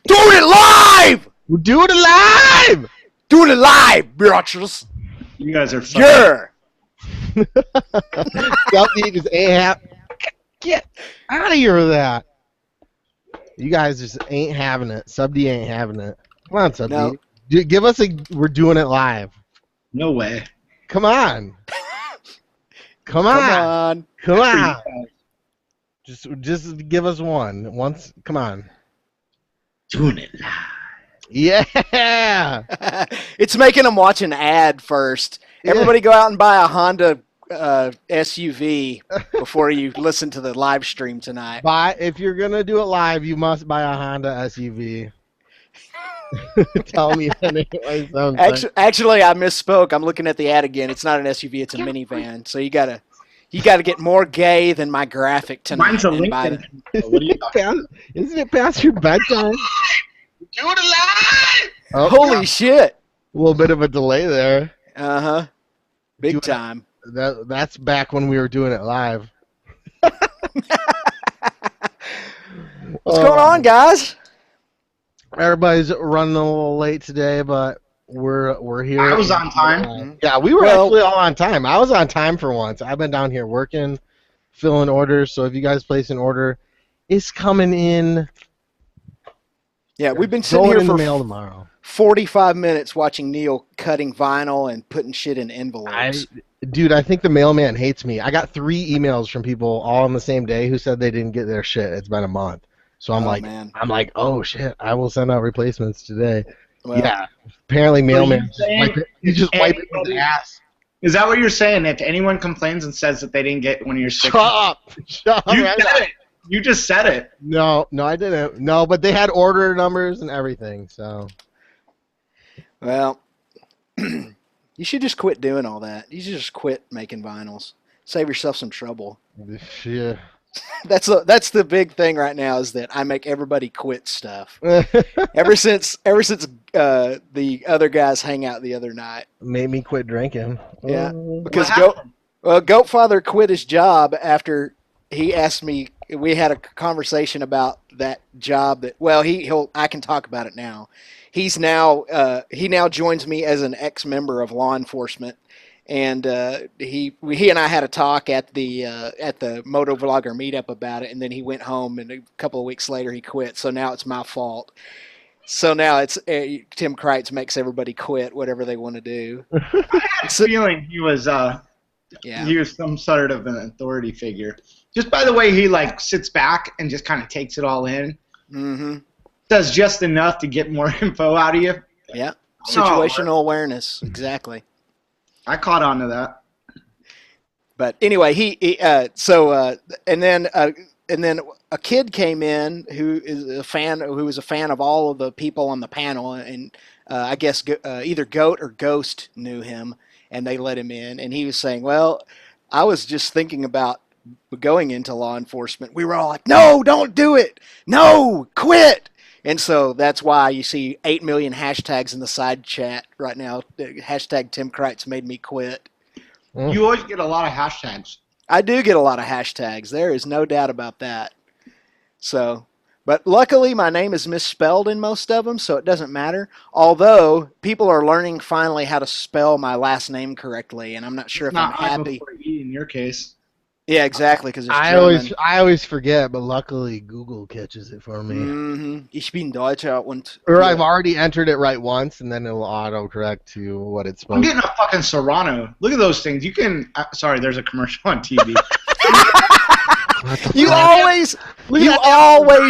Doing it live! We're doing it live! Doing it live, bitches. You guys are fucking... Yeah. Something just ain't Get out of here with that. You guys just ain't having it. Sub D ain't having it. Come on, Sub No. D. Give us a. We're doing it live. No way. Come on. Come on. Come on. Just give us one. Once. Come on. Doing it live. Yeah. It's making them watch an ad first. Everybody go out and buy a Honda SUV before you listen to the live stream tonight. If you're gonna do it live, you must buy a Honda SUV. Tell me that. Actually, I misspoke. I'm looking at the ad again. It's not an SUV. It's a minivan. So you gotta get more gay than my graphic tonight. Mine's a Lincoln. What are you talking? Isn't it past your bedtime? Do it live! Oh, holy shit! A little bit of a delay there. Uh-huh. Big time. That's back when we were doing it live. What's going on, guys? Everybody's running a little late today, but we're here. I was on time. Yeah, we were actually all on time. I was on time for once. I've been down here working, filling orders, so if you guys place an order, it's coming in. Yeah, we've been sitting here in for the mail tomorrow. 45 minutes watching Neil cutting vinyl and putting shit in envelopes. Dude, I think the mailman hates me. I got 3 emails from people all on the same day who said they didn't get their shit. It's been a month. So I'm like, oh shit, I will send out replacements today. Well, yeah, apparently mailman he's just wiping his ass. Is that what you're saying? If anyone complains and says that they didn't get one of your stickers, Shut up! You said it. You just said it. No, I didn't. No, but they had order numbers and everything. So, well, you should just quit doing all that. You should just quit making vinyls. Save yourself some trouble. Yeah. That's the big thing right now is that I make everybody quit stuff. ever since the other guys hang out the other night. Made me quit drinking. Yeah, because Goatfather quit his job after he asked me. We had a conversation about that job that. Well, I can talk about it now. He now joins me as an ex-member of law enforcement. And he and I had a talk at the Motovlogger meetup about it, and then he went home, and a couple of weeks later he quit. So now it's my fault. So now it's Tim Kreitz makes everybody quit whatever they want to do. I had a feeling he was some sort of an authority figure. Just by the way he sits back and just kind of takes it all in. Mm-hmm. Does just enough to get more info out of you. Yeah, situational awareness, exactly. I caught on to that. But anyway, and then a kid came in who was a fan of all of the people on the panel, and I guess either Goat or Ghost knew him, and they let him in, and he was saying, "Well, I was just thinking about going into law enforcement." We were all like, "No, don't do it! No, quit!" And so that's why you see 8 million hashtags in the side chat right now. Hashtag Tim Kreitz made me quit. You always get a lot of hashtags. I do get a lot of hashtags. There is no doubt about that. So, but luckily my name is misspelled in most of them, so it doesn't matter. Although people are learning finally how to spell my last name correctly, and I'm not sure if I'm happy. In your case. Yeah, exactly. Because I always forget, but luckily Google catches it for me. Mm-hmm. Ich bin Deutscher und. Or I've already entered it right once, and then it'll autocorrect to what it's supposed. I'm getting a fucking Serrano. Look at those things. You can. Sorry, there's a commercial on TV. You always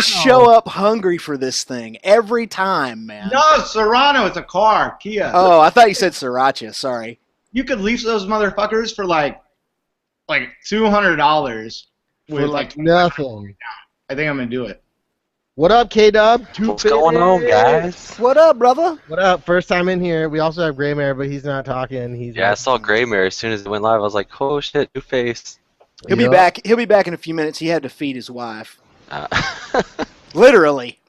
show up hungry for this thing every time, man. No, Serrano. It's a car, Kia. Oh, I thought you said Sriracha. Sorry. You could lease those motherfuckers for like $200 with nothing. I think I'm gonna do it. What up, K-Dub? What's going on, guys? What up, brother? What up? First time in here. We also have Gray Mare, but he's not talking. I saw Gray Mare as soon as it went live. I was like, oh shit, new face. He'll be back. He'll be back in a few minutes. He had to feed his wife. Literally.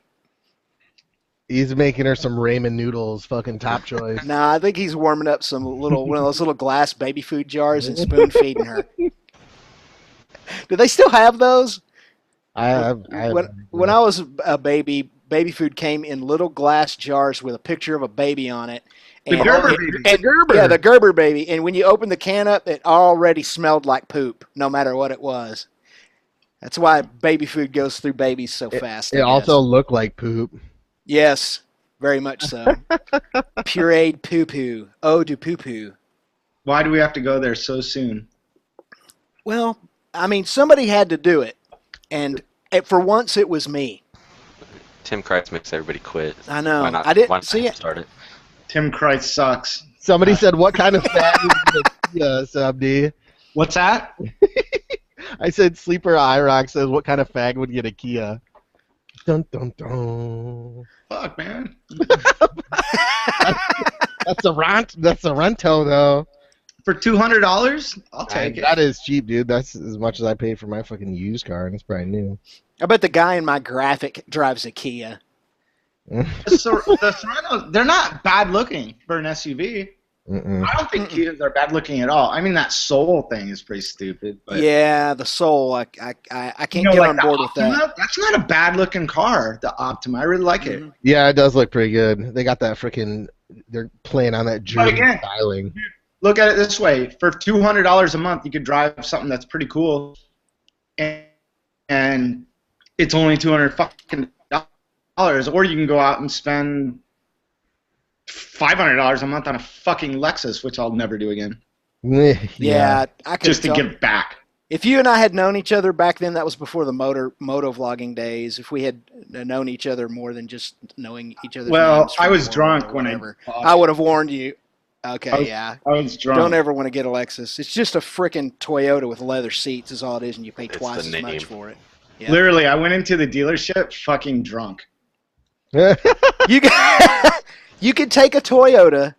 He's making her some ramen noodles, fucking top choice. Nah, I think he's warming up one of those little glass baby food jars and spoon feeding her. Do they still have those? When I was a baby baby food came in little glass jars with a picture of a baby on it. The Gerber baby. And, yeah, the Gerber baby. And when you open the can up, it already smelled like poop, no matter what it was. That's why baby food goes through babies so fast. It also looked like poop. Yes, very much so. Pureed poo-poo. Oh, do poo-poo. Why do we have to go there so soon? Well, I mean, somebody had to do it. And for once, it was me. Tim Kreitz makes everybody quit. I know. Why not, I didn't see it. Start it. Tim Kreitz sucks. Somebody said, what kind of fag would get a Kia, Subd? What's that? I said, Sleeper IROC says, what kind of fag would get a Kia? Dun, dun, dun. Fuck, man. That's a rento, though. For $200? I'll take it. That is cheap, dude. That's as much as I paid for my fucking used car, and it's brand new. I bet the guy in my graphic drives a Kia. The Sorento, they're not bad looking for an SUV. Mm-mm. I don't think Kias are bad looking at all. I mean, that Soul thing is pretty stupid. But, yeah, the Soul. I can't get like on board with that. That's not a bad looking car, the Optima. I really like it. Yeah, it does look pretty good. They got that freaking. They're playing on that German styling. Look at it this way: for $200 a month, you could drive something that's pretty cool, and it's only $200 fucking, or you can go out and spend $500 a month on a fucking Lexus, which I'll never do again. Yeah, I could just to give back. If you and I had known each other back then, that was before the moto vlogging days. If we had known each other more than just knowing each other's names. I was drunk when I would have warned you. Okay, I was drunk. Don't ever want to get a Lexus. It's just a freaking Toyota with leather seats is all it is, and you pay twice as much for it. Yep. Literally, I went into the dealership fucking drunk. You could take a Toyota,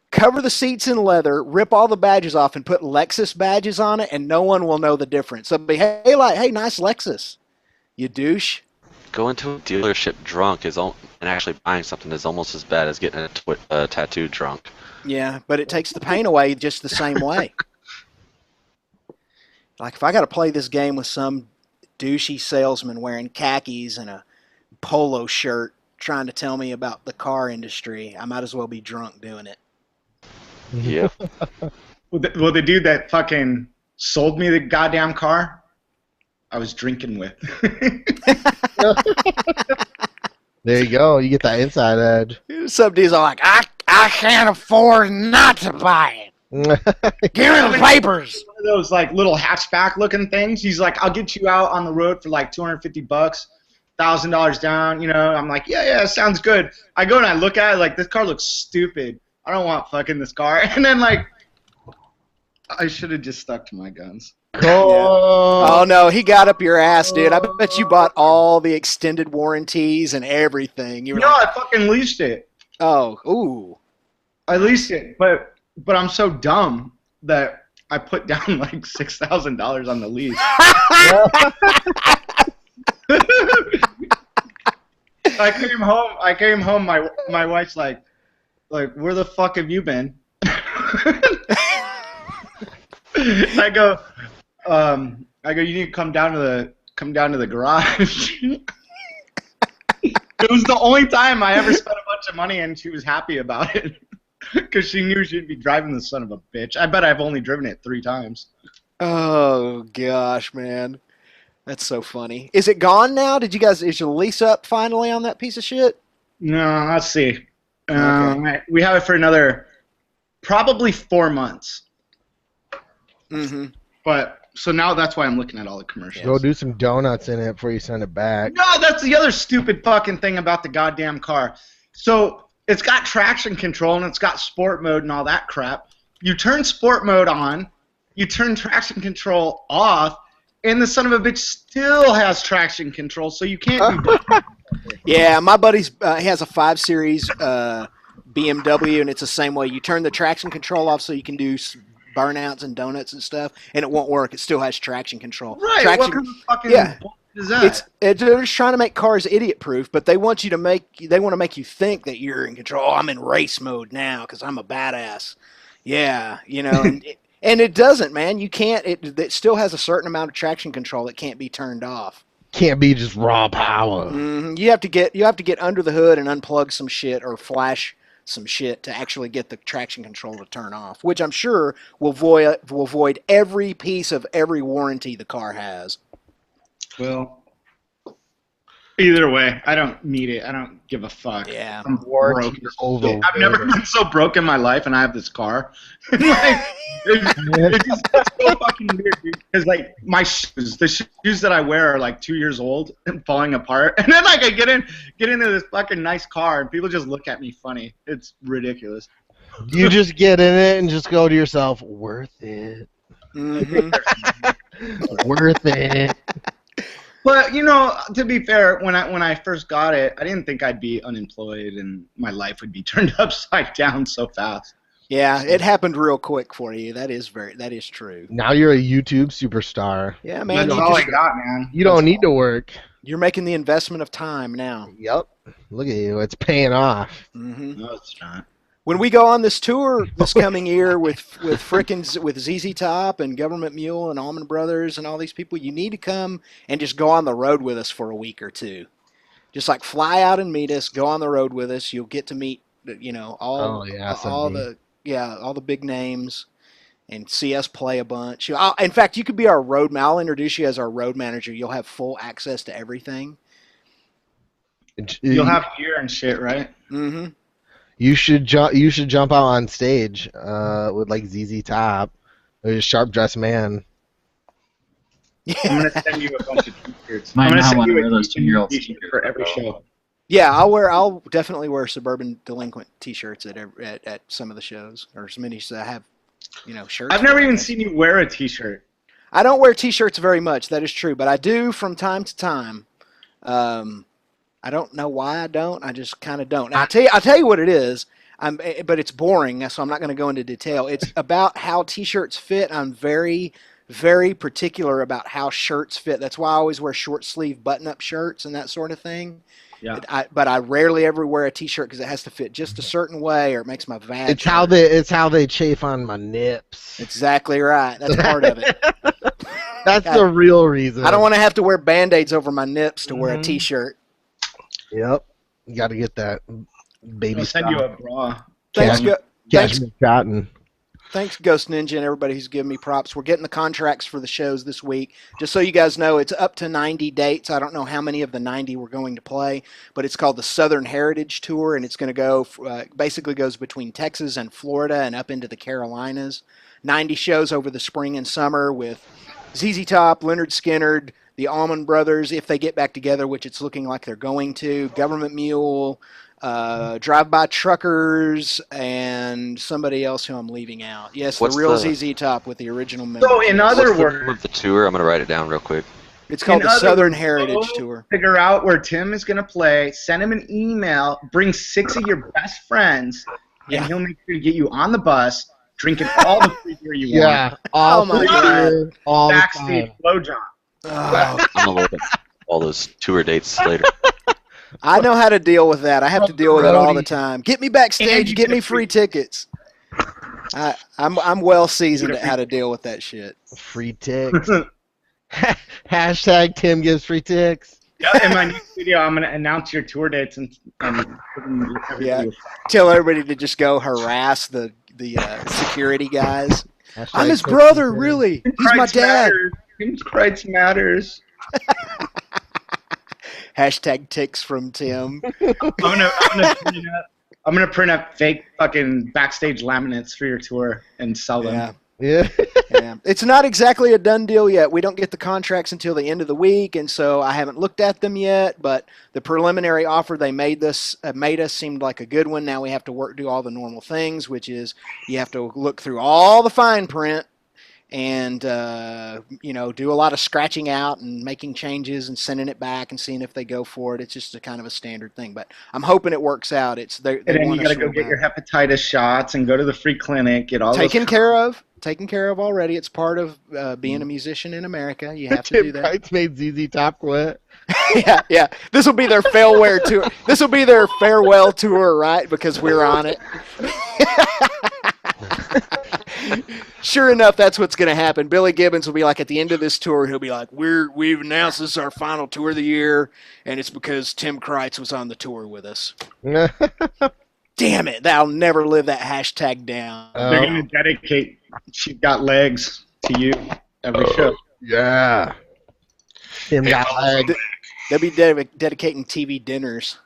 cover the seats in leather, rip all the badges off, and put Lexus badges on it, and no one will know the difference. So be hey, nice Lexus, you douche. Going to a dealership drunk and actually buying something is almost as bad as getting a tattoo drunk. Yeah, but it takes the pain away just the same way. Like if I got to play this game with some douchey salesman wearing khakis and a polo shirt trying to tell me about the car industry, I might as well be drunk doing it. Yeah. Well, the dude that fucking sold me the goddamn car, I was drinking with. There you go. You get that inside edge. Some dudes are like, I can't afford not to buy it. Give me the papers. One of those like little hatchback looking things. He's like, I'll get you out on the road for like $250, $1,000 down. You know, I'm like, yeah, sounds good. I go and I look at it like this car looks stupid. I don't want fucking this car. And then like, I should have just stuck to my guns. Oh no, he got up your ass, dude. I bet you bought all the extended warranties and everything. You were I fucking leased it. Oh, ooh. I leased it, but I'm so dumb that I put down like $6,000 on the lease. I came home. My wife's like, where the fuck have you been? I go, you need to come down to the garage. It was the only time I ever spent a bunch of money, and she was happy about it because she knew she'd be driving the son of a bitch. I bet I've only driven it 3 times. Oh gosh, man, that's so funny. Is it gone now? Is your lease up finally on that piece of shit? No, let's see. Okay. We have it for another probably 4 months. Mm-hmm. But so now that's why I'm looking at all the commercials. Go do some donuts in it before you send it back. No, that's the other stupid fucking thing about the goddamn car. So it's got traction control and it's got sport mode and all that crap. You turn sport mode on, you turn traction control off, and the son of a bitch still has traction control, so you can't do that. Yeah, my buddy's he has a 5 Series BMW, and it's the same way. You turn the traction control off so you can do burnouts and donuts and stuff, and it won't work. It still has traction control. Right. What kind of fucking is that? They're just trying to make cars idiot-proof, but they want to make you think that you're in control. Oh, I'm in race mode now because I'm a badass. Yeah, you know, and it doesn't, man. You can't. It still has a certain amount of traction control that can't be turned off. Can't be just raw power. You have to get under the hood and unplug some shit or flash some shit to actually get the traction control to turn off, which I'm sure will void every piece of every warranty the car has. Well, either way, I don't need it. I don't give a fuck. Yeah. I'm broke. I've never been so broke in my life, and I have this car. It's just so fucking weird, dude. Because like my shoes, the shoes that I wear are like 2 years old and falling apart, and then like I get into this fucking nice car, and people just look at me funny. It's ridiculous. You just get in it and just go to yourself, worth it. Worth it. But you know, to be fair, when I first got it, I didn't think I'd be unemployed and my life would be turned upside down so fast. Yeah, it happened real quick for you. That is true. Now you're a YouTube superstar. Yeah, man. That's all I got, man. You don't need to work. You're making the investment of time now. Yep. Look at you. It's paying off. No, it's not. When we go on this tour this coming year with ZZ Top and Government Mule and Allman Brothers and all these people, you need to come and just go on the road with us for a week or two. Just like fly out and meet us, go on the road with us. You'll get to meet, all the big names and see us play a bunch. In fact, you could be our road. I'll introduce you as our road manager. You'll have full access to everything. You'll have gear and shit, right? Mm-hmm. You should jump out on stage with like ZZ Top, or a sharp dressed man. I'm gonna send you a bunch of t-shirts. I'm gonna send you a t-shirt for every show. Yeah, I'll definitely wear Suburban Delinquent t-shirts at some of the shows, or as many as I have, shirts. I've never even seen you wear a t-shirt. I don't wear t-shirts very much, that is true, but I do from time to time. I don't know why I don't. I just kind of don't. I'll tell you what it is. But it's boring, so I'm not going to go into detail. It's about how t-shirts fit. I'm very, very particular about how shirts fit. That's why I always wear short sleeve button-up shirts and that sort of thing. Yeah. But I rarely ever wear a t-shirt because it has to fit just a certain way, or it makes my vag. It's how they chafe on my nips. Exactly right. That's part of it. That's the real reason. I don't want to have to wear Band-Aids over my nips to wear a t-shirt. Yep, you got to get that baby. I'll send you a bra. Cashmere cotton. Thanks, Ghost Ninja, and everybody who's giving me props. We're getting the contracts for the shows this week. Just so you guys know, it's up to 90 dates. I don't know how many of the 90 we're going to play, but it's called the Southern Heritage Tour, and it's going to go, basically goes between Texas and Florida and up into the Carolinas. 90 shows over the spring and summer with ZZ Top, Leonard Skinner, the Allman Brothers, if they get back together, which it's looking like they're going to, Government Mule, Drive-By Truckers, and somebody else who I'm leaving out. Yes, the real ZZ Top with the original members. So, in other words, of the tour, I'm going to write it down real quick. It's called the Southern Heritage Tour. Figure out where Tim is going to play, send him an email, bring 6 of your best friends, and he'll make sure to get you on the bus, drinking all the free beer you want. Yeah, oh my God. All backstage blowjob. Oh. I'm going to look at all those tour dates later. I know how to deal with that. I have to deal with it all the time. Get me backstage. Get me free tickets. I'm well seasoned at how to deal with that shit. Free ticks. Hashtag Tim gives free ticks. Yeah, in my new video, I'm going to announce your tour dates and tell everybody to just go harass the security guys. Hashtag I'm his brother, really. He's my dad. Tim's rights matters. Hashtag ticks from Tim. I'm gonna print up fake fucking backstage laminates for your tour and sell them. Yeah. It's not exactly a done deal yet. We don't get the contracts until the end of the week, and so I haven't looked at them yet. But the preliminary offer they made us seemed like a good one. Now we have to do all the normal things, which is you have to look through all the fine print and do a lot of scratching out and making changes and sending it back and seeing if they go for it. It's just a kind of a standard thing, but I'm hoping it works out. And then you got to go get your hepatitis shots and go to the free clinic. Get all taken care of already. It's part of being a musician in America. You have to do that. Tim made ZZ Top quit. yeah. This will be their farewell tour. This will be their farewell tour, right? Because we're on it. Sure enough, that's what's going to happen. Billy Gibbons will be like at the end of this tour, he'll be like, "We've announced this is our final tour of the year, and it's because Tim Kreitz was on the tour with us." Damn it! That'll never live that hashtag down. They're going to dedicate "She's Got Legs" to you every show. Yeah. Tim got legs. They'll be dedicating TV dinners.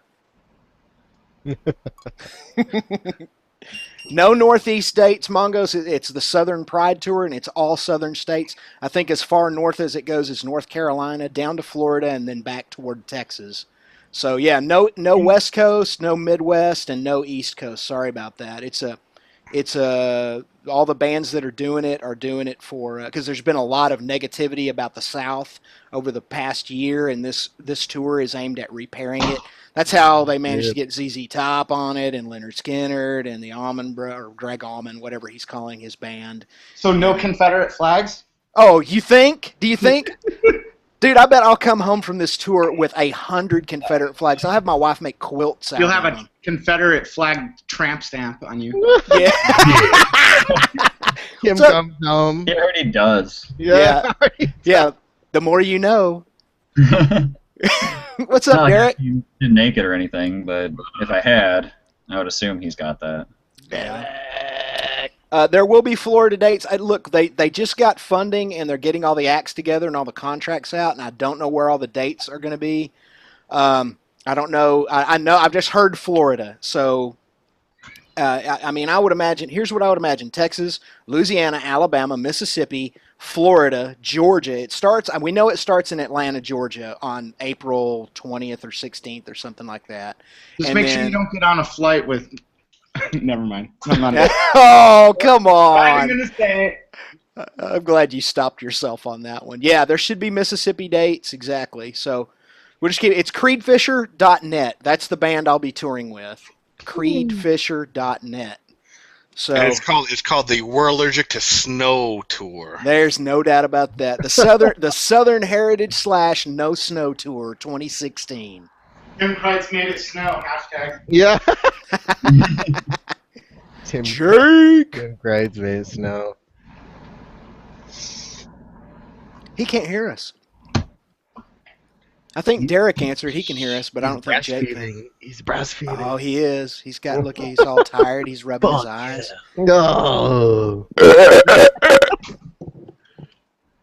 No Northeast dates, Mongos. It's the Southern Pride Tour, and it's all Southern states. I think as far north as it goes is North Carolina, down to Florida, and then back toward Texas. So, yeah, no West Coast, no Midwest, and no East Coast. Sorry about that. It's all the bands that are doing it for because there's been a lot of negativity about the South over the past year, and this tour is aimed at repairing it. That's how they managed to get ZZ Top on it, and Leonard Skinner, and the or Greg Allman, whatever he's calling his band. So no Confederate flags? Oh, you think? Do you think? Dude, I bet I'll come home from this tour with 100 Confederate flags. I'll have my wife make quilts out of them. You'll have a Confederate flag tramp stamp on you. Yeah. Kim comes home. He already does. Yeah. Yeah. The more you know. What's up, Derek? He didn't naked or anything, but if I had, I would assume he's got that. There will be Florida dates. Look, they just got funding, and they're getting all the acts together and all the contracts out, and I don't know where all the dates are going to be. I don't know. I know I've just heard Florida. So, I mean, I would imagine, here's what I would imagine: Texas, Louisiana, Alabama, Mississippi, Florida, Georgia. We know it starts in Atlanta, Georgia on April 20th or 16th or something like that. Just make sure you don't get on a flight with... Never mind. Oh, come on. I'm going to say it. I'm glad you stopped yourself on that one. Yeah, there should be Mississippi dates, exactly. So we'll just keep it's creedfisher.net. That's the band I'll be touring with. creedfisher.net. So and it's called the We're Allergic to Snow Tour. There's no doubt about that. The Southern Heritage / No Snow Tour 2016. Tim Kreitz made it snow. Hashtag. Yeah. Tim Kreitz made it snow. He can't hear us. I think Derek answered. He can hear us, but I don't think Jake can. He's breastfeeding. Oh, he is. He's all tired. He's rubbing his eyes. No.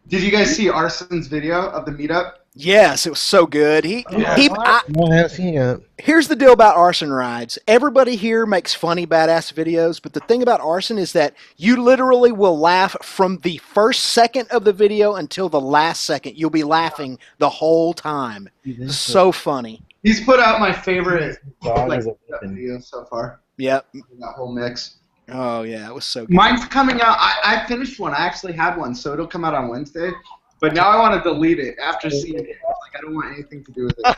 Did you guys see Arson's video of the meetup? Yes, it was so good. I haven't seen it. Here's the deal about Arson rides. Everybody here makes funny, badass videos, but the thing about Arson is that you literally will laugh from the first second of the video until the last second. You'll be laughing the whole time. So funny. He's put out my favorite video so far. Yep. That whole mix. Oh, yeah, it was so good. Mine's coming out. I finished one. I actually had one, so it'll come out on Wednesday. But now I want to delete it after seeing it. Like, I don't want anything to do with it.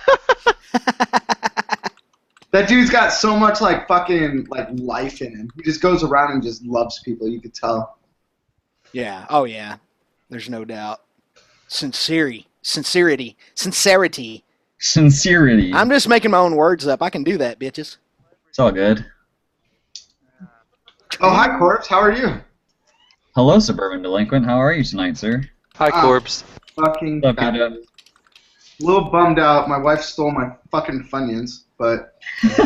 That dude's got so much fucking life in him. He just goes around and just loves people. You could tell. Yeah. Oh yeah. There's no doubt. Sincerity. I'm just making my own words up. I can do that, bitches. It's all good. Oh, hi, Corpse. How are you? Hello, Suburban Delinquent. How are you tonight, sir? Hi, Corbs. Fucking bad. A little bummed out. My wife stole my fucking Funyuns, but...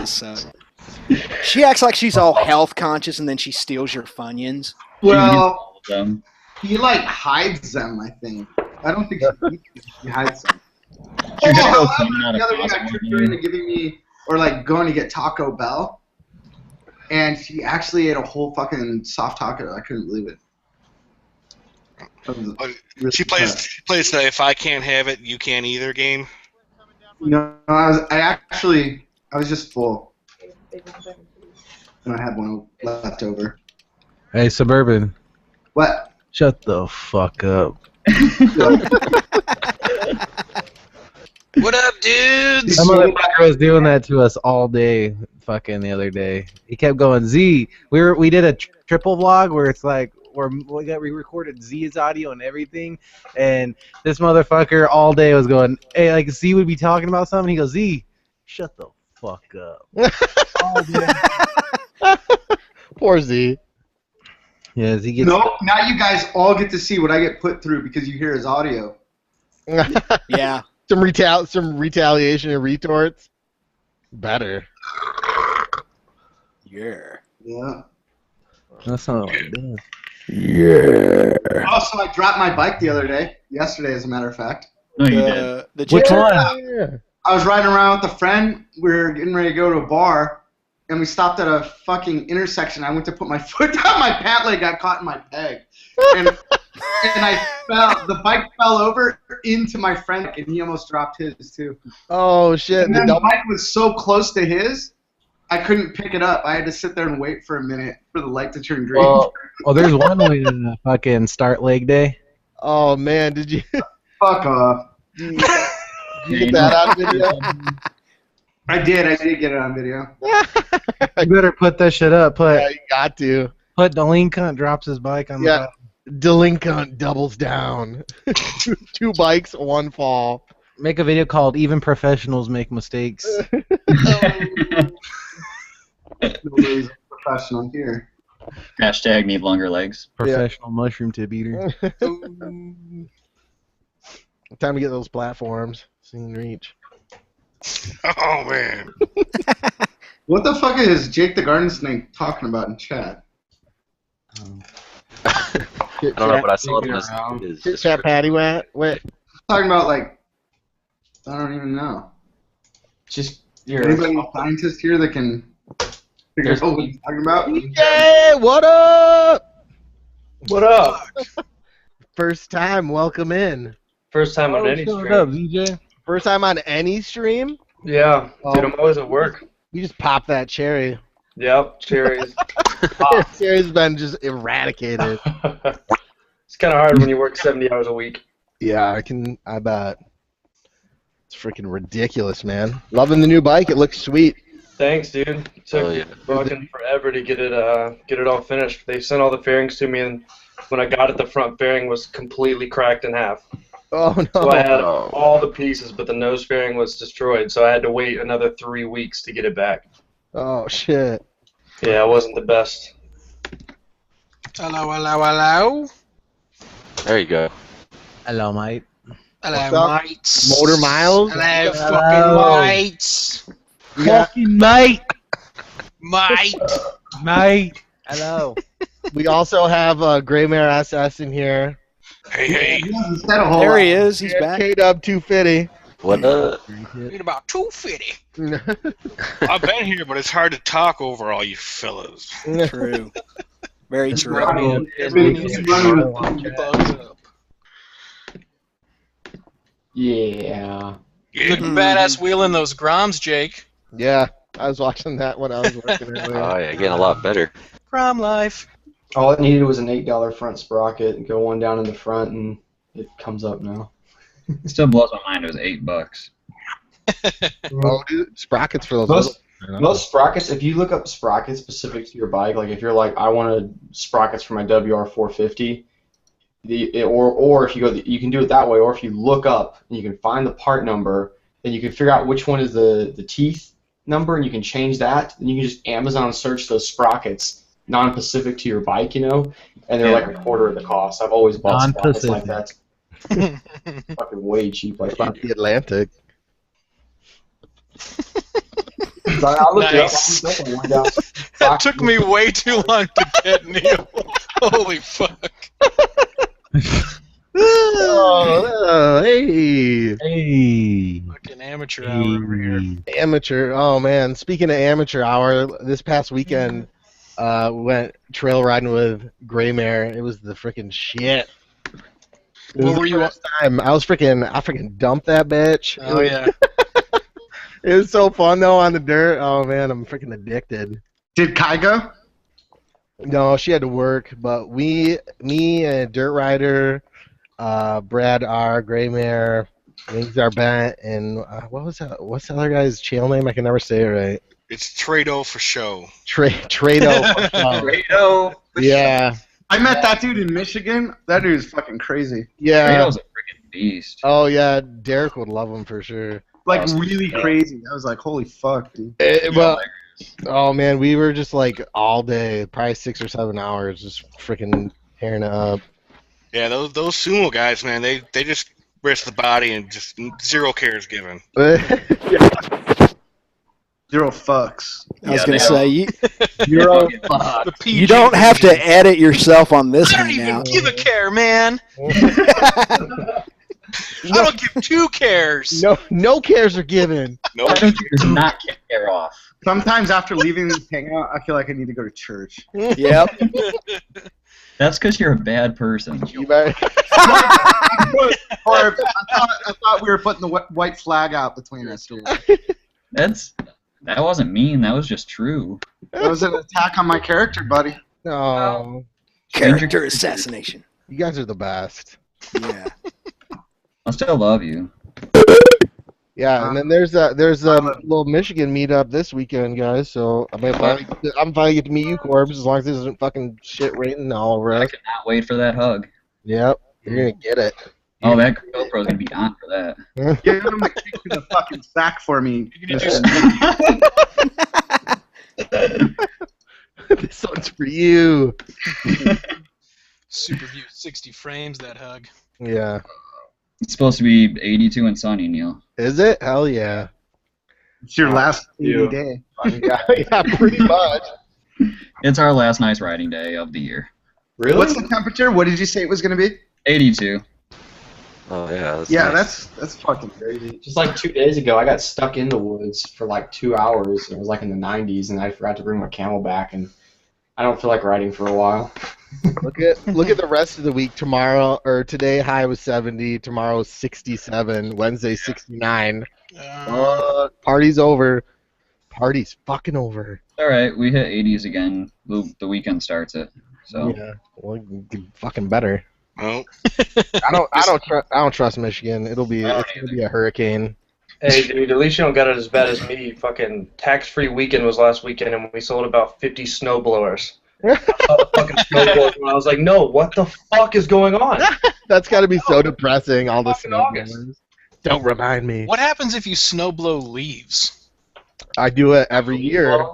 So, she acts like she's all health conscious, and then she steals your Funyuns. Well, he hides them, I think. I don't think he hides them. The other day I tricked her into giving me, or going to get Taco Bell, and she actually ate a whole fucking soft taco. I couldn't believe it. She plays the "if I can't have it, you can't either" game. No, I was just full, and I had one left over. Hey, Suburban. What? Shut the fuck up. What up, dudes? That motherfucker was doing that to us all day. Fucking the other day, he kept going. Z, we did a triple vlog where it's we recorded Z's audio and everything, and this motherfucker all day was going, hey, Z would be talking about something, he goes, Z, shut the fuck up. Poor Z. Yeah, he gets. No, now you guys all get to see what I get put through because you hear his audio. Yeah. Some retaliation and retorts. Better. Yeah. Yeah. That's not what it does. Yeah. Also, I dropped my bike the other day. Yesterday, as a matter of fact. No, you did. Which one? I was riding around with a friend. We were getting ready to go to a bar, and we stopped at a fucking intersection. I went to put my foot down. My pant leg got caught in my peg. And I fell. The bike fell over into my friend, and he almost dropped his, too. Oh, shit. And then the bike was so close to his, I couldn't pick it up. I had to sit there and wait for a minute for the light to turn green. Well, there's one way to fucking start leg day. Oh, man. Did you Fuck off. did you get that on video? I did get it on video. You better put that shit up. Yeah, you got to. Put Delinquent drops his bike on Yeah. Delinquent doubles down. Two bikes, one fall. Make a video called "Even Professionals Make Mistakes." Nobody's professional here. Hashtag need longer legs. Professional mushroom tip eater. Time to get those platforms. Seen reach. Oh man. What the fuck is Jake the Garden Snake talking about in chat? I don't know, but I saw it in his Chat Patty Wet. Talking about, like, I don't even know. Just Anybody a scientist here that can figure out what he's talking about? Yeah, what up? What up? First time, welcome in. First time on any Shut stream. up, VJ. First time on any stream? Yeah, dude, I'm always at work. You just pop that cherry. Yep, cherries. Cherry's been just eradicated. It's kind of hard when you work 70 hours a week. Yeah, I bet. It's freaking ridiculous, man. Loving the new bike. It looks sweet. Thanks, dude. It took fucking forever to get it all finished. They sent all the fairings to me, and when I got it, the front fairing was completely cracked in half. Oh, no. So I had all the pieces, but the nose fairing was destroyed, so I had to wait another 3 weeks to get it back. Oh, shit. Yeah, it wasn't the best. Hello, hello, hello. There you go. Hello, mate. Hello, mates. Motor Miles? Hello, fucking mates. Fucking mate. Mate. Mate. Hello. We also have Gray Mare SS in here. Hey. There he is. He's back. K-Dub 250. What up? Need about 250. I've been here, but it's hard to talk over all you fellas. True. Very true. Yeah. Looking badass wheeling those Groms, Jake. Yeah, I was watching that when I was working earlier. Oh yeah, getting a lot better. Grom life. All it needed was an $8 front sprocket. Go one down in the front, and it comes up now. It still blows my mind. It was $8. Oh, dude, sprockets for those. Most sprockets, if you look up sprockets specific to your bike, like if you're like, I wanted sprockets for my WR450, or if you go, you can do it that way. Or if you look up and you can find the part number, then you can figure out which one is the teeth number, and you can change that. And you can just Amazon search those sprockets non-specific to your bike, and they're like a quarter of the cost. I've always bought sprockets like that. Fucking way cheap like that. The Atlantic. Nice. That took me way too long to get, Neil. Holy fuck. Hey. Hey. Fucking amateur hour over here. Amateur. Oh, man. Speaking of amateur hour, this past weekend, we went trail riding with Gray Mare. It was the freaking shit. What were you I freaking dumped that bitch. Oh, yeah. It was so fun, though, on the dirt. Oh, man, I'm freaking addicted. Did Kai go? No, she had to work, but me and Dirt Rider, Brad R, Gray Mare, Wings Are Bent, and what's the other guy's channel name? I can never say it right. It's Trado for show. Trado. Trado. Yeah. I met that dude in Michigan. That dude is fucking crazy. Yeah. Trado's a freaking beast. Oh, yeah, Derek would love him for sure. Like, really crazy. I was like, holy fuck, dude. Well, Oh man, we were just like all day, probably 6 or 7 hours, just freaking tearing it up. Yeah, those sumo guys, man, they just risk the body and just zero cares given. Zero fucks. I was gonna say you You don't have to edit yourself on this I don't one even now. give a care, man. I don't give 2 cares. No cares are given. No, Why don't you just not care off? Sometimes after leaving this hangout, I feel like I need to go to church. Yep. That's because you're a bad person. You better. Or I thought we were putting the white flag out between us here. That wasn't mean. That was just true. That was an attack on my character, buddy. No. Character assassination. You guys are the best. Yeah. I still love you. Yeah, and then there's a little Michigan meetup this weekend, guys. So I'm finally get to meet you, Corbs, as long as this isn't fucking shit raining all over I us. cannot wait for that hug. Yep, you're gonna get it. Oh, that GoPro's gonna be on for that. Give him the kick to the fucking sack for me. This one's for you. Super view 60 frames, that hug. Yeah. It's supposed to be 82 and sunny, Neil. Is it? Hell yeah. It's your last 80 day. Yeah, pretty much. It's our last nice riding day of the year. Really? What's the temperature? What did you say it was going to be? 82. Oh yeah. Yeah, Nice. that's fucking crazy. Just like 2 days ago, I got stuck in the woods for like 2 hours. It was like in the 90s, and I forgot to bring my Camelback, and I don't feel like riding for a while. Look at the rest of the week. Tomorrow or today, high was 70. Tomorrow 67. Wednesday 69. Party's over. Party's fucking over. All right, we hit 80s again. The weekend starts it. So Yeah, well, fucking better. no. I don't trust Michigan. It's gonna be a hurricane. Hey, dude, at least you don't got it as bad as me. Fucking tax-free weekend was last weekend, and we sold about 50 snowblowers. Fucking snowblowers, and I was like, no, what the fuck is going on? That's got to be so depressing. All the Fucking August. snowblowers. Don't remind me. What happens if you snowblow leaves? I do it every year.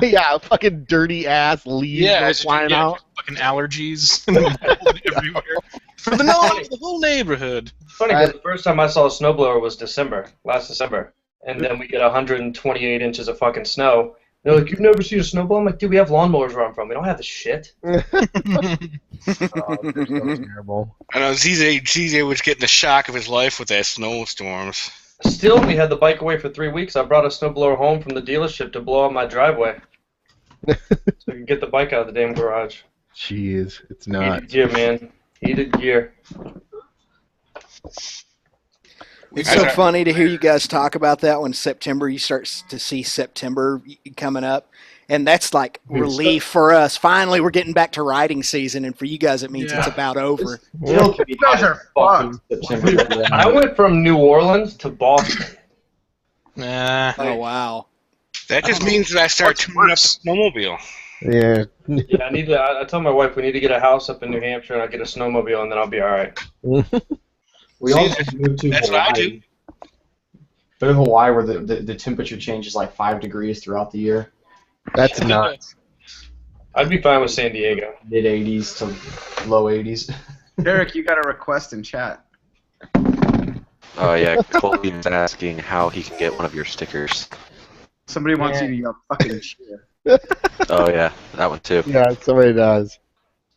Yeah, fucking dirty ass leaves go flying out. Fucking allergies everywhere. For the whole neighborhood. Funny, because the first time I saw a snowblower was last December. And then we get 128 inches of fucking snow. They're like, you've never seen a snowblower? I'm like, dude, we have lawnmowers where I'm from. We don't have the shit. Oh, they're so terrible. I know ZJ was getting the shock of his life with that snowstorms. Still, we had the bike away for 3 weeks. I brought a snowblower home from the dealership to blow up my driveway. So I could get the bike out of the damn garage. Jeez, it's not. Heated gear, man. Heated gear. It's so funny to hear you guys talk about that when September, you start to see September coming up. And that's like relief for us. Finally, we're getting back to riding season, and for you guys, it means it's about over. You guys are fucked. I went from New Orleans to Boston. Nah. Oh, wow. That just means that I start tuning up the snowmobile. Yeah. Yeah, I tell my wife we need to get a house up in New Hampshire, and I'll get a snowmobile, and then I'll be all right. We all just moved to That's Hawaii. what I do. But in Hawaii, where the temperature changes like 5 degrees throughout the year. That's nuts. I'd be fine with San Diego. Mid 80s to low 80s. Derek, you got a request in chat. Oh yeah, Colby's asking how he can get one of your stickers. Somebody wants you to yell fucking shit. Oh yeah, that one too. Yeah, somebody does.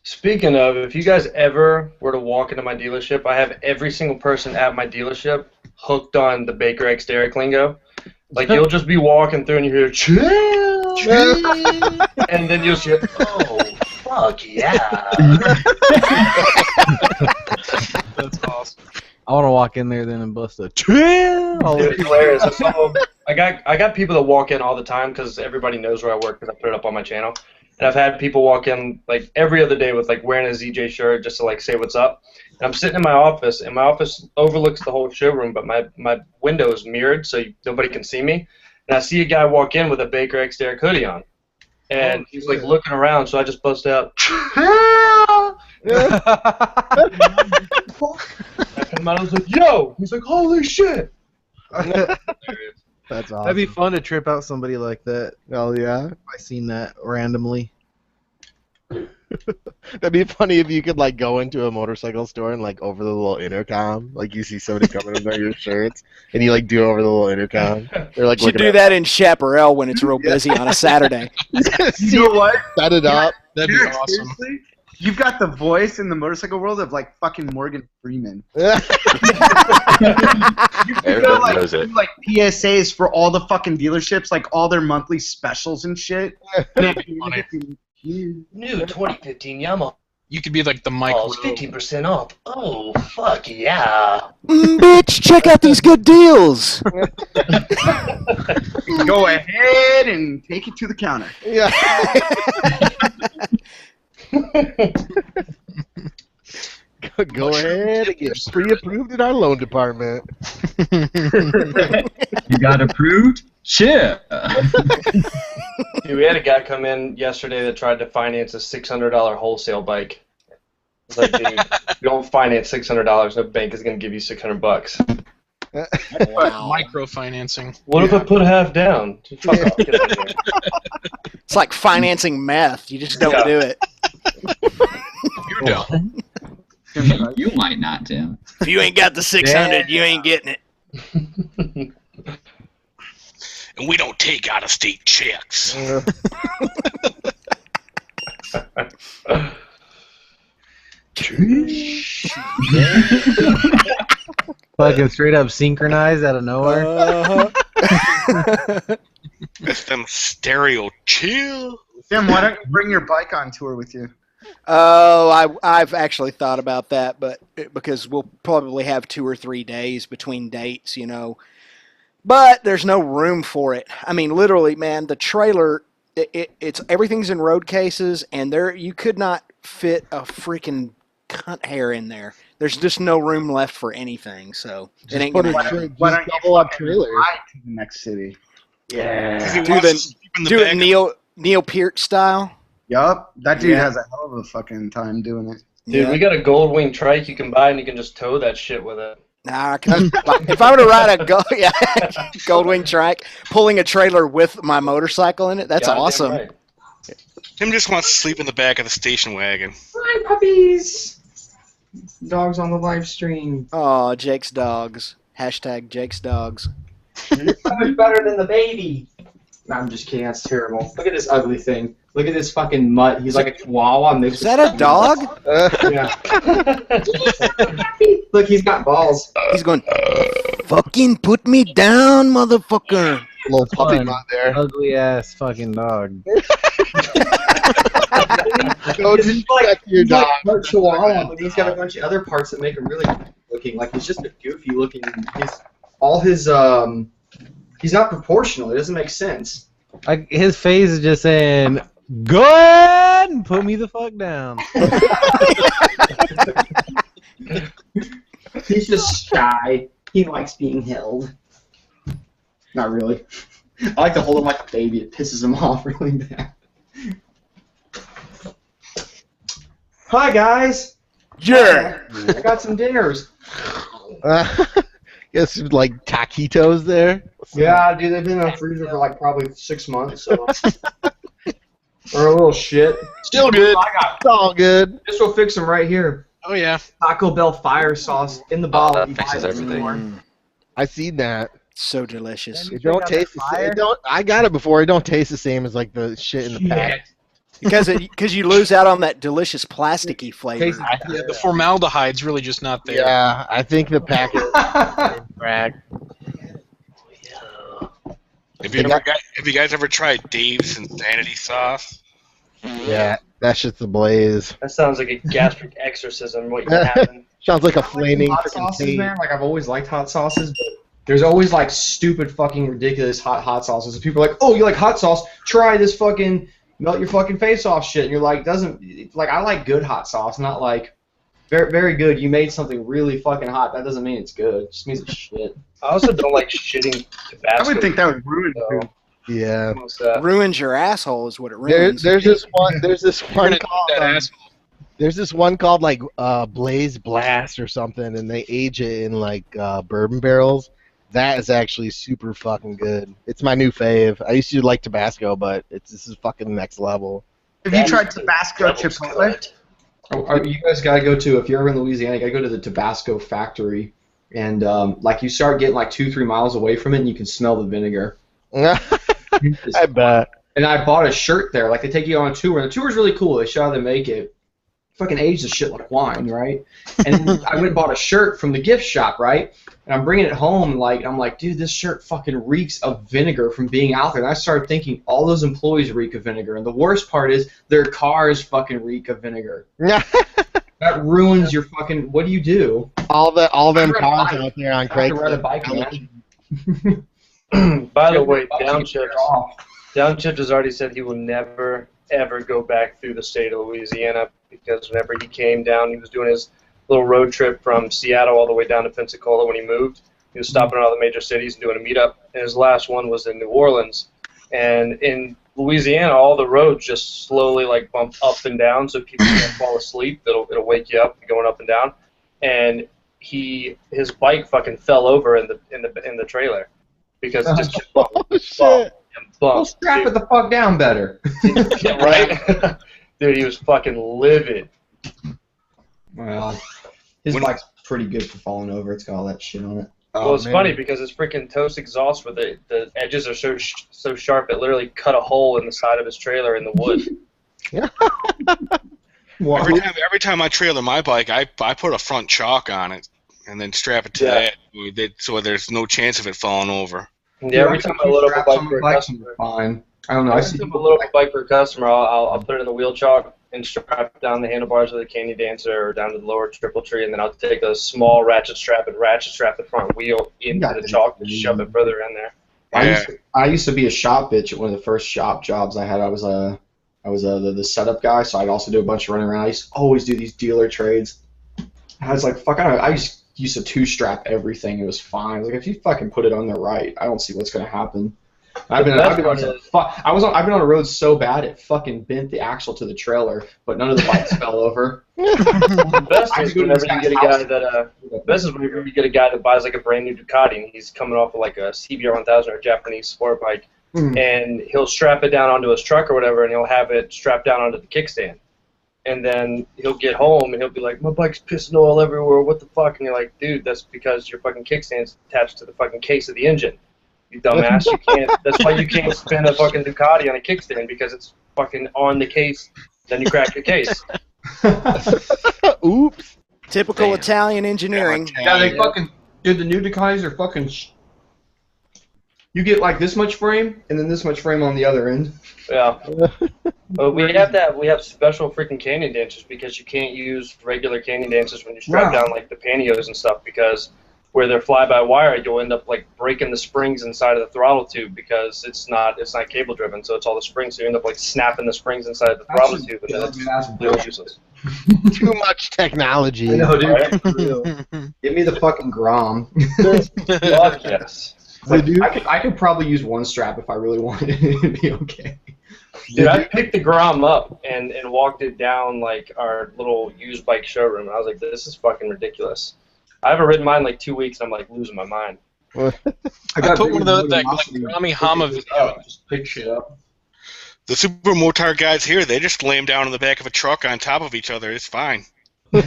Speaking of, if you guys ever were to walk into my dealership, I have every single person at my dealership hooked on the Baker X Derek lingo. Like, you'll just be walking through and you hear, chill, chill, and then you'll hear, oh, fuck yeah. That's awesome. I want to walk in there then and bust a chill. Dude, it's hilarious. I got people that walk in all the time because everybody knows where I work because I put it up on my channel. And I've had people walk in like every other day with like wearing a ZJ shirt just to like say what's up. And I'm sitting in my office, and my office overlooks the whole showroom, but my window is mirrored so nobody can see me. And I see a guy walk in with a Baker X Derek hoodie on. And he's like looking around, so I just bust out. I come out, I was like, yo! He's like, holy shit! That's awesome. That'd be fun to trip out somebody like that. Oh yeah. I seen that randomly. That'd be funny if you could like go into a motorcycle store and like over the little intercom, like you see somebody coming in their shirts, and you like do over the little intercom. They're like, you should do that in Chaparral when it's real busy on a Saturday. You know what? Set it up. That'd be Derek, awesome. seriously? You've got the voice in the motorcycle world of like fucking Morgan Freeman. Everybody knows it. Do, like PSAs for all the fucking dealerships, like all their monthly specials and shit. Funny. New 2015 Yamaha. You could be like the Mike. Oh, 15% off. Oh, fuck yeah. Bitch, check out these good deals. Go ahead and take it to the counter. Yeah. Go ahead and get pre-approved in our loan department. You got approved? Shit. Dude, we had a guy come in yesterday that tried to finance a $600 wholesale bike. It's like, dude, you don't finance $600. No bank is gonna give you $600. Microfinancing. What if I put half down? Fuck off, get out of here. It's like financing meth. You just don't do it. You're dumb. You might not, Tim. If you ain't got the 600, you ain't getting it. And we don't take out-of-state checks. Fucking straight up synchronized out of nowhere. That's them stereo chill. Tim, why don't you bring your bike on tour with you? Oh, I've actually thought about that, but because we'll probably have 2 or 3 days between dates, you know. But there's no room for it. I mean, literally, man, the trailer, it's everything's in road cases, and you could not fit a freaking cunt hair in there. There's just no room left for anything, so it ain't gonna happen. Why don't you double up trailers? ride to the next city? Yeah. Do it Neil Peart style. Yup, that dude has a hell of a fucking time doing it. Dude, we got a gold wing trike you can buy, and you can just tow that shit with it. Nah, if I were to ride a Goldwing trike, pulling a trailer with my motorcycle in it, that's awesome. Right. Tim just wants to sleep in the back of the station wagon. Hi, puppies. Dogs on the live stream. Oh, Jake's dogs. Hashtag Jake's dogs. It's so much better than the baby. No, I'm just kidding. That's terrible. Look at this ugly thing. Look at this fucking mutt. He's like a chihuahua. Is that a dog? Yeah. Look, he's got balls. He's going, fucking put me down, motherfucker. Little puppy mutt there. Ugly ass fucking dog. Go just check your dog. Like chihuahua, but he's got a bunch of other parts that make him really good looking. Like he's just a goofy looking. He's not proportional. It doesn't make sense. Like his face is just saying, "Go ahead and put me the fuck down." He's just shy. He likes being held. Not really. I like to hold him like a baby. It pisses him off really bad. Hi guys. Yeah. I got some dinners. Guess like taquitos there. Yeah, dude, they've been in the freezer for like probably 6 months, so or a little shit. Still good. It's all good. This will fix them right here. Oh yeah. Taco Bell fire sauce in the bottle. That fixes everything. I seen that. So delicious. It don't taste the same. I got it before. It don't taste the same as like the shit in the pack. Because you lose out on that delicious plasticky flavor. Yeah, the formaldehyde's really just not there. Yeah, I think the pack is brag. Have you guys ever tried Dave's Insanity Sauce? Yeah, that shit's ablaze. That sounds like a gastric exorcism. What can happen? Sounds like a flaming hot freaking sauces, tape. man. Like I've always liked hot sauces, but there's always like stupid fucking ridiculous hot sauces. And people are like, oh, you like hot sauce? Try this fucking melt your fucking face off shit. And you're like, I like good hot sauce, not like very, very good. You made something really fucking hot. That doesn't mean it's good. It just means it's shit. I also don't like shitting Tabasco. I would think that would ruin food. Yeah. Ruins your asshole is what it ruins. There's this one called That asshole. there's this one called like Blaze Blast or something, and they age it in like bourbon barrels, That is actually super fucking good. It's my new fave. I used to like Tabasco, but this is fucking next level. Have you tried Tabasco Chipotle? You guys gotta go to, if you're ever in Louisiana, you gotta go to the Tabasco factory, and like you start getting like 2-3 miles away from it, and you can smell the vinegar. I bet. And I bought a shirt there. Like they take you on a tour, and the tour's really cool. They show how they make it. Fucking age the shit like wine, right? And I went and bought a shirt from the gift shop, right? And I'm bringing it home, like I'm like, dude, this shirt fucking reeks of vinegar from being out there. And I started thinking, all those employees reek of vinegar, and the worst part is their cars fucking reek of vinegar. That ruins your fucking. What do you do? All them cars out there on Craigslist. By the way, Downchips has already said he will never ever go back through the state of Louisiana, because whenever he came down, he was doing his little road trip from Seattle all the way down to Pensacola when he moved. He was stopping in all the major cities and doing a meetup, and his last one was in New Orleans. And in Louisiana, all the roads just slowly like bump up and down, so people can't fall asleep. It'll wake you up going up and down. And his bike fucking fell over in the trailer because it just kept bumped. Well, strap it the fuck down better. Yeah, right? Dude, he was fucking livid. Well, his bike's pretty good for falling over. It's got all that shit on it. Well, it's funny because his freaking toast exhaust, where the edges are so sharp, it literally cut a hole in the side of his trailer in the wood. Every time I trailer my bike, I put a front chalk on it and then strap it to that, so there's no chance of it falling over. Yeah, every time I load up a bike for a customer, fine. I don't know. Every time I load up a bike for a customer, I'll put it in the wheel chalk and strap down the handlebars with a Canyon Dancer or down to the lower triple tree, and then I'll take a small ratchet strap the front wheel into the chalk and shove it further in there. I used to be a shop bitch at one of the first shop jobs I had. I was the setup guy, so I'd also do a bunch of running around. I used to always do these dealer trades. I was like, fuck, I just used to two-strap everything. It was fine. Like, if you fucking put it on there right, I don't see what's gonna happen. I've been on a road so bad it fucking bent the axle to the trailer, but none of the bikes fell over. The best is whenever you get a guy that buys like a brand new Ducati and he's coming off of like a CBR 1000 or a Japanese sport bike, and he'll strap it down onto his truck or whatever, and he'll have it strapped down onto the kickstand. And then he'll get home and he'll be like, my bike's pissing oil everywhere, what the fuck? And you're like, dude, that's because your fucking kickstand's attached to the fucking case of the engine. You dumbass, you can't, that's why you can't spin a fucking Ducati on a kickstand, because it's fucking on the case, then you crack your case. Oops. Typical Italian engineering. Yeah, they fucking, dude, the new Ducatis are fucking, you get like this much frame, and then this much frame on the other end. Yeah. But we have special freaking Canyon dancers, because you can't use regular Canyon dancers when you strap down like the panniers and stuff, because where they're fly-by-wire, you'll end up like breaking the springs inside of the throttle tube, because it's not cable driven, so it's all the springs, so you end up like snapping the springs inside the throttle tube, and then it's really useless. Too much technology. I know, dude. Right? Give me the fucking Grom. Fuck yes. Like, I could probably use one strap if I really wanted it. It'd be okay. Dude, I picked the Grom up and walked it down like our little used bike showroom, and I was like, this is fucking ridiculous. I haven't ridden mine in like 2 weeks, and I'm like losing my mind. I put one of the like Grammy Hama video. Just pick shit up. The super motard guys here, they just lay them down in the back of a truck on top of each other. It's fine. It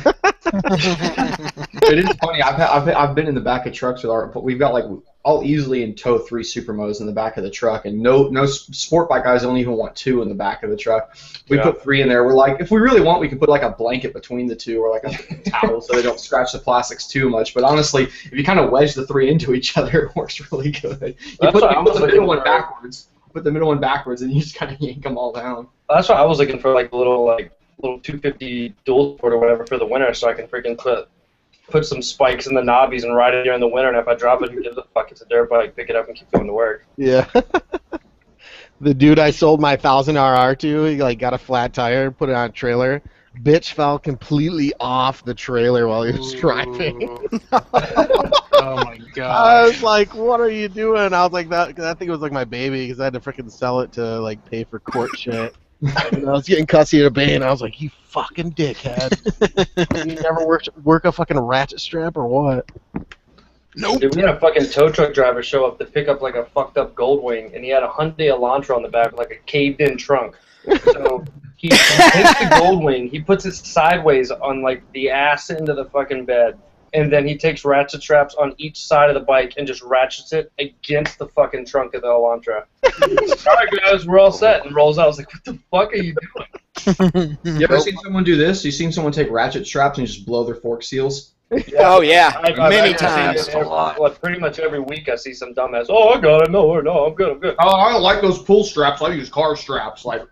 is funny. I've been in the back of trucks with our. We've got like, I'll easily tow 3 Supermos in the back of the truck, and no sport bike guys don't even want 2 in the back of the truck. We put 3 in there. We're like, if we really want, we can put like a blanket between the 2 or like a towel so they don't scratch the plastics too much. But honestly, if you kind of wedge the 3 into each other, it works really good. You put the middle one backwards. Put the middle one backwards, and you just kind of yank them all down. That's why I was looking for like little 250 dual sport or whatever for the winter, so I can freaking put some spikes in the knobbies and ride it during the winter, and if I drop it, who gives a fuck? It's a dirt bike. Pick it up and keep going to work. Yeah. The dude I sold my 1000RR to, he like got a flat tire, put it on a trailer. Bitch fell completely off the trailer while he was driving. Oh my god! I was like, "What are you doing?" I was like, "That thing was like my baby," because I had to freaking sell it to like pay for court shit. And I was getting cussy at a bay, and I was like, "You fucking dickhead! You never work a fucking ratchet strap or what?" Nope. Dude, we had a fucking tow truck driver show up to pick up like a fucked up Goldwing, and he had a Hyundai Elantra on the back with like a caved-in trunk. So he takes the Goldwing, he puts it sideways on like the ass end of the fucking bed, and then he takes ratchet straps on each side of the bike and just ratchets it against the fucking trunk of the Elantra. All right, guys, we're all set. And rolls out. I was like, what the fuck are you doing? You ever seen someone do this? You seen someone take ratchet straps and just blow their fork seals? Oh yeah, many I've times. seen it pretty much every week I see some dumbass. Oh, I got it. No, I'm good. I'm good. Oh, I don't like those pull straps. I use car straps. Like,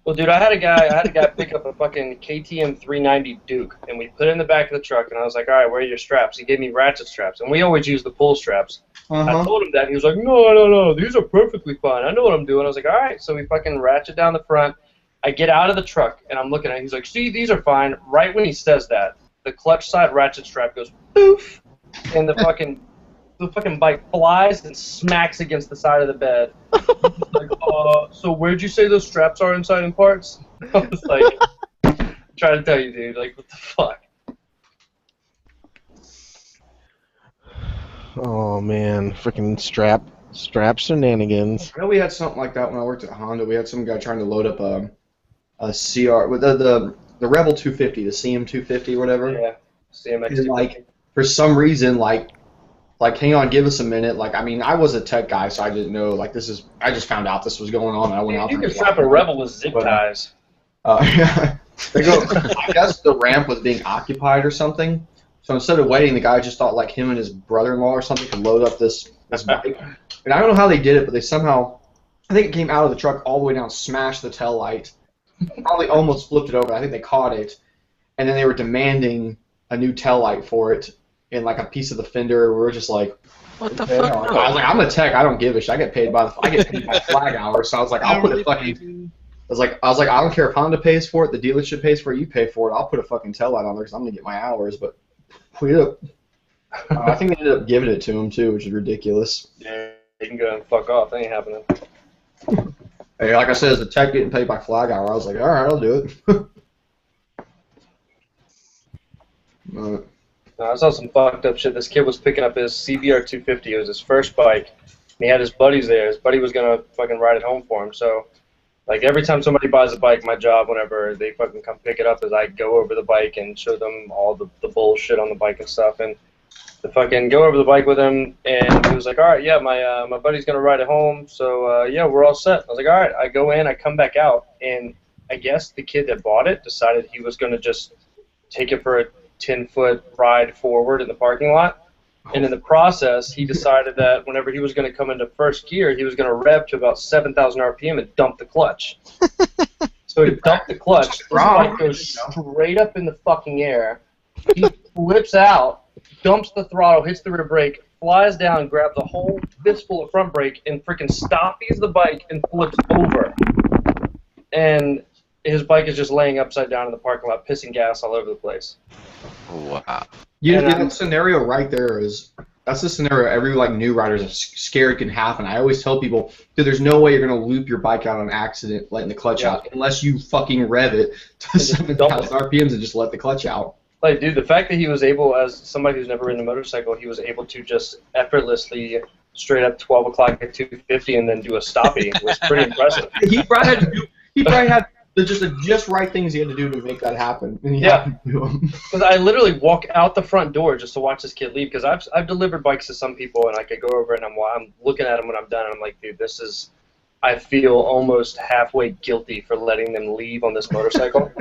well, dude, I had a guy pick up a fucking KTM 390 Duke, and we put it in the back of the truck, and I was like, all right, where are your straps? He gave me ratchet straps, and we always use the pull straps. I told him that, and he was like, no, these are perfectly fine. I know what I'm doing. I was like, all right, so we fucking ratchet down the front. I get out of the truck, and I'm looking at it. He's like, see, these are fine. Right when he says that, the clutch side ratchet strap goes poof, and the fucking bike flies and smacks against the side of the bed. Like, so where'd you say those straps are inside in parts? I was like, trying to tell you, dude, like, what the fuck? Oh man, freaking strap shenanigans. I know we had something like that when I worked at Honda. We had some guy trying to load up a CR with the Rebel 250, the CM 250 or whatever. Yeah, CMX. And like for some reason, like hang on, give us a minute. Like I mean, I was a tech guy, so I didn't know. Like I just found out this was going on. I went out. You can strap a Rebel with zip ties. They go. I guess the ramp was being occupied or something. So instead of waiting, the guy just thought like him and his brother-in-law or something could load up this bike. And I don't know how they did it, but they somehow, I think it came out of the truck all the way down, smashed the tail light, probably almost flipped it over. I think they caught it, and then they were demanding a new tail light for it and like a piece of the fender. We were just like, what the fuck? No. I was like, I'm a tech. I don't give a shit. I get paid by flag hours. So I was like, I'll put a fucking. I was like, I don't care if Honda pays for it, the dealership pays for it, you pay for it. I'll put a fucking tail light on there because I'm gonna get my hours. But I think they ended up giving it to him too, which is ridiculous. Yeah, you can go and fuck off. That ain't happening. Hey, like I said, as a tech getting paid by flag hour, I was like, all right, I'll do it. I saw some fucked up shit. This kid was picking up his CBR 250. It was his first bike. And he had his buddies there. His buddy was gonna fucking ride it home for him. So, like every time somebody buys a bike, my job, whenever they fucking come pick it up, is I go over the bike and show them all the bullshit on the bike and stuff. And to fucking go over the bike with him, and he was like, all right, yeah, my buddy's gonna ride it home. So yeah, we're all set. I was like, all right. I go in, I come back out, and I guess the kid that bought it decided he was gonna just take it for a 10-foot ride forward in the parking lot. And in the process, he decided that whenever he was going to come into first gear, he was going to rev to about 7,000 RPM and dump the clutch. So he dumped the clutch. This bike goes straight up in the fucking air. He flips out, dumps the throttle, hits the rear brake, flies down, grabs a whole fistful of front brake, and freaking stoppies the bike and flips over. And his bike is just laying upside down in the parking lot, pissing gas all over the place. Wow. That scenario right there that's the scenario every like new rider is scared can happen. I always tell people, dude, there's no way you're gonna loop your bike out on accident, letting the clutch out, unless you fucking rev it to 7,000 RPMs and just let the clutch out. Like, dude, the fact that he was able, as somebody who's never ridden a motorcycle, he was able to just effortlessly straight up 12 o'clock at 250 and then do a stoppie was pretty impressive. He probably had just right things he had to do to make that happen. And because I literally walk out the front door just to watch this kid leave. Because I've delivered bikes to some people, and like I go over and I'm looking at them when I'm done, and I'm like, dude, this is. I feel almost halfway guilty for letting them leave on this motorcycle,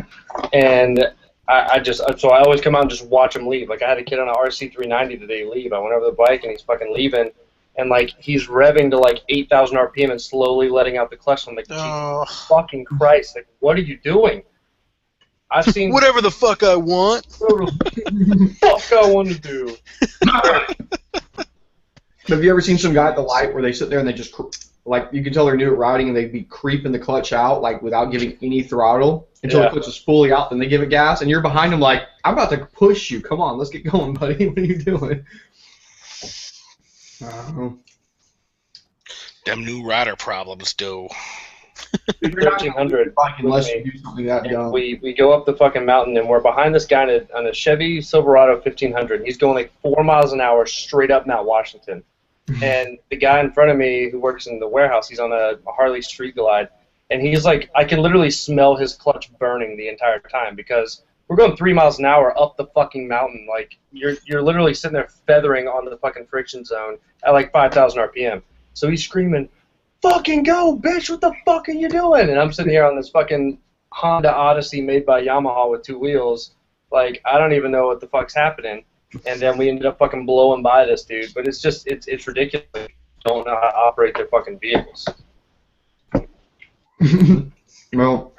and so I always come out and just watch them leave. Like I had a kid on an RC 390 the day he leave. I went over the bike and he's fucking leaving. And, like, he's revving to, like, 8,000 RPM and slowly letting out the clutch. I'm like, Jesus fucking Christ. Like, what are you doing? I've seen... Whatever the fuck I want. Whatever the fuck I want to do. Have you ever seen some guy at the light where they sit there and they just, like, you can tell they're new at riding and they'd be creeping the clutch out, like, without giving any throttle until the clutch is fully out, then they give it gas, and you're behind them like, I'm about to push you. Come on, let's get going, buddy. What are you doing? Them new rider problems, though. 1300. Unless you do something that dumb. We go up the fucking mountain, and we're behind this guy on a Chevy Silverado 1500. He's going like 4 miles an hour straight up Mount Washington. And the guy in front of me who works in the warehouse, he's on a Harley Street Glide. And he's like, I can literally smell his clutch burning the entire time because we're going 3 miles an hour up the fucking mountain. Like, you're literally sitting there feathering on the fucking friction zone at like 5,000 RPM. So he's screaming, fucking go, bitch, what the fuck are you doing? And I'm sitting here on this fucking Honda Odyssey made by Yamaha with 2 wheels. Like, I don't even know what the fuck's happening. And then we ended up fucking blowing by this dude. But it's just, it's ridiculous. They don't know how to operate their fucking vehicles. Well,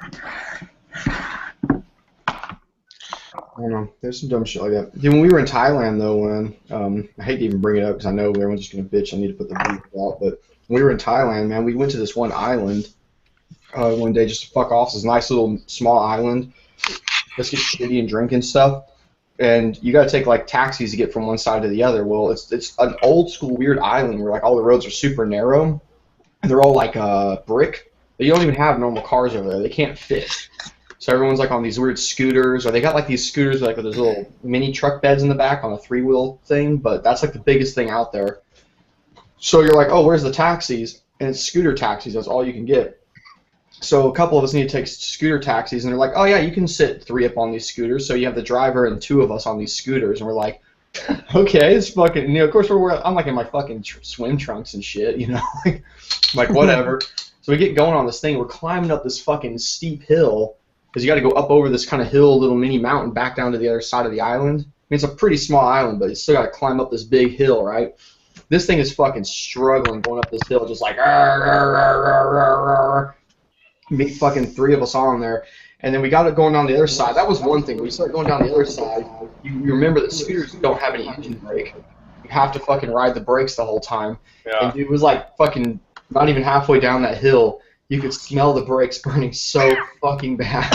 I don't know. There's some dumb shit like that. Dude, when we were in Thailand, though, when I hate to even bring it up because I know everyone's just gonna bitch. I need to put the beef out. But when we were in Thailand, man, we went to this one island one day just to fuck off. This nice little small island. Let's get shitty and drink and stuff. And you gotta take like taxis to get from one side to the other. Well, it's an old school weird island where like all the roads are super narrow. And they're all like brick. You don't even have normal cars over there. They can't fit. So everyone's like on these weird scooters, or they got like these scooters like with those little mini truck beds in the back on a 3-wheel thing, but that's like the biggest thing out there. So you're like, oh, where's the taxis? And it's scooter taxis, that's all you can get. So a couple of us need to take scooter taxis, and they're like, oh yeah, you can sit 3 up on these scooters, so you have the driver and 2 of us on these scooters, and we're like, okay, it's fucking, you know, of course I'm like in my fucking swim trunks and shit, you know, like whatever. So we get going on this thing, we're climbing up this fucking steep hill, because you got to go up over this kind of hill, little mini mountain, back down to the other side of the island. I mean, it's a pretty small island, but you still got to climb up this big hill, right? This thing is fucking struggling going up this hill, just like, me fucking 3 of us on there. And then we got it going down the other side. That was one thing. When you start going down the other side, you remember that scooters don't have any engine brake. You have to fucking ride the brakes the whole time. Yeah. And it was like fucking not even halfway down that hill. You could smell the brakes burning so fucking bad.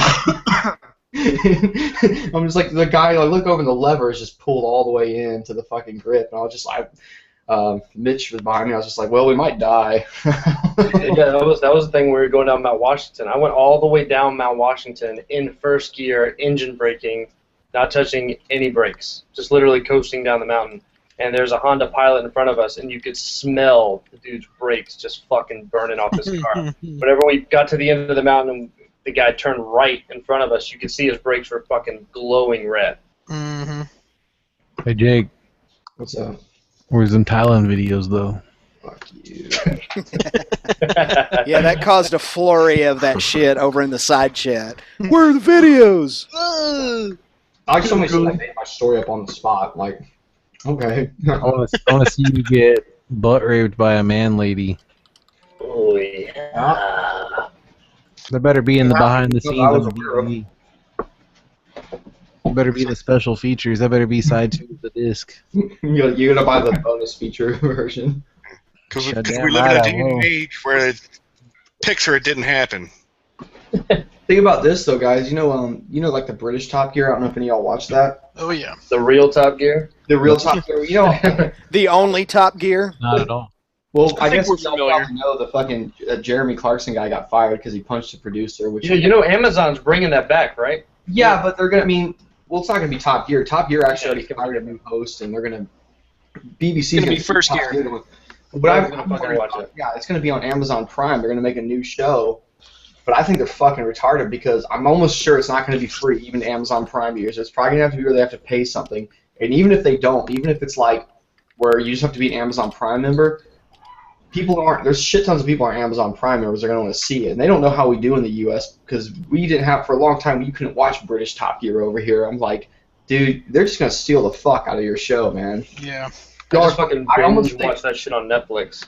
I'm just like, the guy, I look over and the lever is just pulled all the way into the fucking grip. And I was just like, Mitch was behind me. I was just like, well, we might die. Yeah, that was the thing where we were going down Mount Washington. I went all the way down Mount Washington in first gear, engine braking, not touching any brakes, just literally coasting down the mountain. And there's a Honda Pilot in front of us, and you could smell the dude's brakes just fucking burning off his car. Whenever we got to the end of the mountain, the guy turned right in front of us. You could see his brakes were fucking glowing red. Mm-hmm. Hey, Jake. What's up? Where's in Thailand videos, though? Fuck you. Yeah, that caused a flurry of that shit over in the side chat. Where are the videos? I just want to make my story up on the spot, like... Okay. I want to see you get butt raped by a man lady. Oh yeah. There better be in the behind the scenes of the DVD. There better be the special features. That better be side 2 of the disc. You're gonna buy the bonus feature version. Because we live in a day and age where picture it didn't happen. Think about this though, guys. You know, like the British Top Gear. I don't know if any of y'all watch that. Oh yeah. The real Top Gear. The real Top Gear. You know, the only Top Gear. Not at all. Well, I guess y'all probably know the fucking Jeremy Clarkson guy got fired because he punched the producer. Which you know, Amazon's bringing that back, right? Yeah, but they're gonna. I mean, well, it's not gonna be Top Gear. Top Gear actually already hired a new host, and they're gonna. BBC's gonna be First Gear. But I'm gonna watch it. Yeah, it's gonna be on Amazon Prime. They're gonna make a new show. But I think they're fucking retarded because I'm almost sure it's not going to be free, even to Amazon Prime users. It's probably going to have to be where they have to pay something. And even if they don't, even if it's like where you just have to be an Amazon Prime member, there's shit tons of people on Amazon Prime members that are going to want to see it. And they don't know how we do in the U.S. because we didn't have, for a long time, you couldn't watch British Top Gear over here. I'm like, dude, they're just going to steal the fuck out of your show, man. Yeah. I just fucking binge watch that shit on Netflix.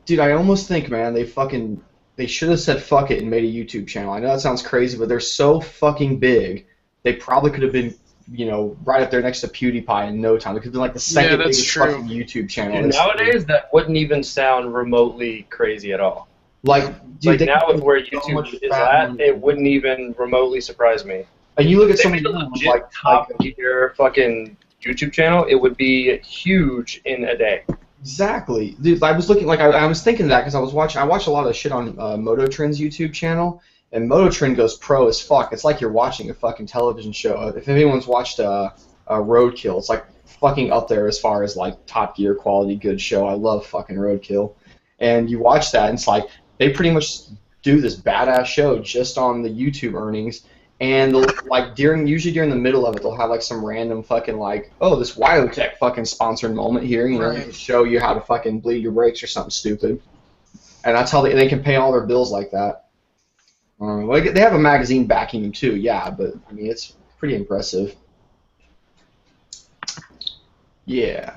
Dude, I almost think, man, they should have said fuck it and made a YouTube channel. I know that sounds crazy, but they're so fucking big. They probably could have been, you know, right up there next to PewDiePie in no time. It could have been like the second biggest fucking YouTube channel. Dude, nowadays, that wouldn't even sound remotely crazy at all. Like, dude, now with where YouTube is at, it wouldn't even remotely surprise me. And you look at some of the like Top Gear fucking YouTube channel, it would be huge in a day. Exactly, dude. I was looking I was thinking that because I watch a lot of shit on Moto Trend's YouTube channel, and Moto Trend goes pro as fuck. It's like you're watching a fucking television show. If anyone's watched Roadkill, it's like fucking up there as far as like Top Gear quality good show. I love fucking Roadkill, and you watch that, and it's like they pretty much do this badass show just on the YouTube earnings. And they'll, like usually during the middle of it, they'll have like some random fucking like, oh, this Wyotech fucking sponsored moment here, you know, to show you how to fucking bleed your brakes or something stupid. And that's how they can pay all their bills like that. Well, they have a magazine backing them too, yeah, but I mean it's pretty impressive. Yeah.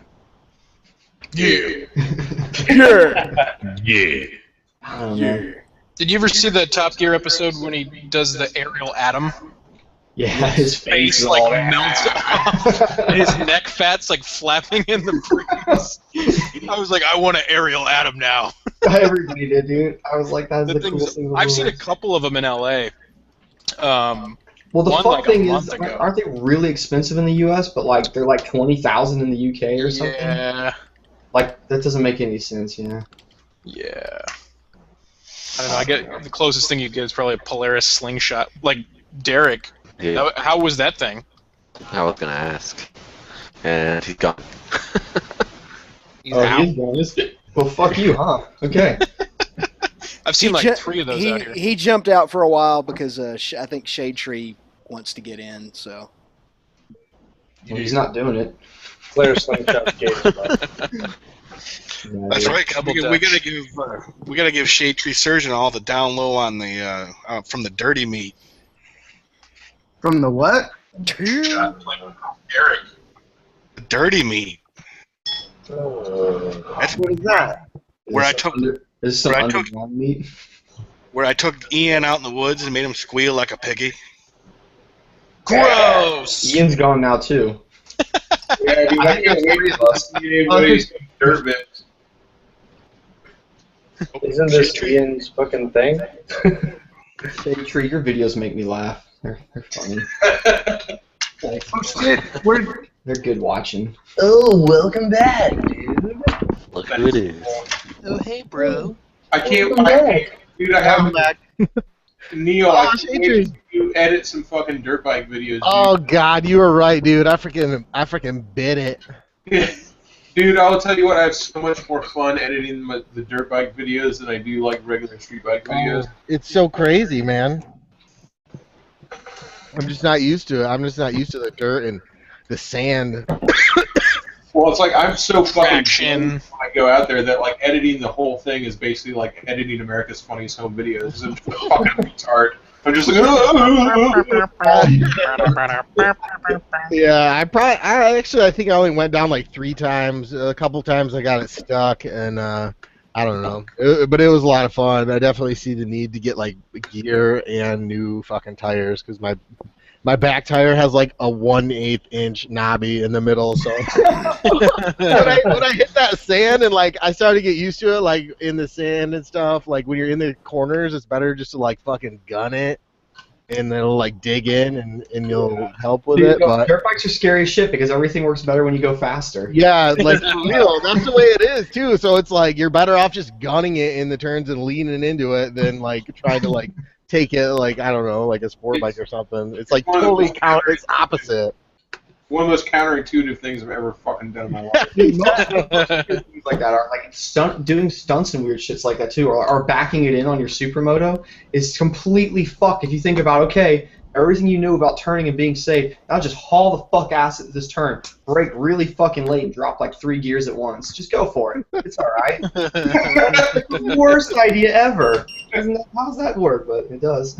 Yeah. Sure. Yeah. I don't know. Did you ever see the Top Gear episode when he does the aerial atom? Yeah, his face like all melts off. And his neck fat's like flapping in the breeze. I was like, I want an aerial atom now. Everybody did, dude. I was like, that's the coolest thing in the I've world. seen a couple of them in LA. Well, the one, fun like, thing a is, month ago. aren't they really expensive in the U.S.? But like, they're like 20,000 in the UK or something. Yeah. Like that doesn't make any sense, you know. Yeah. I don't know. I get the closest thing you get is probably a Polaris slingshot. Like Derek. Yeah. How was that thing? I was gonna ask, and he's gone. He's out. He's gone, is it? Well, fuck you, huh? Okay. I've seen like 3 of those out here. He jumped out for a while because I think Shade Tree wants to get in. So. Well, he's not doing it. Polaris slingshot game. That's right. We gotta give Shade Tree Surgeon all the down low on the from the dirty meat. From the what? Eric. The dirty meat. That's What is that? where I took Is some where I underground meat? where I took Ian out in the woods and made him squeal like a piggy. Gross. Ian's gone now too. Yeah, dude, I can't wait to see anybody's dirt bits. Isn't this Ian's fucking thing? Shade Tree, your videos make me laugh. They're funny. Like, Oh shit! they're good watching. Oh, welcome back, dude. Look who it is. Oh, hey, bro. I can't. Dude, I Welcome have back. Neil. Oh, I can't Shade wait to edit some fucking dirt bike videos. Oh God, you were right, dude. I freaking bit it. Dude. Dude, I'll tell you what. I have so much more fun editing the dirt bike videos than I do like regular street bike videos. It's so crazy, man. I'm just not used to it. I'm just not used to the dirt and the sand. Well, it's like I'm so fucking Traction. when I go out there that like editing the whole thing is basically like editing America's Funniest Home Videos. I'm just a fucking retard. I'm just like. Yeah, I think I only went down like 3 times. A couple times I got it stuck, and I don't know. But it was a lot of fun. I definitely see the need to get like gear and new fucking tires because my back tire has like a 1/8 inch knobby in the middle. So when I hit that sand and like I started to get used to it, like in the sand and stuff. Like when you're in the corners, it's better just to like fucking gun it. And it'll like dig in and you'll help with it. But dirt bikes are scary as shit because everything works better when you go faster. yeah, like for real, that's the way it is too. So it's like you're better off just gunning it in the turns and leaning into it than like trying to like take it like I don't know like a sport bike or something. It's like totally it's opposite. One of the most counterintuitive things I've ever fucking done in my life. Things like that are like doing stunts and weird shits like that too, or backing it in on your supermoto is completely fucked. If you think about everything you knew about turning and being safe, now just haul the fuck ass at this turn, brake really fucking late, and drop like 3 gears at once. Just go for it. It's all right. The worst idea ever. How's that work? But it does.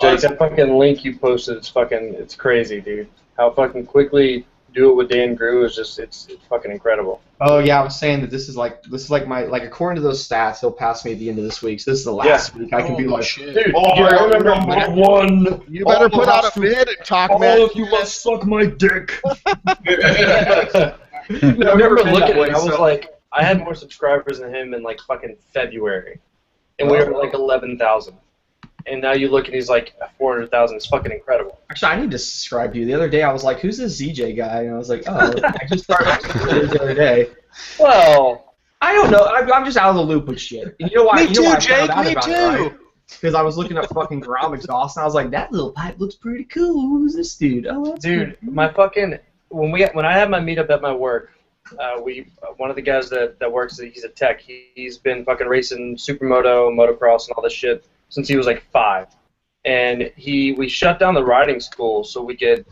Jake, that fucking link you posted is it's crazy, dude. How fucking quickly do it with Dan Grew is just it's fucking incredible. Oh yeah, I was saying that this is like my according to those stats, he'll pass me at the end of this week. So this is the last week. I can be like, shit. Dude, I remember one. You better put out a bid and talk, man. All of you must suck my dick. I remember looking at it, I was like, I had more subscribers than him in like fucking February, and we were at like 11,000. And now you look and he's like 400,000. It's fucking incredible. Actually, I need to subscribe to you. The other day I was like, who's this ZJ guy? And I was like, oh, I just started watching videos the other day. Well, I don't know. I'm just out of the loop with shit. And you know why? Me too, I Jake, found out me about too. it, right? Because I was looking up fucking Grom exhaust, and I was like, that little pipe looks pretty cool. Who's this dude? Oh, that's dude, cool. my fucking when I have my meetup at my work, one of the guys that works, he's a tech. He's been fucking racing supermoto, motocross, and all this shit since he was like 5. And we shut down the riding school so he could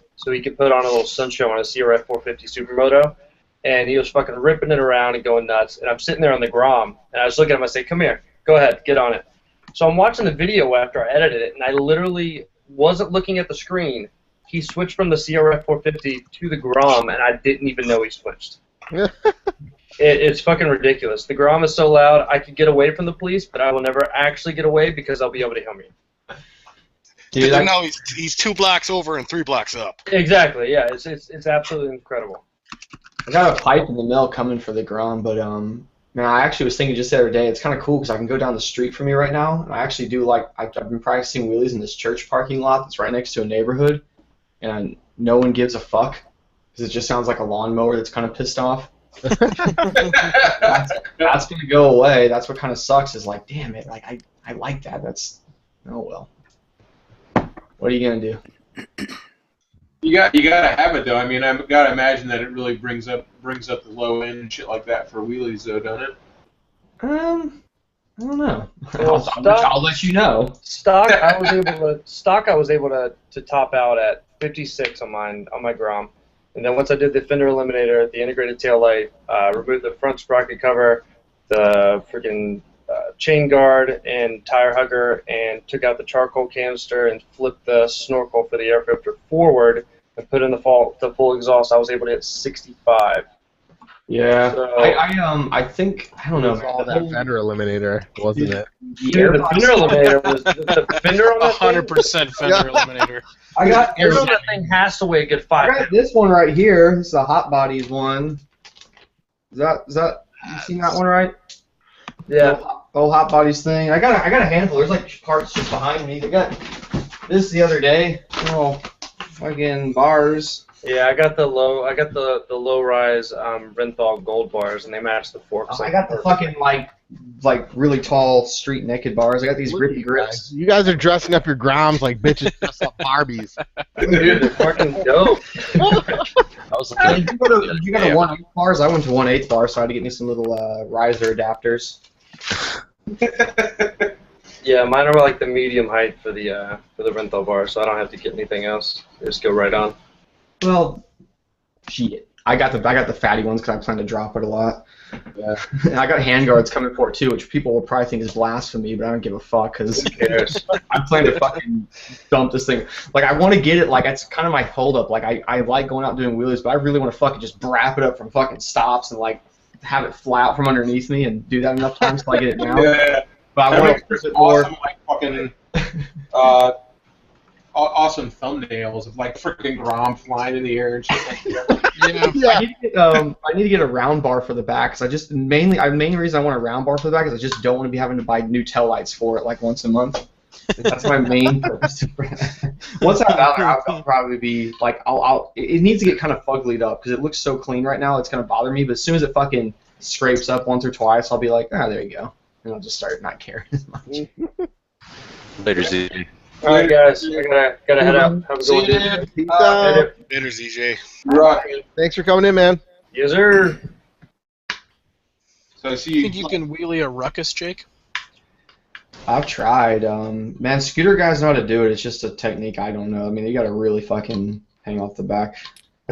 put on a little sun show on a CRF 450 supermoto. And he was fucking ripping it around and going nuts. And I'm sitting there on the Grom, and I was looking at him. I say, "Come here, go ahead, get on it." So I'm watching the video after I edited it, and I literally wasn't looking at the screen. He switched from the CRF 450 to the Grom, and I didn't even know he switched. It's fucking ridiculous. The Grom is so loud, I could get away from the police, but I will never actually get away because I'll be able to hear me. Dude, no, he's 2 blocks over and 3 blocks up. Exactly, yeah. It's absolutely incredible. I got a pipe in the mail coming for the Grom, but man, I actually was thinking just the other day, it's kind of cool because I can go down the street from me right now, and I actually do I've been practicing wheelies in this church parking lot that's right next to a neighborhood, and no one gives a fuck because it just sounds like a lawnmower that's kind of pissed off. That's gonna go away. That's what kind of sucks. Is like, damn it, like I like that. That's oh well. What are you gonna do? You gotta have it though. I mean, I've gotta imagine that it really brings up the low end and shit like that for wheelies though, don't it? I don't know. Well, I'll let you know. Stock, I was able to top out at 56 on my Grom, and then once I did the fender eliminator, the integrated tail light, removed the front sprocket cover, the freaking chain guard and tire hugger, and took out the charcoal canister and flipped the snorkel for the air filter forward and put in the full exhaust. I was able to hit 65. Yeah, so, I think I don't know. It was all that fender eliminator, wasn't it? Dude, the fender eliminator was the fender on that 100% fender eliminator. I got that thing has to weigh a good 5 I got this one right here. This is a Hot Bodies one. Is that you seen that one right? Yeah. Old Hot Bodies thing. I got a handful. There's like parts just behind me. I got this the other day. Oh, fucking bars. Yeah, I got the low rise Renthal gold bars, and they match the forks. I got the fucking like really tall street naked bars. I got these grippy grips. You guys are dressing up your Groms like bitches dress up Barbies. Dude, they're fucking dope. You got a 1/8 bars. I went to 1/8 bar, so I had to get me some little riser adapters. Yeah, mine are like the medium height for the Renthal bar, so I don't have to get anything else. They just go right on. Well, shit. I got the fatty ones because I plan to drop it a lot. Yeah. And I got handguards coming for it too, which people will probably think is blasphemy, but I don't give a fuck because I'm planning to fucking dump this thing. Like, I want to get it, like, it's kind of my holdup. Like, I like going out doing wheelies, but I really want to fucking just brap it up from fucking stops and, like, have it fly out from underneath me and do that enough times till I get it down. Yeah. But I want to push it more. Awesome, like, fucking, awesome thumbnails of like freaking Grom flying in the air and shit like that. Yeah. I need to get a round bar for the back because the main reason I want a round bar for the back is I just don't want to be having to buy new tail lights for it like once a month. That's my main purpose. Once I'm out there, I'll probably be like, it needs to get kind of fuglied up because it looks so clean right now. It's gonna bother me, but as soon as it fucking scrapes up once or twice, I'll be like, there you go, and I'll just start not caring as much. Later, Z. All right, guys, I gotta head out. Have a good one. Peace out. Later, ZJ. Right. Thanks for coming in, man. Yes, sir. So I see You think you can wheelie a ruckus, Jake? I've tried. Man, scooter guys know how to do it. It's just a technique I don't know. I mean, you gotta really fucking hang off the back.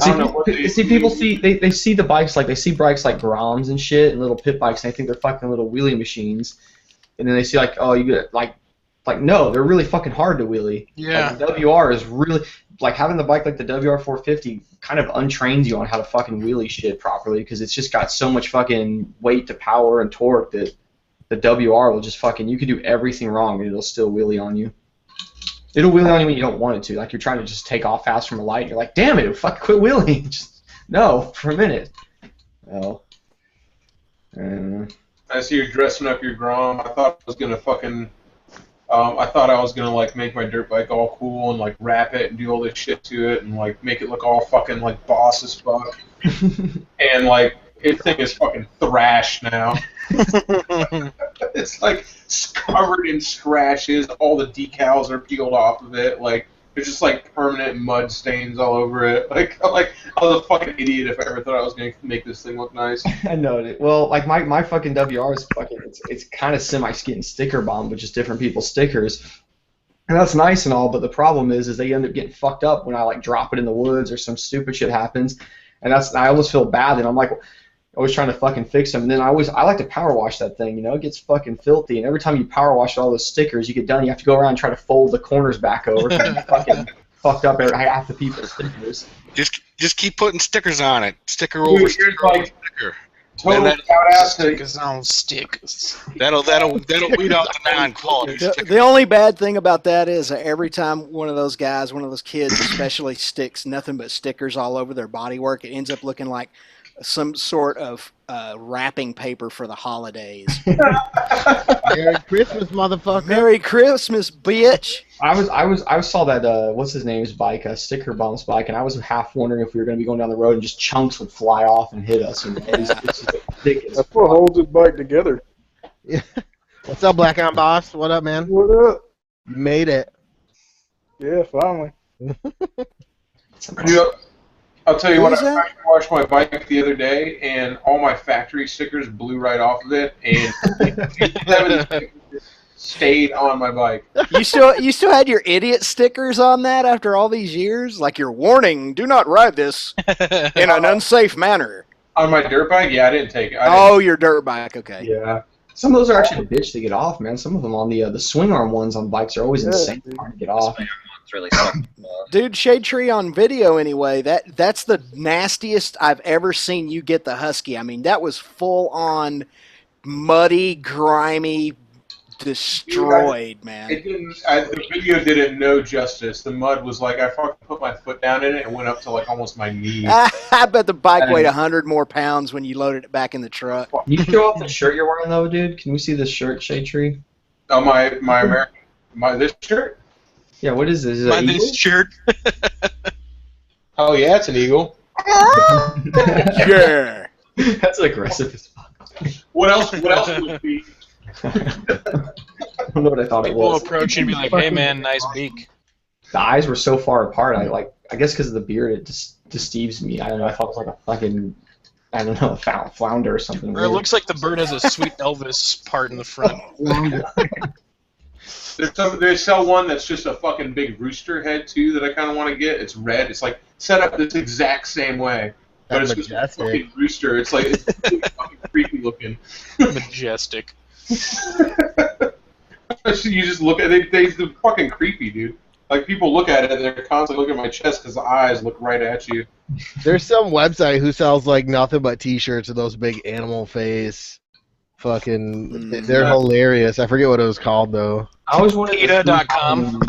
People see they see the bikes like they see bikes like Groms and shit and little pit bikes and they think they're fucking little wheelie machines, and then they see like, oh, you get like no, they're really fucking hard to wheelie. Yeah. Like, the WR is really like having the bike like the WR 450 kind of untrains you on how to fucking wheelie shit properly because it's just got so much fucking weight to power and torque that the WR will just fucking, you can do everything wrong and it'll still wheelie on you. It'll wheelie on you when you don't want it to. Like you're trying to just take off fast from a light and you're like, damn it, fuck, quit wheeling. Just, no, for a minute. Well, I see you're dressing up your Grom. I thought I was gonna fucking, like make my dirt bike all cool and like wrap it and do all this shit to it and like make it look all fucking like boss as fuck. And like thing is fucking thrashed now. It's like covered in scratches. All the decals are peeled off of it. Like there's just like permanent mud stains all over it. Like I was a fucking idiot if I ever thought I was gonna make this thing look nice. I know it. Well, like my fucking WR is fucking. It's kind of getting sticker bombed with just different people's stickers. And that's nice and all, but the problem is they end up getting fucked up when I like drop it in the woods or some stupid shit happens, and I almost feel bad, and I'm like always trying to fucking fix them, and then I like to power wash that thing, you know, it gets fucking filthy, and every time you power wash all those stickers, you get done, you have to go around and try to fold the corners back over, fucking fucked up half the people's stickers. Just keep putting stickers on it, sticker over sticker over sticker. Total shout out Stickers on stickers. That'll weed out the non-quality stickers. The only bad thing about that is every time one of those kids especially sticks nothing but stickers all over their bodywork, it ends up looking like some sort of wrapping paper for the holidays. Merry Christmas, motherfucker. Merry Christmas, bitch. I saw that what's his name's bike, Sticker Bomb's bike, and I was half wondering if we were going to be going down the road and just chunks would fly off and hit us. And it's thick as That's what holds his bike together. Yeah. What's up, Black On Boss? What up, man? What up? You made it. Yeah, finally. I'll tell you Who what, is I that? washed my bike the other day, and all my factory stickers blew right off of it, and 7 stickers stayed on my bike. You still had your idiot stickers on that after all these years? Like your warning, do not ride this in an unsafe manner. On my dirt bike? Yeah, I didn't take it. Your dirt bike, okay. Yeah. Some of those are actually a bitch to get off, man. Some of them on the swing arm ones on bikes are always insane hard to get off. Really suck. Dude, Shade Tree on video anyway, that's the nastiest I've ever seen you get the Husky. I mean, that was full on muddy, grimy, destroyed, man. The video did it no justice. The mud was like, I fucking put my foot down in it and went up to like almost my knee. I bet the bike weighed 100 more pounds when you loaded it back in the truck. Can you show off the shirt you're wearing though, dude? Can we see this shirt, Shade Tree? Oh, my American, this shirt? Yeah, what is this? Is it an eagle? This shirt. Oh yeah, it's an eagle. Yeah. That's aggressive as fuck. What else would it be? I don't know what I thought it People was. approach you and be like, "Hey man, nice beak." The eyes were so far apart. I guess because of the beard, it just deceives me. I don't know. I thought it was like a fucking, I don't know, a flounder or something. Or it looks like the bird has a sweet Elvis part in the front. They sell one that's just a fucking big rooster head too that I kind of want to get. It's red. It's like set up this exact same way, but it's just a fucking rooster. It's like it's really fucking creepy looking. Majestic. You just look at it. They're fucking creepy, dude. Like people look at it and they're constantly looking at my chest because the eyes look right at you. There's some website who sells like nothing but T-shirts with those big animal face. Fucking, they're hilarious. I forget what it was called though. I always wanted PETA.com.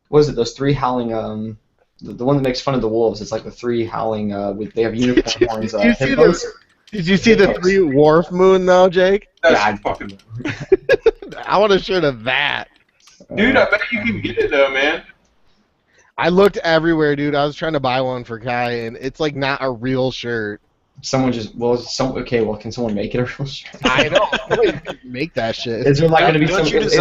What is it? Those 3 howling. The one that makes fun of the wolves. It's like the 3 howling. They have unicorn horns. Did you see the 3 wharf moon though, Jake? That's fucking. I want a shirt of that. Dude, I bet you can get it though, man. I looked everywhere, dude. I was trying to buy one for Kai, and it's like not a real shirt. Someone just can someone make it a real shirt? I know. Make that shit. Is there like going to be some? Is it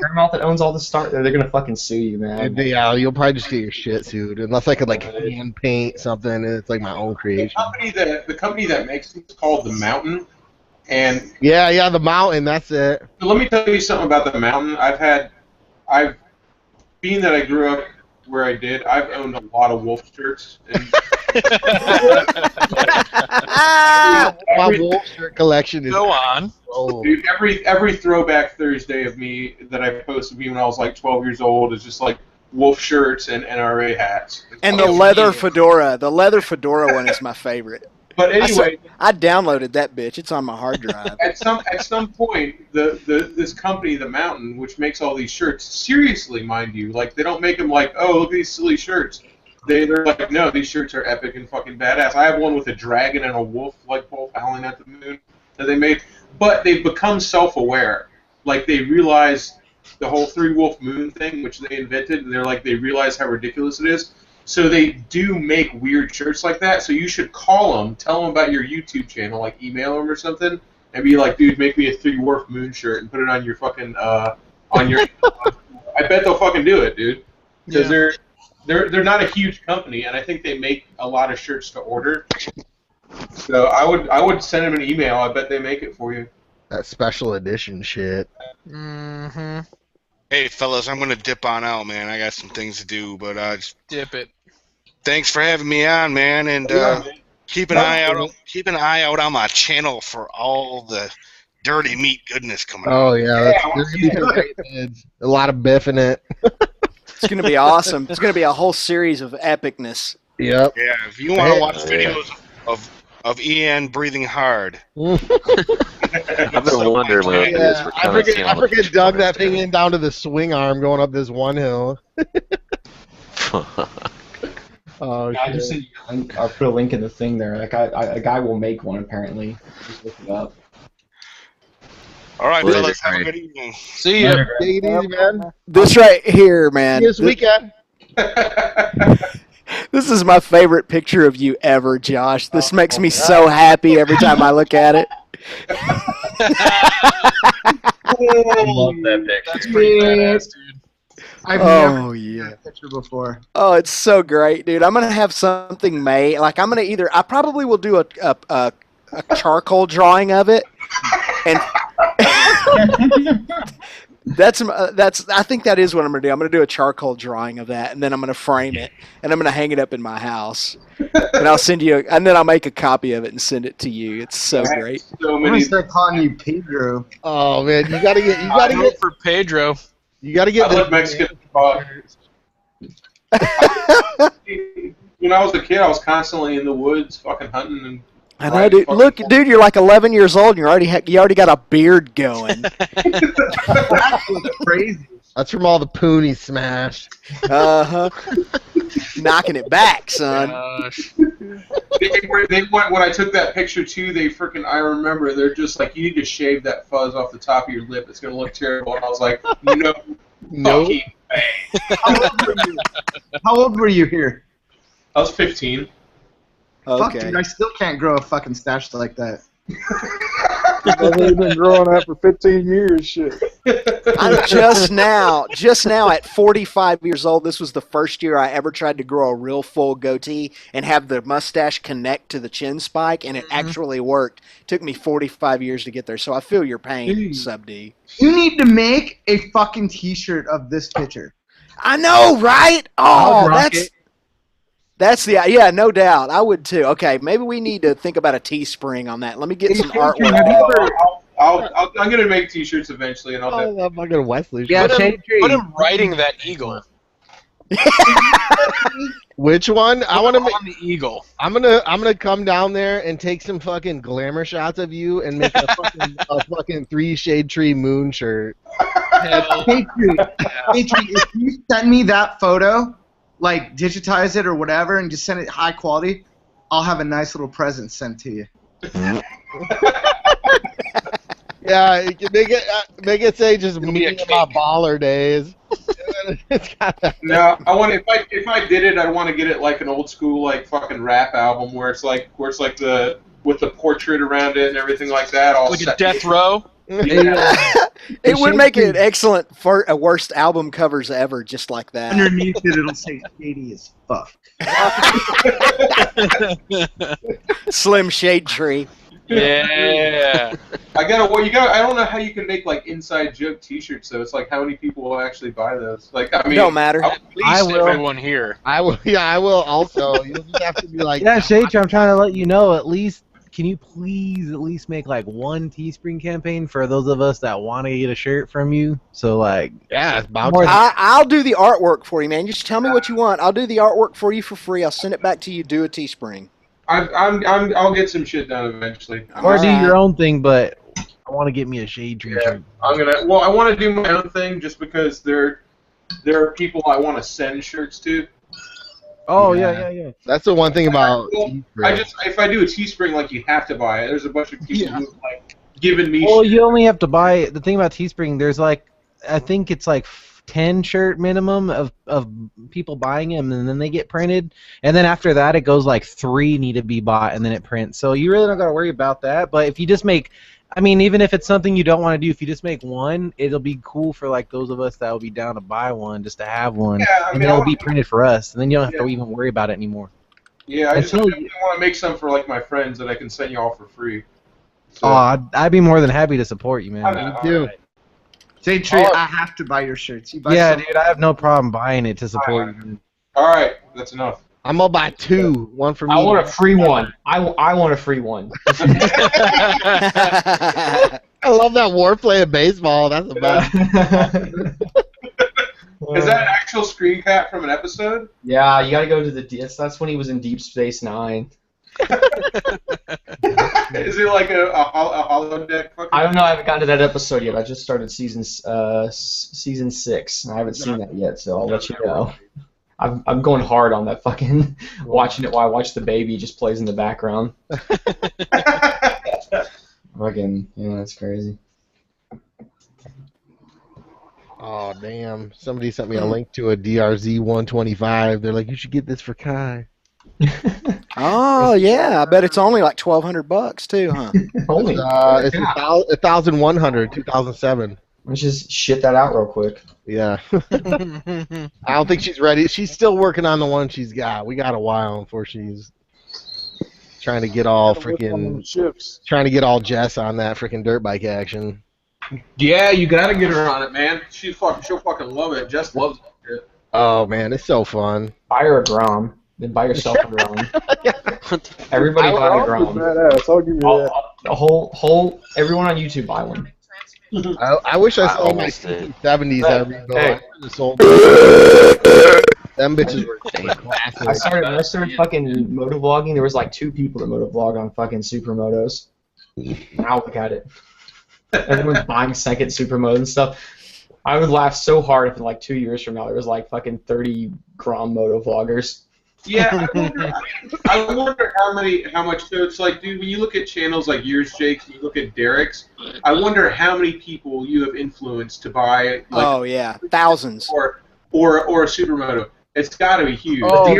Paramount that owns all the start? They're going to fucking sue you, man. Yeah, you'll probably just get your shit sued unless I could like hand paint something and it's like my own creation. The company that makes it is called The Mountain, and yeah, The Mountain. That's it. So let me tell you something about The Mountain. Being that I grew up where I did, I've owned a lot of wolf shirts. And my wolf shirt collection is go on. Dude, every throwback Thursday of me that I posted me when I was like 12 years old is just like wolf shirts and NRA hats. And the leather fedora. The leather fedora one is my favorite. But anyway, I downloaded that bitch. It's on my hard drive. At some point, this company, The Mountain, which makes all these shirts, seriously, mind you, like they don't make them like, oh, look at these silly shirts. They're like, no, these shirts are epic and fucking badass. I have one with a dragon and a wolf, like both howling at the moon that they made. But they've become self-aware. Like they realize the whole 3 wolf moon thing, which they invented, and they're like, they realize how ridiculous it is. So they do make weird shirts like that. So you should call them, tell them about your YouTube channel, like email them or something, and be like, dude, make me a 3 Wharf Moon shirt and put it on your fucking on your. I bet they'll fucking do it, dude. Because they're not a huge company, and I think they make a lot of shirts to order. So I would send them an email. I bet they make it for you. That special edition shit. Mm-hmm. Hey, fellas, I'm gonna dip on out, man. I got some things to do, but just dip it. Thanks for having me on, man, and keep an eye out on my channel for all the dirty meat goodness coming out. Oh yeah, there's gonna be some great vids. A lot of biff in it. It's gonna be awesome. It's gonna be a whole series of epicness. Yep. Yeah, if you want to watch videos of EN breathing hard. I've been wondering when Yeah, I freaking dug that thing in down to the swing arm going up this one hill. Oh I just shit. I'll put a link in the thing there. Like a guy will make one apparently. Just look it up. All right, Later, fellas, have a Craig. good evening. See ya. Take it easy, man. This right here, man. See you this weekend. This is my favorite picture of you ever, Josh. This makes me so happy every time I look at it. I love that picture. That's pretty badass, dude. I've never Yeah. seen that picture before. Oh, it's so great, dude. I'm gonna have something made. Like I'm gonna I probably will do a charcoal drawing of it, and I think that is what I'm gonna do. I'm gonna do a charcoal drawing of that, and then I'm gonna frame it, and I'm gonna hang it up in my house, and I'll send you, and then I'll make a copy of it and send it to you. It's so great. I'm gonna start calling you Pedro. Oh man, you gotta get for Pedro. You gotta get I love Mexican food. When I was a kid, I was constantly in the woods, fucking hunting and. I know, dude. Look, dude, you're like 11 years old, and you already got a beard going. That's crazy. That's from all the poon he smashed. Knocking it back, son. They went when I took that picture too. I remember they're just like, you need to shave that fuzz off the top of your lip. It's gonna look terrible. And I was like, no, fucking way. How old were you here? I was 15. Fuck, dude, I still can't grow a fucking stash like that. I've been growing that for 15 years. Shit. I'm just now at 45 years old. This was the first year I ever tried to grow a real full goatee and have the mustache connect to the chin spike, and it actually worked. It took me 45 years to get there, so I feel your pain, Sub D. You need to make a fucking T-shirt of this picture. I know, right? Oh, that's no doubt. I would too. Okay, maybe we need to think about a Teespring on that. Let me get some artwork. I'm gonna make T-shirts eventually, and I'll. I'm not gonna Wesley. Yeah, put him riding that eagle. Which one? I want to make on the eagle. I'm gonna come down there and take some fucking glamour shots of you and make a fucking 3 Shade Tree moon shirt. Patriot, if you send me that photo, like digitize it or whatever, and just send it high quality, I'll have a nice little present sent to you. Yeah, you can make it say just me in my baller days. No, if I did it, I'd want to get it like an old school like fucking rap album where it's like the with the portrait around it and everything like that. All like a Death Row. It would make it excellent for a worst album covers ever, just like that. Underneath it, it'll say shady as fuck. Slim Shade Tree. Yeah. I don't know how you can make like inside joke T-shirts though. It's like how many people will actually buy those? Like I mean, don't matter. At least everyone here. I will. Yeah, I will also. You'll just have to be like. Yeah, Shade Tree, I'm trying to let you know. At least, can you please at least make like one Teespring campaign for those of us that want to get a shirt from you? So like, yeah, it's about. I'll do the artwork for you, man. Just tell me what you want. I'll do the artwork for you for free. I'll send it back to you. Do a Teespring. I'll get some shit done eventually. Or do your own thing, but I want to get me a Shade Tree shirt. I want to do my own thing just because there are people I want to send shirts to. Oh yeah. That's the one thing about. If I do a Teespring, like you have to buy it. There's a bunch of people who like giving me. Well, shit. you only have to buy it. The thing about Teespring, there's like, I think it's like 10 shirt minimum of people buying them, and then they get printed. And then after that, it goes like 3 need to be bought, and then it prints. So you really don't got to worry about that. But if you just make, I mean, even if it's something you don't want to do, if you just make one, it'll be cool for like those of us that will be down to buy one, just to have one, and then it'll be printed for us, and then you don't have to even worry about it anymore. Yeah, I just want to make some for like my friends that I can send you all for free. So. Oh, I'd be more than happy to support you, man. Me too. Say Tree, I have to buy your shirts. You buy dude, I have no problem buying it to support you. All right, that's enough. I'm gonna buy 2, one for me. I want a free one. I want a free one. I love that Warplay of baseball. That's the best. Is that an actual screen cap from an episode? Yeah, you gotta go to the. That's when he was in Deep Space Nine. Is it like a holodeck? I don't know. I haven't gotten to that episode yet. I just started season 6, and I haven't seen that yet. So I'll let you know. I'm going hard on that fucking watching it while I watch the baby just plays in the background. Fucking that's crazy. Oh damn! Somebody sent me a link to a DRZ 125. They're like, you should get this for Kai. Oh yeah, I bet it's only like $1,200 too, huh? Only it's 1,100, 2007. Let's just shit that out real quick. Yeah. I don't think she's ready. She's still working on the one she's got. We got a while before she's trying to get all trying to get all Jess on that freaking dirt bike action. Yeah, you gotta get her on it, man. She'll fucking love it. Jess loves it. Oh man, it's so fun. Buy her a Grom. Then buy yourself a Grom. Everybody buy a Grom. Badass. I'll give you that. The whole everyone on YouTube buy one. I wish I sold my 70s. Hey. Sold them bitches were classic. When I started fucking motovlogging, there was like 2 people that motovlog on fucking supermotos. Now look at it. Everyone's buying second supermoto and stuff. I would laugh so hard if in like 2 years from now there was like fucking 30 Grom motovloggers. Yeah, I wonder how much. So it's like, dude, when you look at channels like yours, Jake, and you look at Derek's, I wonder how many people you have influenced to buy. Like, oh yeah, thousands. Or a supermoto. It's got to be huge. Oh, I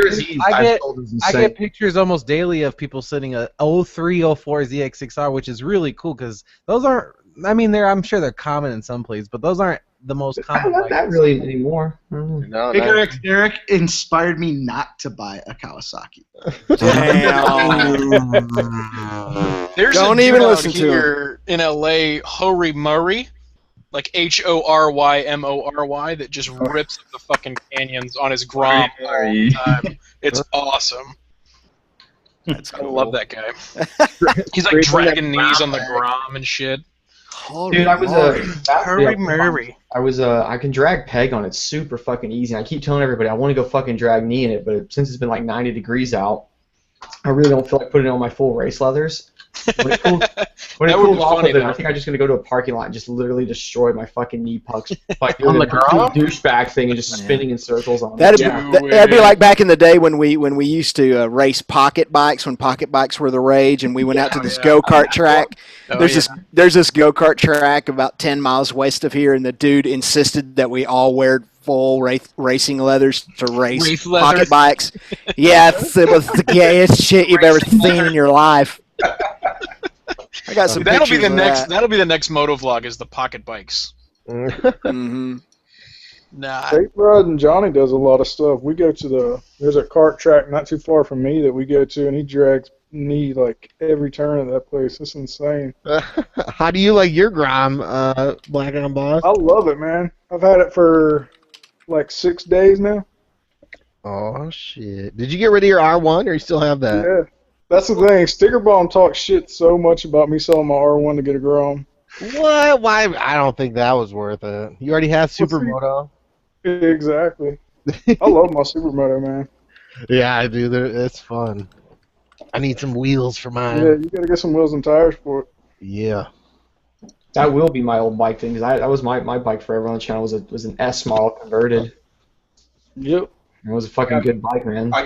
get pictures almost daily of people sitting a 0304 ZX6R, which is really cool because those aren't. I mean, I'm sure they're common in some places, but those aren't the most common. Not that really anymore. No, Bigger X Derek inspired me not to buy a Kawasaki. There's Don't a dude even out listen to here in LA, Hory Murray, like HORYMORY, that just rips up the fucking canyons on his Grom all the time. It's awesome. I love that guy. He's like dragging knees on the Grom and shit. Dude, I was Murray. I can drag peg on it super fucking easy. And I keep telling everybody I want to go fucking drag knee in it, but since it's been like 90 degrees out, I really don't feel like putting it on my full race leathers. When it cools off of it, I think I'm just gonna go to a parking lot and just literally destroy my fucking knee pucks like on the douchebag thing and just spinning in circles on that'd be like back in the day when we used to race pocket bikes, when pocket bikes were the rage, and we went out to this go-kart track. There's this go-kart track about 10 miles west of here, and the dude insisted that we all wear full racing leathers to race pocket bikes. Yeah, it was the gayest shit you've ever seen in your life. I got some That'll be pictures the of next. that. That'll be the next motovlog is the pocket bikes. Mm-hmm. Nah. Tate Rod and Johnny does a lot of stuff. We go to there's a kart track not too far from me that we go to, and he drags knee like every turn of that place. It's insane. How do you like your Grom, Black on Boss? I love it, man. I've had it for like 6 days now. Oh shit! Did you get rid of your R1, or you still have that? Yeah. That's the thing. Sticker Bomb talks shit so much about me selling my R1 to get a Grom. What? Why? I don't think that was worth it. You already have Supermoto. Exactly. I love my Supermoto, man. Yeah, I do. It's fun. I need some wheels for mine. Yeah, you gotta get some wheels and tires for it. Yeah. That will be my old bike thing, because that was my bike forever on the channel. Was an S model converted. Yep. It was a fucking good bike, man. I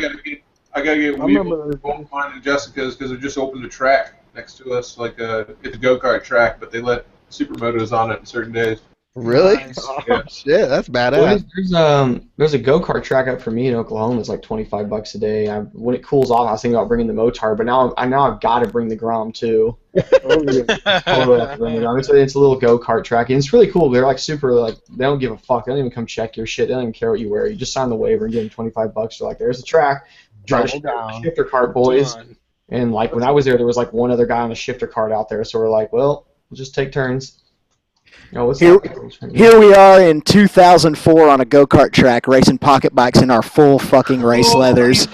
gotta get wheels both mine and Jessica's because they just opened a track next to us, like it's a go-kart track, but they let supermotos on it on certain days. Really? Nice. Oh, shit, that's badass. There's a go-kart track up for me in Oklahoma. It's like $25 a day. When it cools off, I was thinking about bringing the Motard, but now I've got to bring the Grom too. Totally have to bring the Grom. It's a little go-kart track, and it's really cool. They're like super, like, they don't give a fuck. They don't even come check your shit. They don't even care what you wear. You just sign the waiver and give them $25. They're like, there's the track. Drive a shifter cart, boys. And like when I was there was like one other guy on a shifter cart out there, so we're like, well, we'll just take turns. Oh, here we are in 2004 on a go-kart track racing pocket bikes in our full fucking race leathers.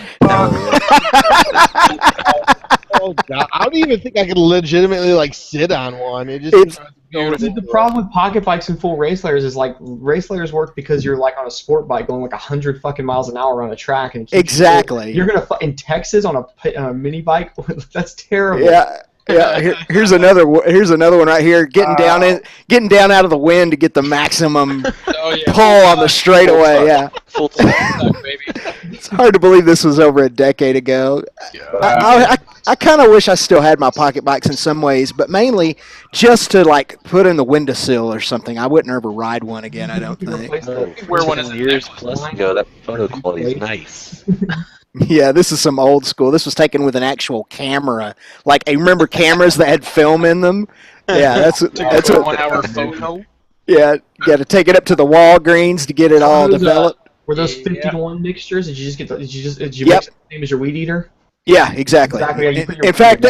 Oh god, I don't even think I could legitimately like sit on one. The problem with pocket bikes and full race leathers is like race leathers work because you're like on a sport bike going like 100 fucking miles an hour on a track and exactly. You're gonna in Texas on a mini bike. That's terrible. Yeah. Yeah, here's another one right here. Getting down out of the wind to get the maximum pull on the straightaway. Yeah, full stuck, baby. It's hard to believe this was over a decade ago. I kind of wish I still had my pocket bikes in some ways, but mainly just to like put in the windowsill or something. I wouldn't ever ride one again. I don't think. Where one is years plus ago, that photo quality is nice. Yeah, this is some old school. This was taken with an actual camera. Like, I remember cameras that had film in them. Yeah, that's a 1 hour photo. Yeah, you got to take it up to the Walgreens to get it all developed. Were those 50-to-1 mixtures? Did you just get? Did you mix the same as your weed eater? Yeah, exactly. Yeah, you put your in fact,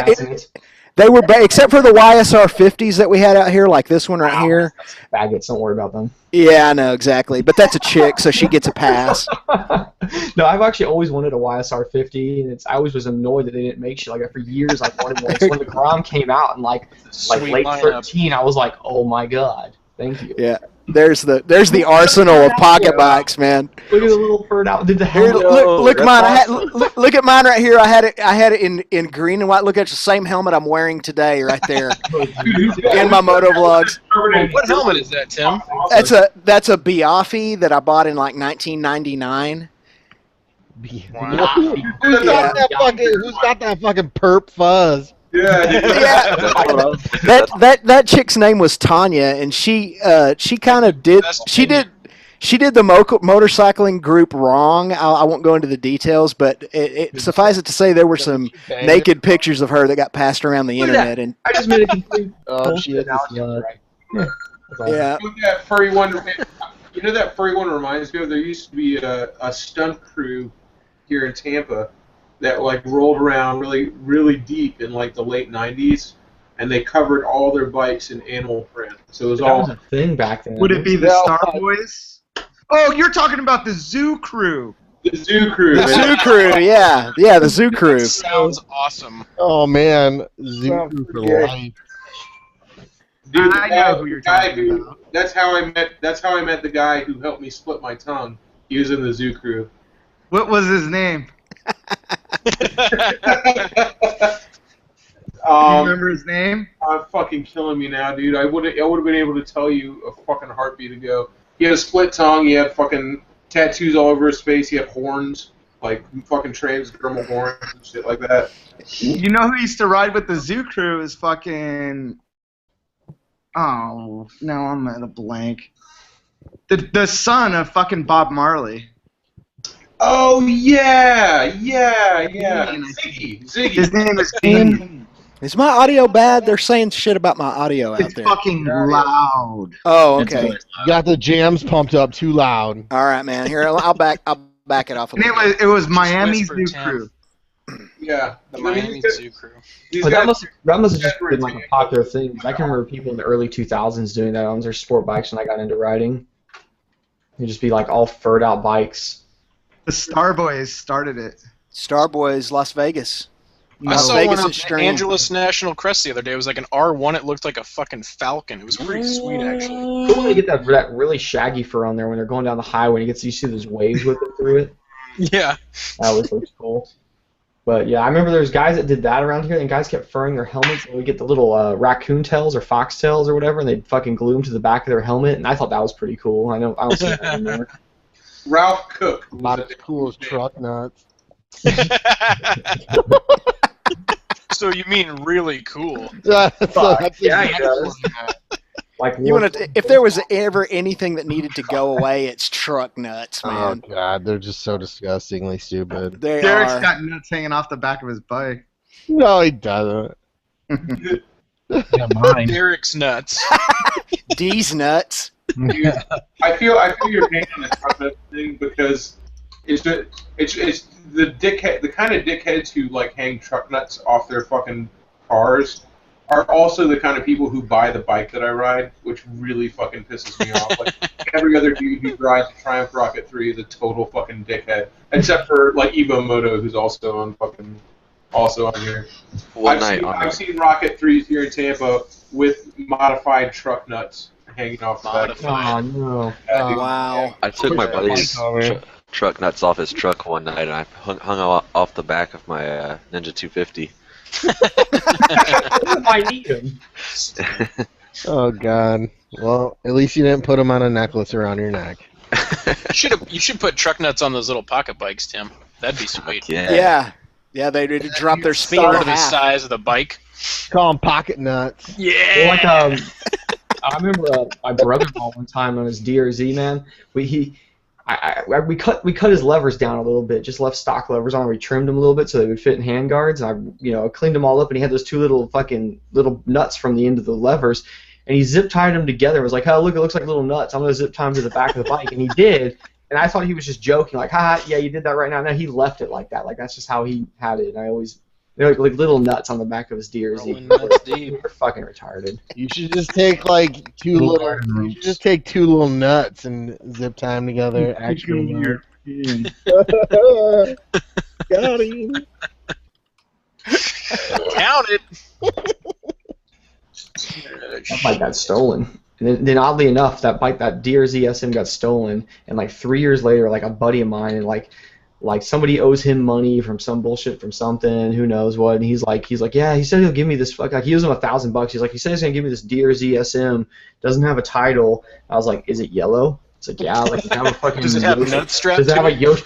they were except for the YSR 50s that we had out here, like this one right here. Faggots, don't worry about them. Yeah, I know exactly. But that's a chick, so she gets a pass. No, I've actually always wanted a YSR 50, and I always was annoyed that they didn't make shit like that for years. I wanted one. So when the Grom came out in like late 13, I was like, oh my god, thank you. Yeah. There's the arsenal of pocket bikes, man. Look at the little bird out. Did the helmet? Look mine. Look at mine right here. I had it in green and white. Look at the same helmet I'm wearing today, right there, in my moto vlogs. What helmet is that, Tim? That's a Biaffi that I bought in like 1999. Wow. Who's got that fucking perp fuzz? Yeah. That chick's name was Tanya, and she kind of did she did the motorcycling group wrong. I won't go into the details, but it suffice it to say there were some naked pictures of her that got passed around the internet. And I just made a complete bullshit. Yeah. That furry one. You know that furry one reminds me of. There used to be a stunt crew here in Tampa that like rolled around really deep in like the late 90s, and they covered all their bikes in animal print. So it was all a thing back then. Would it be the Star Boys? Oh, you're talking about the Zoo Crew. The Zoo Crew. The Zoo Crew, yeah, the Zoo Crew. That sounds awesome. Oh man, Zoo Crew for life. Dude, I know who you're talking about. That's how I met the guy who helped me split my tongue. He was in the Zoo Crew. What was his name? Do you remember his name? I'm fucking killing me now, dude. I would have been able to tell you a fucking heartbeat ago. He had a split tongue. He had fucking tattoos all over his face. He had horns, like fucking transdermal horns and shit like that. You know who used to ride with the Zoo Crew is fucking. Oh, now I'm at a blank. The son of fucking Bob Marley. Oh yeah. Ziggy. His name is Ian. Is my audio bad? They're saying shit about my audio out It's there. fucking loud. Oh, okay. You got the jams pumped up too loud. All right, man. Here, I'll back it off. It was Miami Zoo Crew. Yeah, the Miami Zoo Crew. But that must have just been like a popular thing. I can remember people in the early 2000s doing that on their sport bikes when I got into riding. It'd just be like all furred out bikes. The Star Boys started it. Star Boys, Las Vegas. I saw one on the Angeles National Crest the other day. It was like an R1. It looked like a fucking falcon. It was pretty sweet, actually. Cool when you get that really shaggy fur on there when they're going down the highway and you see those waves whipping through it. Yeah. That always looks cool. But yeah, I remember there's guys that did that around here, and guys kept furring their helmets, and we get the little raccoon tails or fox tails or whatever, and they'd fucking glue them to the back of their helmet, and I thought that was pretty cool. I don't see that anymore. Ralph Cook. Not as cool as truck nuts. So you mean really cool? That's yeah, he does. Like if there was ever anything that needed to go away, it's truck nuts, man. Oh god, they're just so disgustingly stupid. Derek's got nuts hanging off the back of his bike. No, he doesn't. Yeah, mine. Derek's nuts. D's nuts. I feel your pain on the truck nut thing because it's the dickhead, the kind of dickheads who like hang truck nuts off their fucking cars are also the kind of people who buy the bike that I ride, which really fucking pisses me off. Like every other dude who rides a Triumph Rocket 3 is a total fucking dickhead, except for like Evo Moto, who's also on here. I've seen Rocket 3s here in Tampa with modified truck nuts hanging off the back. Oh no! Wow! I took my buddy's truck nuts off his truck one night, and I hung off the back of my Ninja 250. I need him. Oh god. Well, at least you didn't put them on a necklace around your neck. You should put truck nuts on those little pocket bikes, Tim. That'd be sweet. Yeah, they'd drop their speed to to the half. size of the bike. Call them pocket nuts. Yeah. Well, like I remember my brother-in-law one time on his DRZ, man. We cut his levers down a little bit, just left stock levers on. We trimmed them a little bit so they would fit in handguards. And I cleaned them all up, and he had those two little nuts from the end of the levers, and he zip tied them together. And was like, "Oh, look, it looks like little nuts. I'm gonna zip tie them to the back of the bike," and he did. And I thought he was just joking, like, "Ha, yeah, you did that right now." No, he left it like that. Like that's just how he had it. And they're like little nuts on the back of his DRZ. They're fucking retarded. You should just take like two little nuts and zip tie them together. Actually, got him. Count it. That bike got stolen. And then oddly enough, that DRZ SM got stolen, and like 3 years later, like a buddy of mine, and like somebody owes him money from some bullshit from something, who knows what, and he's like, yeah, he said he'll give me this, like he owes him $1,000. He's like, he said he's gonna give me this DRZ SM, doesn't have a title. I was like, is it yellow? It's like, yeah. Like, does it have a fucking? Does it have nut straps? Does it have a Yosh?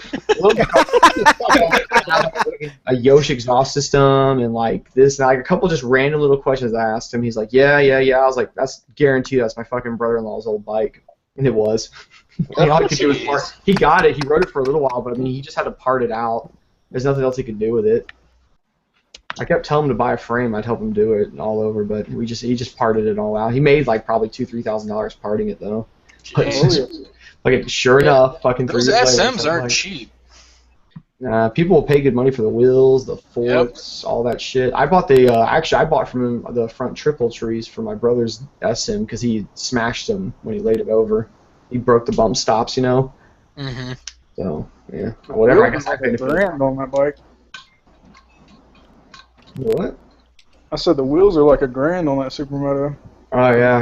A Yosh exhaust system and like this, and like a couple just random little questions I asked him. He's like, yeah. I was like, that's guaranteed. That's my fucking brother-in-law's old bike, and it was. All he could do was he got it. He rode it for a little while, but I mean, he just had to part it out. There's nothing else he could do with it. I kept telling him to buy a frame. I'd help him do it all over, but he just parted it all out. He made like probably $2,000-$3,000 parting it though. Like sure enough, fucking 3 Those years later, SMs aren't cheap. People will pay good money for the wheels, the forks, all that shit. I bought I bought from him the front triple trees for my brother's SM because he smashed them when he laid it over. He broke the bump stops, you know. Mm-hmm. So yeah, whatever. I guess I paid $1,000 on that bike. What? I said the wheels are like $1,000 on that Supermoto. Oh yeah.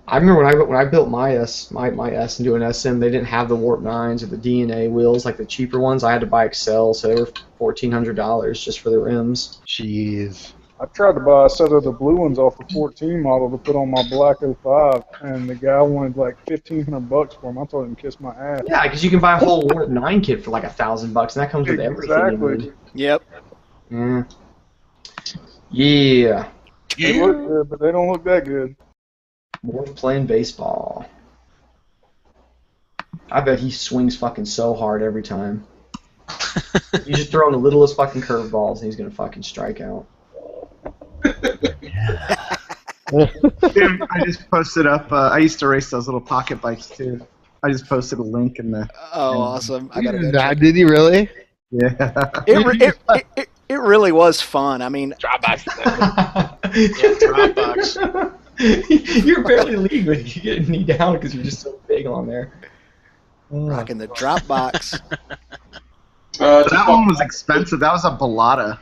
I remember when I built my S into an SM, they didn't have the Warp 9s or the DNA wheels, like the cheaper ones. I had to buy Excel, so they were $1,400 just for the rims. Jeez. I tried to buy a set of the blue ones off the 14 model to put on my black 05, and the guy wanted like $1,500 for them. I told him to kiss my ass. Yeah, because you can buy a whole Warp 9 kit for like $1,000, and that comes with everything. Exactly. Yep. Yeah. They look good, but they don't look that good. More playing baseball. I bet he swings fucking so hard every time. You just throw him the littlest fucking curveballs, and he's gonna fucking strike out. I just posted up. I used to race those little pocket bikes too. I just posted a link in the. Oh, awesome! I gotta go check. Did he really? Yeah. It really was fun. I mean, Dropbox. Yeah, Dropbox. You're barely legal. You get me down because you're just so big on there. Rocking the Dropbox. That one was expensive. That was a Bellata.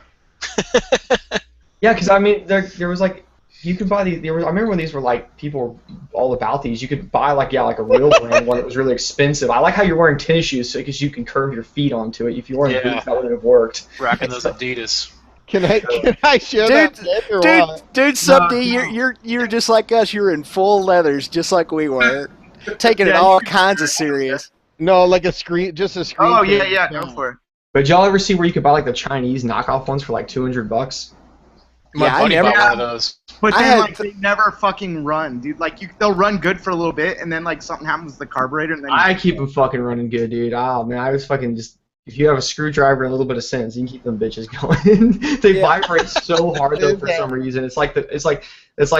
Yeah, because I mean, there was like you could buy these. I remember when these were like people were all about these. You could buy like a real brand one that was really expensive. I like how you're wearing tennis shoes because you can curve your feet onto it. If you weren't boots, that wouldn't have worked. Rocking those Adidas. Can I show that? Dude, Subd, you're just like us. You're in full leathers, just like we were, taking it all kinds of serious. No, like just a screen. Oh yeah, go for it. But did y'all ever see where you could buy like the Chinese knockoff ones for like $200? My buddy bought one of those. But then, like, they never fucking run, dude. Like, they'll run good for a little bit, and then, like, something happens with the carburetor, and then... I keep them fucking running good, dude. Oh, man, I was fucking just... If you have a screwdriver and a little bit of sense, you can keep them bitches going. They vibrate so hard, though, for some reason. It's like,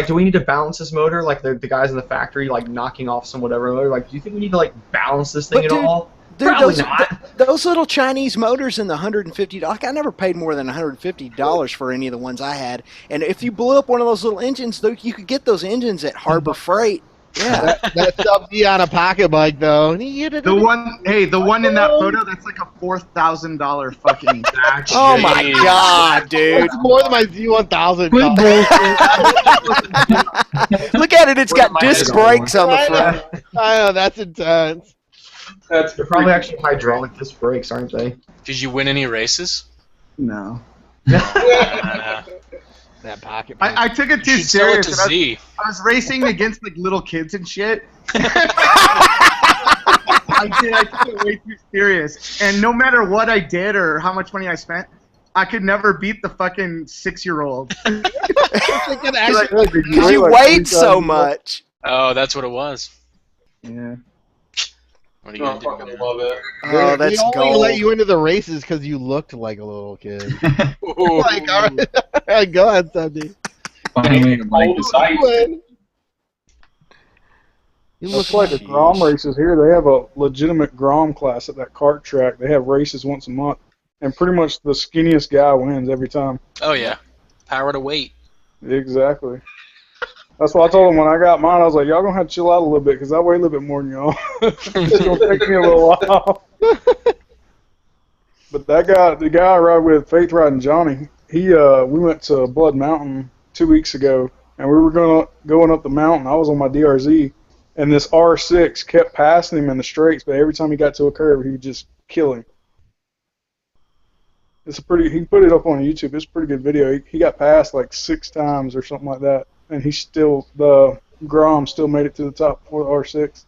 do we need to balance this motor? Like, the guys in the factory, like, knocking off some whatever motor. Like, do you think we need to, like, balance this thing at all? Dude, Probably not. Those little Chinese motors in the $150, like I never paid more than $150 for any of the ones I had. And if you blew up one of those little engines, you could get those engines at Harbor Freight. Yeah, that's something on a pocket bike, though. The one in that photo, that's like a $4,000 fucking. Oh my god, dude! It's more than my Z1000. Look at it; it's got disc brakes on the front. I know, that's intense. They're probably actually hydraulic disc brakes, aren't they? Did you win any races? No. That pocket. I took it too serious. I was racing against like little kids and shit. I took it way too serious. And no matter what I did or how much money I spent, I could never beat the fucking 6-year-old. Because you weighed so much. Oh, that's what it was. Yeah. What are you gonna do? I fucking love it. Oh, that's they only gold. let you into the races because you looked like a little kid. Like, all right, go ahead, Sunday. You look like the Grom races here. They have a legitimate Grom class at that kart track. They have races once a month, and pretty much the skinniest guy wins every time. Oh yeah, power to weight. Exactly. That's what I told them when I got mine. I was like, y'all gonna have to chill out a little bit because I weigh a little bit more than y'all. It's gonna take me a little while. But that guy, the guy I ride with, Faith Riding Johnny, we went to Blood Mountain 2 weeks ago, and we were going up the mountain. I was on my DRZ, and this R6 kept passing him in the straights, but every time he got to a curve, he would just kill him. He put it up on YouTube. It's a pretty good video. He got passed like 6 times or something like that. And the Grom still made it to the top for the R6.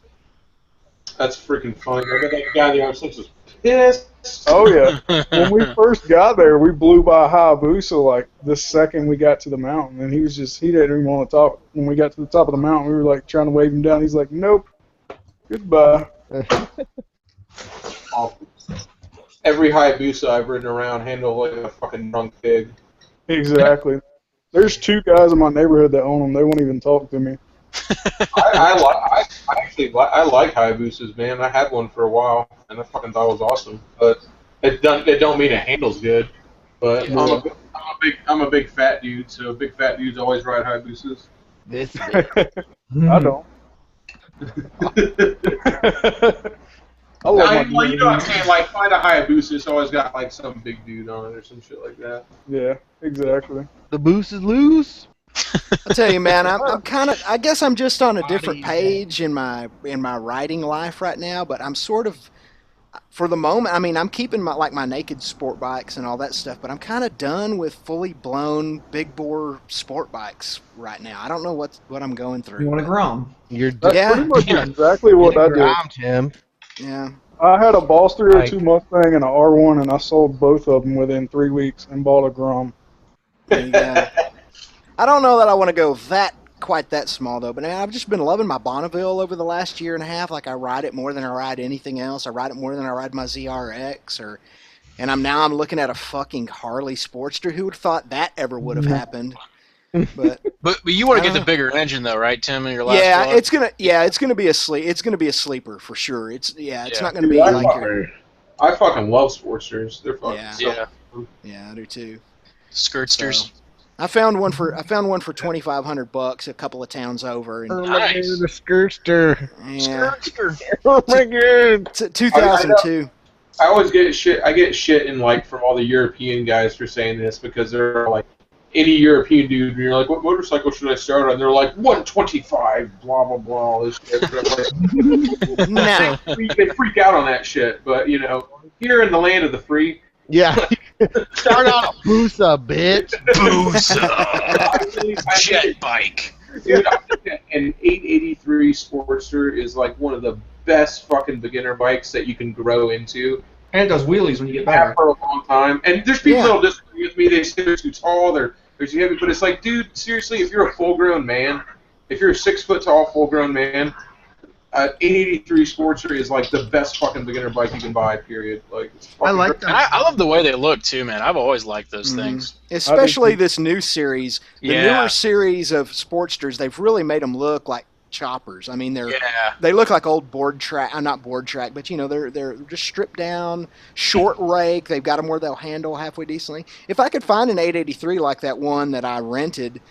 That's freaking funny. I bet that guy in the R6 was pissed. Oh, yeah. When we first got there, we blew by Hayabusa like the second we got to the mountain. And he didn't even want to talk. When we got to the top of the mountain, we were like trying to wave him down. He's like, nope. Goodbye. Every Hayabusa I've ridden around handled like a fucking drunk pig. Exactly. There's 2 guys in my neighborhood that own them. They won't even talk to me. I like Hayabusas, man. I had one for a while, and I fucking thought it was awesome. But it don't mean it handles good. But I'm a big fat dude, so big fat dudes always ride Hayabusas. I don't. I love you know what I'm saying? Like, find a Hayabusa, it's always got like some big dude on it or some shit like that. Yeah, exactly. The boost is loose. I tell you, man, I'm kind of. I guess I'm just on a different page in my riding life right now. But I'm sort of, for the moment. I mean, I'm keeping my naked sport bikes and all that stuff. But I'm kind of done with fully blown big bore sport bikes right now. I don't know what I'm going through. You want a Grom? That's pretty much exactly what I did. Tim. Yeah. I had a Boss 302 Mustang and an R1, and I sold both of them within 3 weeks and bought a Grom. Yeah. I don't know that I want to go quite that small though, but man, I've just been loving my Bonneville over the last year and a half. Like I ride it more than I ride anything else. I ride it more than I ride my ZRX, and I'm looking at a fucking Harley Sportster. Who would have thought that ever would have happened? But you want to get the bigger engine though, right, Tim? In your last vlog? it's gonna be a sleeper for sure. It's not gonna be like I fucking love Sportsters. They're fucking yeah, I do too. Skirtsters. So, I found one for $2,500 a couple of towns over. And nice. The Skirtster. Yeah. Skirtster. Oh my god. It's 2002. I always get shit. I get shit in from all the European guys for saying this because they're like any European dude, and you're like, what motorcycle should I start on? They're like 125, blah blah blah. All this shit. No. They freak out on that shit, but here in the land of the free. Yeah. Start on a Busa, bitch. Busa. Jet bike. Dude, I think that an 883 Sportster is like one of the best fucking beginner bikes that you can grow into. And it does wheelies when you get better. For a long time. And there's people that'll disagree with me. They say they're too tall. There's the heavy, but it's like, dude, seriously, if you're a full-grown man, if you're a 6 foot tall full-grown man, 883 Sportster is like the best fucking beginner bike you can buy. Period. Like, I like them. I love the way they look too, man. I've always liked those things. Especially this new series, the newer series of Sportsters. They've really made them look like choppers. I mean, they look like old board track. Not board track, but you know, they're just stripped down, short rake. They've got them where they'll handle halfway decently. If I could find an 883 like that one that I rented,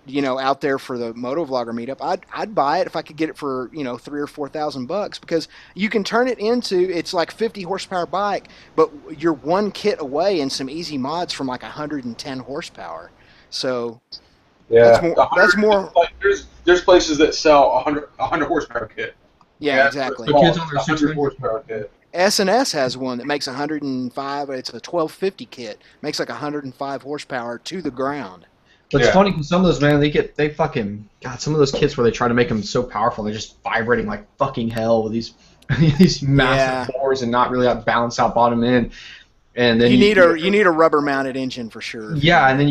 you know, out there for the Motovlogger meetup, I'd buy it if I could get it for, you know, $3,000 or $4,000, because you can turn it into, it's like 50 horsepower bike, but you're one kit away and some easy mods from like 110 horsepower. So yeah, that's more. Like, there's places that sell 100 horsepower kit. Yeah, exactly. The kids on their 100 horsepower kit. S&S has one that makes 105. It's a 1250 kit. Makes like 105 horsepower to the ground. But it's funny because some of those, man, some of those kits where they try to make them so powerful, they're just vibrating like fucking hell with these massive bores and not really that balanced out bottom end. And then you need a rubber mounted engine for sure. Yeah, and then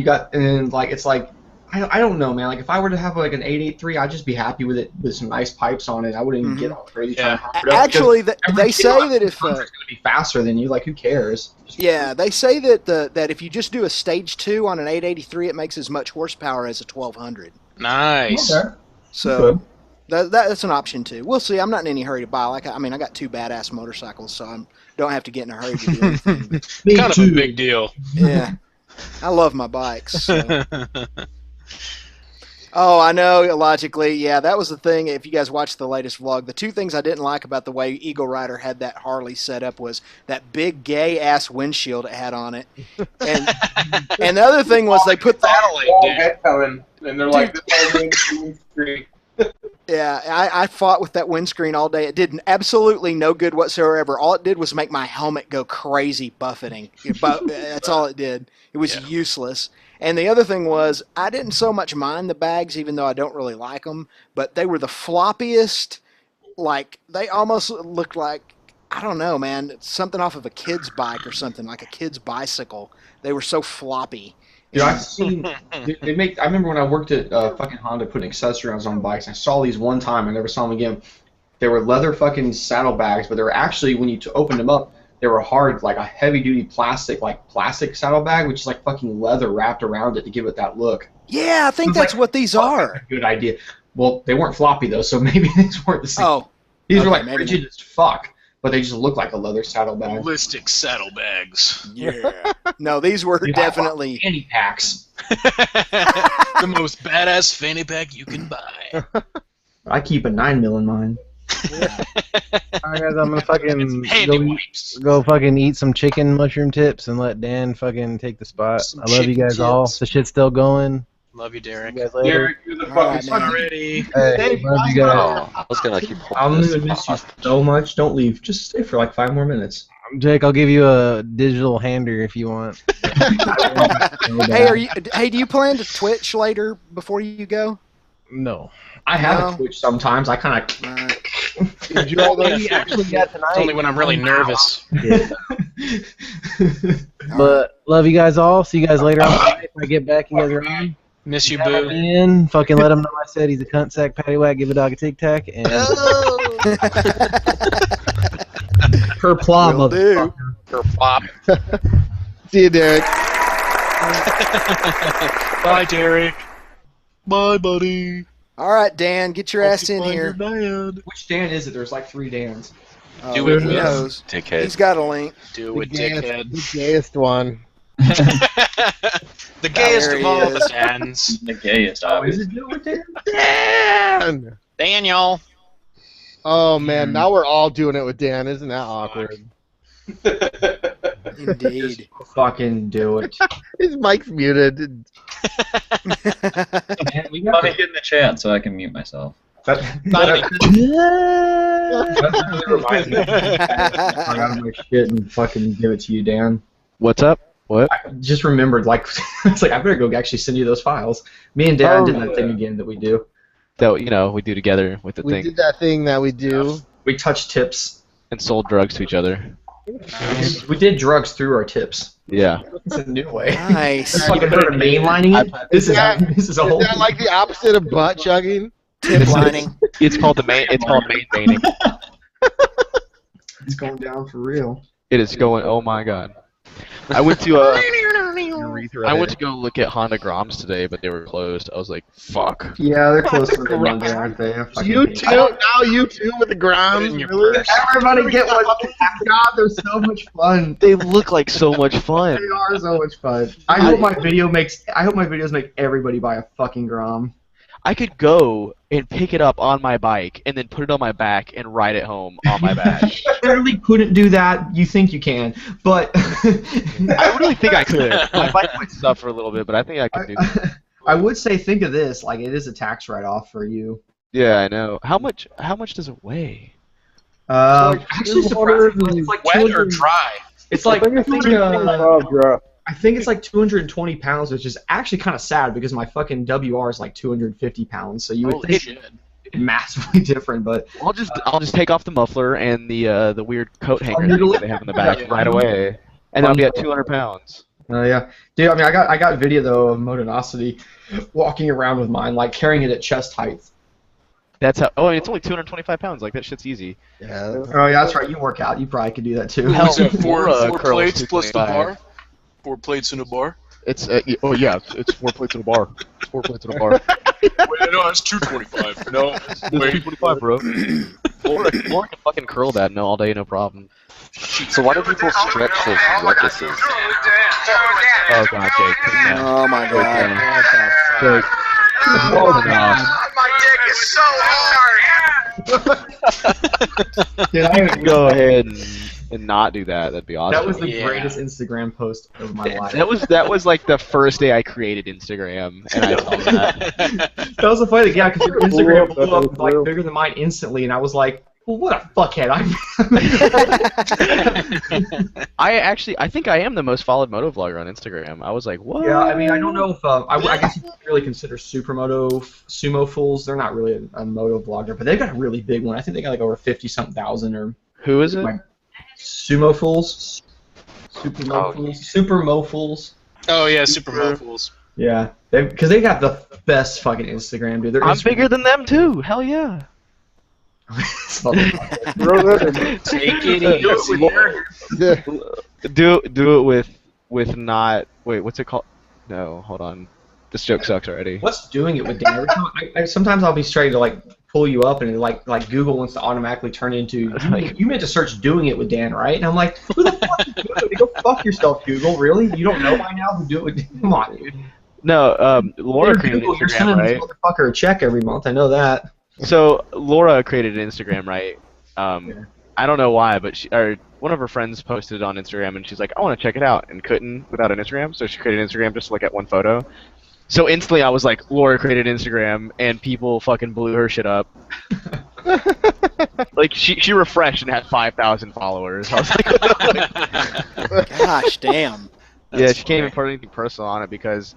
it's like, I don't know, man. Like, if I were to have like an 883, I'd just be happy with it with some nice pipes on it. I wouldn't even get all crazy. Actually, they say that if it's going to be faster than you, like, who cares? Yeah, they say that if you just do a stage 2 on an 883, it makes as much horsepower as a 1200. Nice. Okay. So that's an option too. We'll see. I'm not in any hurry to buy. I got 2 badass motorcycles, so I don't have to get in a hurry to do anything. Kind of a big deal. Yeah, I love my bikes. So. Oh, I know, logically, yeah, that was the thing. If you guys watched the latest vlog, the 2 things I didn't like about the way Eagle Rider had that Harley set up was that big gay-ass windshield it had on it. And the other thing was they put the... head coming, and they're like, this windscreen. Yeah, I fought with that windscreen all day. It did absolutely no good whatsoever. All it did was make my helmet go crazy buffeting. That's all it did. It was useless. And the other thing was, I didn't so much mind the bags, even though I don't really like them, but they were the floppiest. Like, they almost looked like, I don't know, man, something off of a kid's bike or something, like a kid's bicycle. They were so floppy. Dude, I've seen I remember when I worked at fucking Honda putting accessories on bikes. I saw these one time. I never saw them again. They were leather fucking saddlebags, but they were actually, when you opened them up, they were hard, like a heavy-duty plastic saddlebag, which is like fucking leather wrapped around it to give it that look. Yeah, I think that's what these are. Good idea. Well, they weren't floppy though, so maybe these weren't the same. Oh, these were like rigid as fuck, but they just look like a leather saddlebag. Ballistic saddlebags. Yeah. No, these were definitely fanny packs. The most badass fanny pack you can buy. I keep a 9mm in mine. Alright, guys, I'm gonna fucking go fucking eat some chicken mushroom tips and let Dan fucking take the spot. I love you guys all. The shit's still going. Love you, Derek. See you guys later. Derek, you're the fucking star already. Hey, love you guys. I was gonna keep. I'm gonna miss you so much. Don't leave. Just stay for like 5 more minutes. Jake, I'll give you a digital hander if you want. Hey, do you plan to Twitch later before you go? No. I have a Twitch sometimes. I kind of. Did you already actually got tonight? It's only when I'm really nervous. Yeah. But love you guys all. See you guys later on tonight. If I get back, you guys are on. Miss you, boo. In. Fucking let him know I said he's a cunt sack, patty whack, give a dog a tic tac, and. Per plop, motherfucker. Per plop. See you, Derek. Bye, Derek. Bye, buddy. All right, Dan, get your ass in here. Which Dan is it? There's like 3 Dans. Do it, who knows? Dickhead. He's got a link. Do it, dickhead. The gayest one. The gayest of all the Dans. The gayest, obviously. Dan! Daniel. Oh, man, now we're all doing it with Dan. Isn't that awkward? Indeed. Fucking do it. His mic's muted. Man, we got to get in the chat so I can mute myself. That really reminds me. I got my shit and fucking give it to you, Dan. What's up? What? I just remembered, like, it's like I better go actually send you those files. Me and Dan did that thing again that we do. That, you know, we do together with the thing. We did that thing that we do. We touched tips. And sold drugs to each other. We did drugs through our tips. Yeah. It's a new way. Nice. It's fucking heard of mainlining it. This is a whole. Is that like the opposite of butt chugging? Tip lining. It's called main veining. It's going down for real. It is going. Oh my god. I went to go look at Honda Groms today, but they were closed. I was like, fuck. Yeah, they're close to the Monday, aren't they? You too? Now you too with the Grimes? Really? Everybody get one. God, they're so much fun. They look like so much fun. They are so much fun. I hope my videos make everybody buy a fucking Grom. I could go and pick it up on my bike and then put it on my back and ride it home on my back. I literally couldn't do that. You think you can, but I really think I could. My bike might suffer a little bit, but I think I could do that. I would say think of this, like it is a tax write-off for you. Yeah, I know. How much It's does it weigh? actually surprisingly, it's like Wet or dry? It's like I I think it's like 220 pounds, which is actually kind of sad because my fucking WR is like 250 pounds. So you would think massively different, but I'll just take off the muffler and the weird coat hanger that they have in the back right away, and I'll be at 200 pounds. Oh yeah, dude. I mean, I got video though of Motonosity walking around with mine, like carrying it at chest height. That's how. Oh, it's only 225 pounds. Like that shit's easy. Yeah. Oh yeah, that's right. You work out. You probably could do that too. Hell, four plates plus the bar. 4 plates in a bar. It's it's 4 plates in a bar. It's 4 plates in a bar. Wait, no, it's 225. No, wait. 225, bro. Laura can fucking curl that all day, no problem. So why do people stretch those ruckuses? Oh god, Jake. Oh my god. Jake. My dick is so hard. Dude, I would go ahead and not do that. That'd be awesome. That was the greatest Instagram post of my life. That was like the first day I created Instagram, and I saw that. That was the funny thing, yeah, because your Instagram blew up like bigger than mine instantly, and I was like, well, what a fuckhead I think I am the most followed moto vlogger on Instagram. I was like, what? Yeah, I mean, I don't know if I guess you could really consider Sumo Fools. They're not really a moto vlogger, but they got a really big one. I think they got like over 50-something thousand. Or who is it? Like, Sumo Fools. Super Mo Fools. Oh yeah, Super Mo Fools. Yeah, because they got the best fucking Instagram, dude. I'm bigger than them too. Hell yeah. Take it easy. Do it with not. Wait, what's it called? No, hold on. This joke sucks already. What's doing it with Dan? Sometimes I'll be straight to like pull you up and like Google wants to automatically turn into you meant to search doing it with Dan, right? And I'm like, who the fuck is doing it? Go fuck yourself, Google. Really? You don't know by now who do it with Dan? Come on, dude. No, Laura created Google, Instagram, you're sending right? this motherfucker a check every month. I know that. So Laura created an Instagram, right? I don't know why, but one of her friends posted it on Instagram, and she's like, I want to check it out, and couldn't without an Instagram, so she created an Instagram just to look at one photo. So instantly I was like, Laura created Instagram, and people fucking blew her shit up. Like, she refreshed and had 5,000 followers. I was like, gosh damn. Yeah, she can't even put anything personal on it because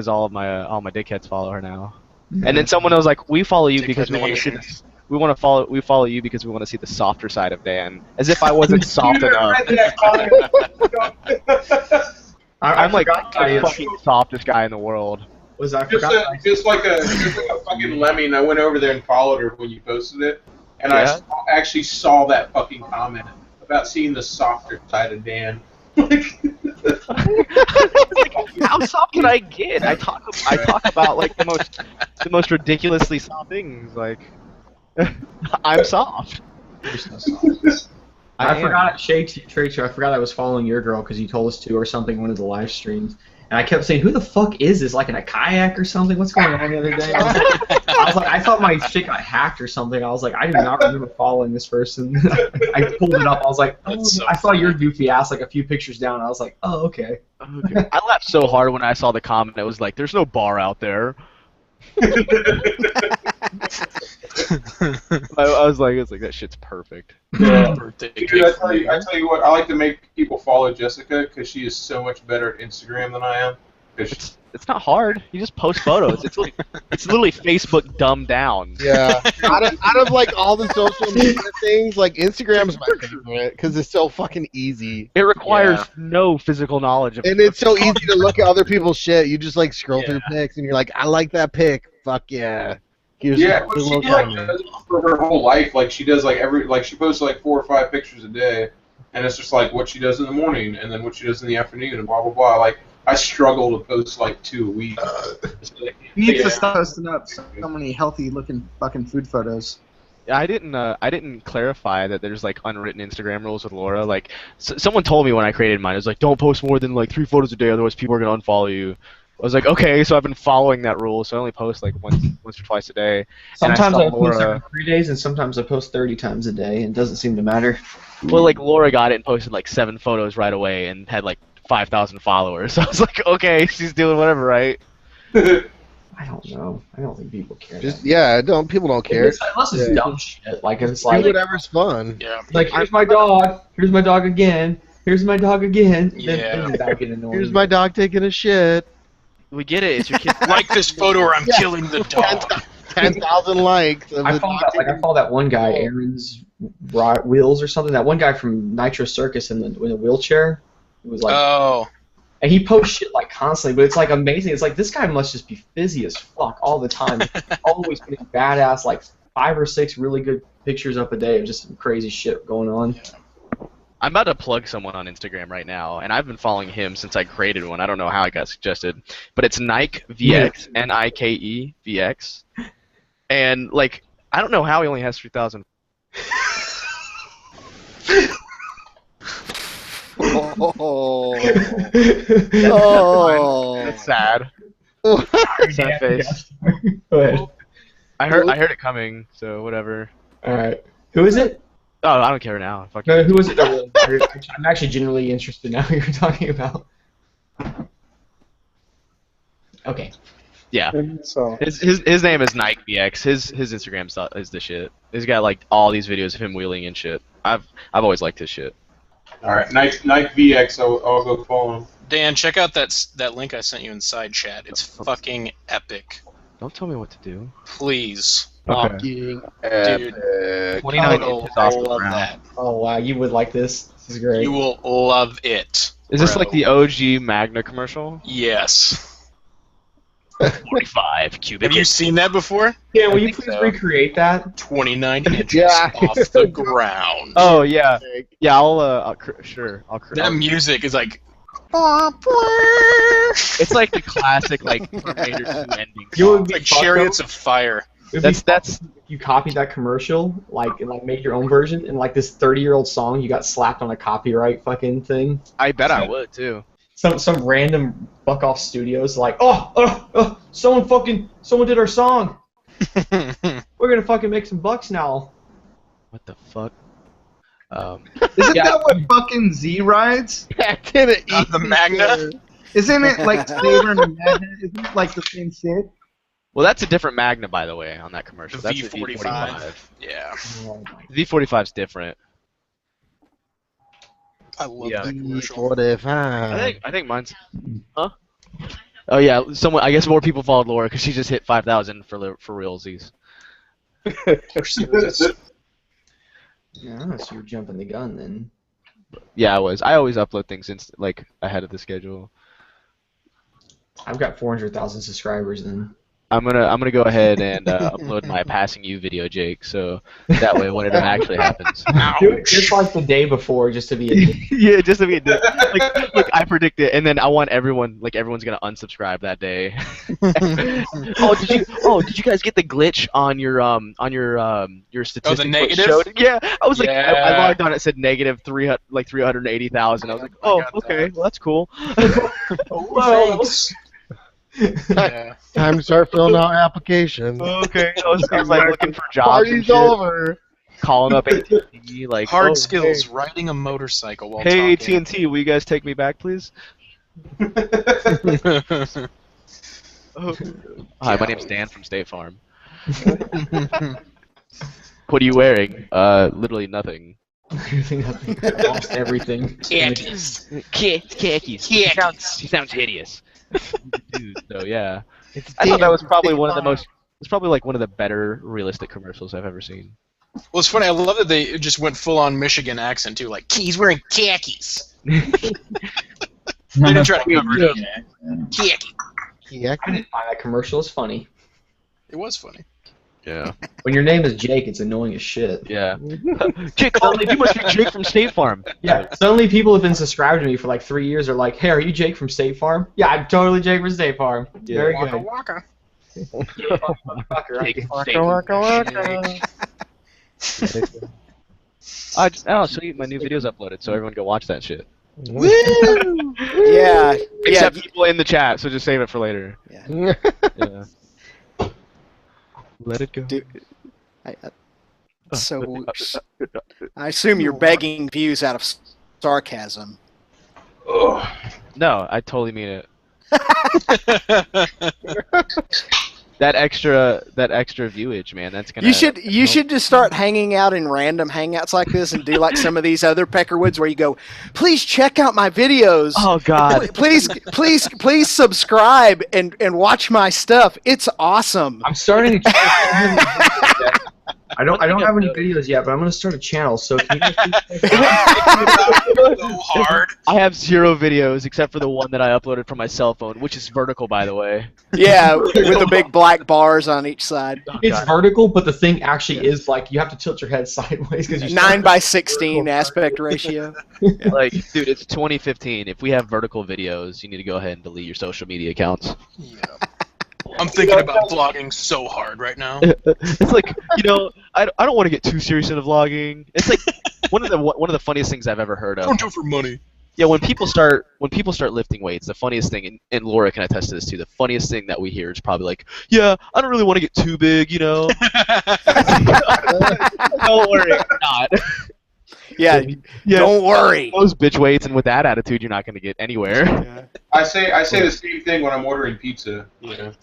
all my dickheads follow her now. And then someone was like, we follow you because we want to see this. We follow you because we want to see the softer side of Dan. As if I wasn't soft enough. I'm like the fucking softest guy in the world. Just like a fucking lemming. I went over there and followed her when you posted it, and I actually saw that fucking comment about seeing the softer side of Dan. How soft can I get? I talk about like the most ridiculously soft things. Like I'm soft. I forgot Tracer. I forgot I was following your girl because you told us to or something in one of the live streams. And I kept saying, who the fuck is this? Like in a kayak or something? What's going on the other day? I was like, I thought my shit got hacked or something. I was like, I do not remember following this person. I pulled it up. I was like, oh, I saw your goofy ass like a few pictures down. I was like, oh, okay. I laughed so hard when I saw the comment. It was like, there's no bar out there. I was like, that shit's perfect. Yeah. Dude, I tell you what, I like to make people follow Jessica because she is so much better at Instagram than I am. It's not hard. You just post photos. It's literally Facebook dumbed down. Yeah. out of like all the social media things, like Instagram's my favorite because it's so fucking easy. It requires no physical knowledge. And it's so easy to look at other people's shit. You just like scroll through pics and you're like, I like that pic. Fuck yeah. Here's Yeah, but she does for her whole life. Like she does she posts like 4 or 5 pictures a day, and it's just like what she does in the morning and then what she does in the afternoon and blah blah blah. Like I struggle to post like 2 a week. You need to stop posting up so many healthy looking fucking food photos. I didn't clarify that there's like unwritten Instagram rules with Laura. Like someone told me when I created mine, it was like don't post more than like 3 photos a day, otherwise people are gonna unfollow you. I was like, okay, so I've been following that rule, so I only post like once or twice a day. Sometimes I post Laura, every 3 days, and sometimes I post 30 times a day, and it doesn't seem to matter. well, like Laura got it and posted like 7 photos right away and had like 5,000 followers. So I was like, okay, she's doing whatever, right? I don't know. I don't think people care. People don't care. Unless it's dumb shit. Like it's like do whatever's fun. Yeah. Like here's my dog. Here's my dog again. Here's my dog again. Yeah. Then that get annoying. Here's my dog taking a shit. We get it. It's your kid. Like this photo or I'm killing the dog. 10,000 likes. I follow that one guy, Aaron's Wheels or something. That one guy from Nitro Circus in the wheelchair. It was like, and he posts shit like constantly, but it's like amazing. It's like this guy must just be busy as fuck all the time, always putting badass like 5 or 6 really good pictures up a day of just some crazy shit going on. I'm about to plug someone on Instagram right now, and I've been following him since I created one. I don't know how I got suggested, but it's Nike VX, Nike VX, and like I don't know how he only has 3,000. Oh, that's sad. Sad face. Go ahead. I heard it coming, so whatever. All right. Who is it? Oh, I don't care now. Fuck No, you. who is it? I'm actually genuinely interested now who you're talking about. Okay. Yeah. So His name is Nike VX. His Instagram is the shit. He's got like all these videos of him wheeling and shit. I've always liked his shit. All right, Nike VX. I'll go follow him. Dan, check out that link I sent you in side chat. It's fucking epic. Don't tell me what to do. Please. fucking Dude, 29 I inches off the love ground. that. Oh wow, you would like this. This is great. You will love it. Is this bro. like the OG Magna commercial? Yes. 45 cubic. Have you seen that before? Yeah, will you please recreate that? 29 inches off the ground. Oh yeah, yeah. I'll sure. That music is like. It's like the classic like Terminator 2 ending. You would Like Chariots of Fire. That's you copied that commercial, like and like made your own version, and like this 30-year-old song, you got slapped on a copyright fucking thing. I bet I would too. Some random fuck off studios like, someone did our song. We're gonna fucking make some bucks now. What the fuck? Isn't that what fucking Z rides? The Magna? Isn't it like Saber and the Magna? Isn't it like the same shit? Well, that's a different Magna, by the way, on that commercial. The That's V45. Yeah. The V45's different. I love that commercial. 45. I think mine's. Huh? Oh yeah, I guess more people followed Laura because she just hit 5,000 for realsies. Yeah, unless you were jumping the gun then. Yeah, I was. I always upload things like ahead of the schedule. I've got 400,000 subscribers then. I'm gonna go ahead and upload my passing you video, Jake. So that way, when it actually happens, Do it just like the day before, just to be a dick. yeah, just to be a dick. Like I predict it, and then I want everyone's gonna unsubscribe that day. Did you guys get the glitch on your statistics? Oh, the negative? Yeah, I was like, Yeah. I logged on. It said negative 380,000. I was like, oh, okay, well that's cool. Yeah. Time to start filling out applications. Okay, I was like looking for jobs. Party's and shit. over. Calling up AT&T, like Hard skills, riding a motorcycle while Hey talking. AT&T, will you guys take me back, please? Hi, my name's Dan from State Farm. What are you wearing? Literally nothing. Almost everything. Khakis. Khakis. He sounds hideous. So yeah, I thought that was probably one of the most. It's probably like one of the better realistic commercials I've ever seen. Well, it's funny. I love that they just went full on Michigan accent too. Like he's wearing khakis. They didn't try to cover it up. Khaki. I didn't find that commercial as funny. It was funny. Yeah. When your name is Jake, it's annoying as shit. Yeah. Jake, you must be Jake from State Farm. Yeah. Suddenly, people have been subscribed to me for like 3 years. Are like, "Hey, are you Jake from State Farm?" Yeah, I'm totally Jake from State Farm. Yeah. Very Waka good. waka. I'll show you my new videos uploaded, so everyone go watch that shit. Woo! Yeah. Except people in the chat, so just save it for later. Yeah. Yeah. Let it go. Dude, so I assume you're begging views out of sarcasm. No, I totally mean it. That extra viewage, man. That's gonna. You should just start hanging out in random hangouts like this and do like some of these other Peckerwoods where you go, please check out my videos. Oh God. Please subscribe and watch my stuff. It's awesome. I'm starting to. I don't have any videos yet, but I'm gonna start a channel. So can you guys so hard. I have 0 videos except for the one that I uploaded from my cell phone, which is vertical, by the way. Yeah, with the big black bars on each side. It's vertical, but the thing actually is like you have to tilt your head sideways because 9:16 aspect ratio. Like, dude, it's 2015. If we have vertical videos, you need to go ahead and delete your social media accounts. Yeah. I'm thinking about vlogging so hard right now. It's like, I don't want to get too serious into vlogging. It's like one of the funniest things I've ever heard of. Don't do it for money. Yeah, when people start lifting weights, the funniest thing, and Laura can attest to this too, the funniest thing that we hear is probably like, yeah, I don't really want to get too big, Don't worry, I'm not. Yeah, don't worry. Those bitch weights, and with that attitude, you're not going to get anywhere. Yeah. I say the same thing when I'm ordering pizza. The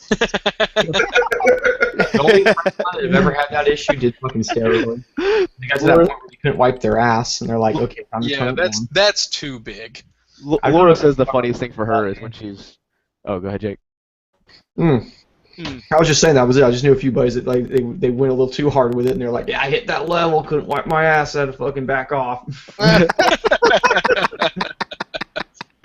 only person that ever had that issue did fucking steroids. They got to that point where you couldn't wipe their ass, and they're like, okay, I'm just Yeah, that's too big. Laura says the funniest thing for her is when she's. Oh, go ahead, Jake. I was just saying that was it. I just knew a few buddies that like they went a little too hard with it, and they're like, "Yeah, I hit that level, couldn't wipe my ass, I had to fucking back off." Had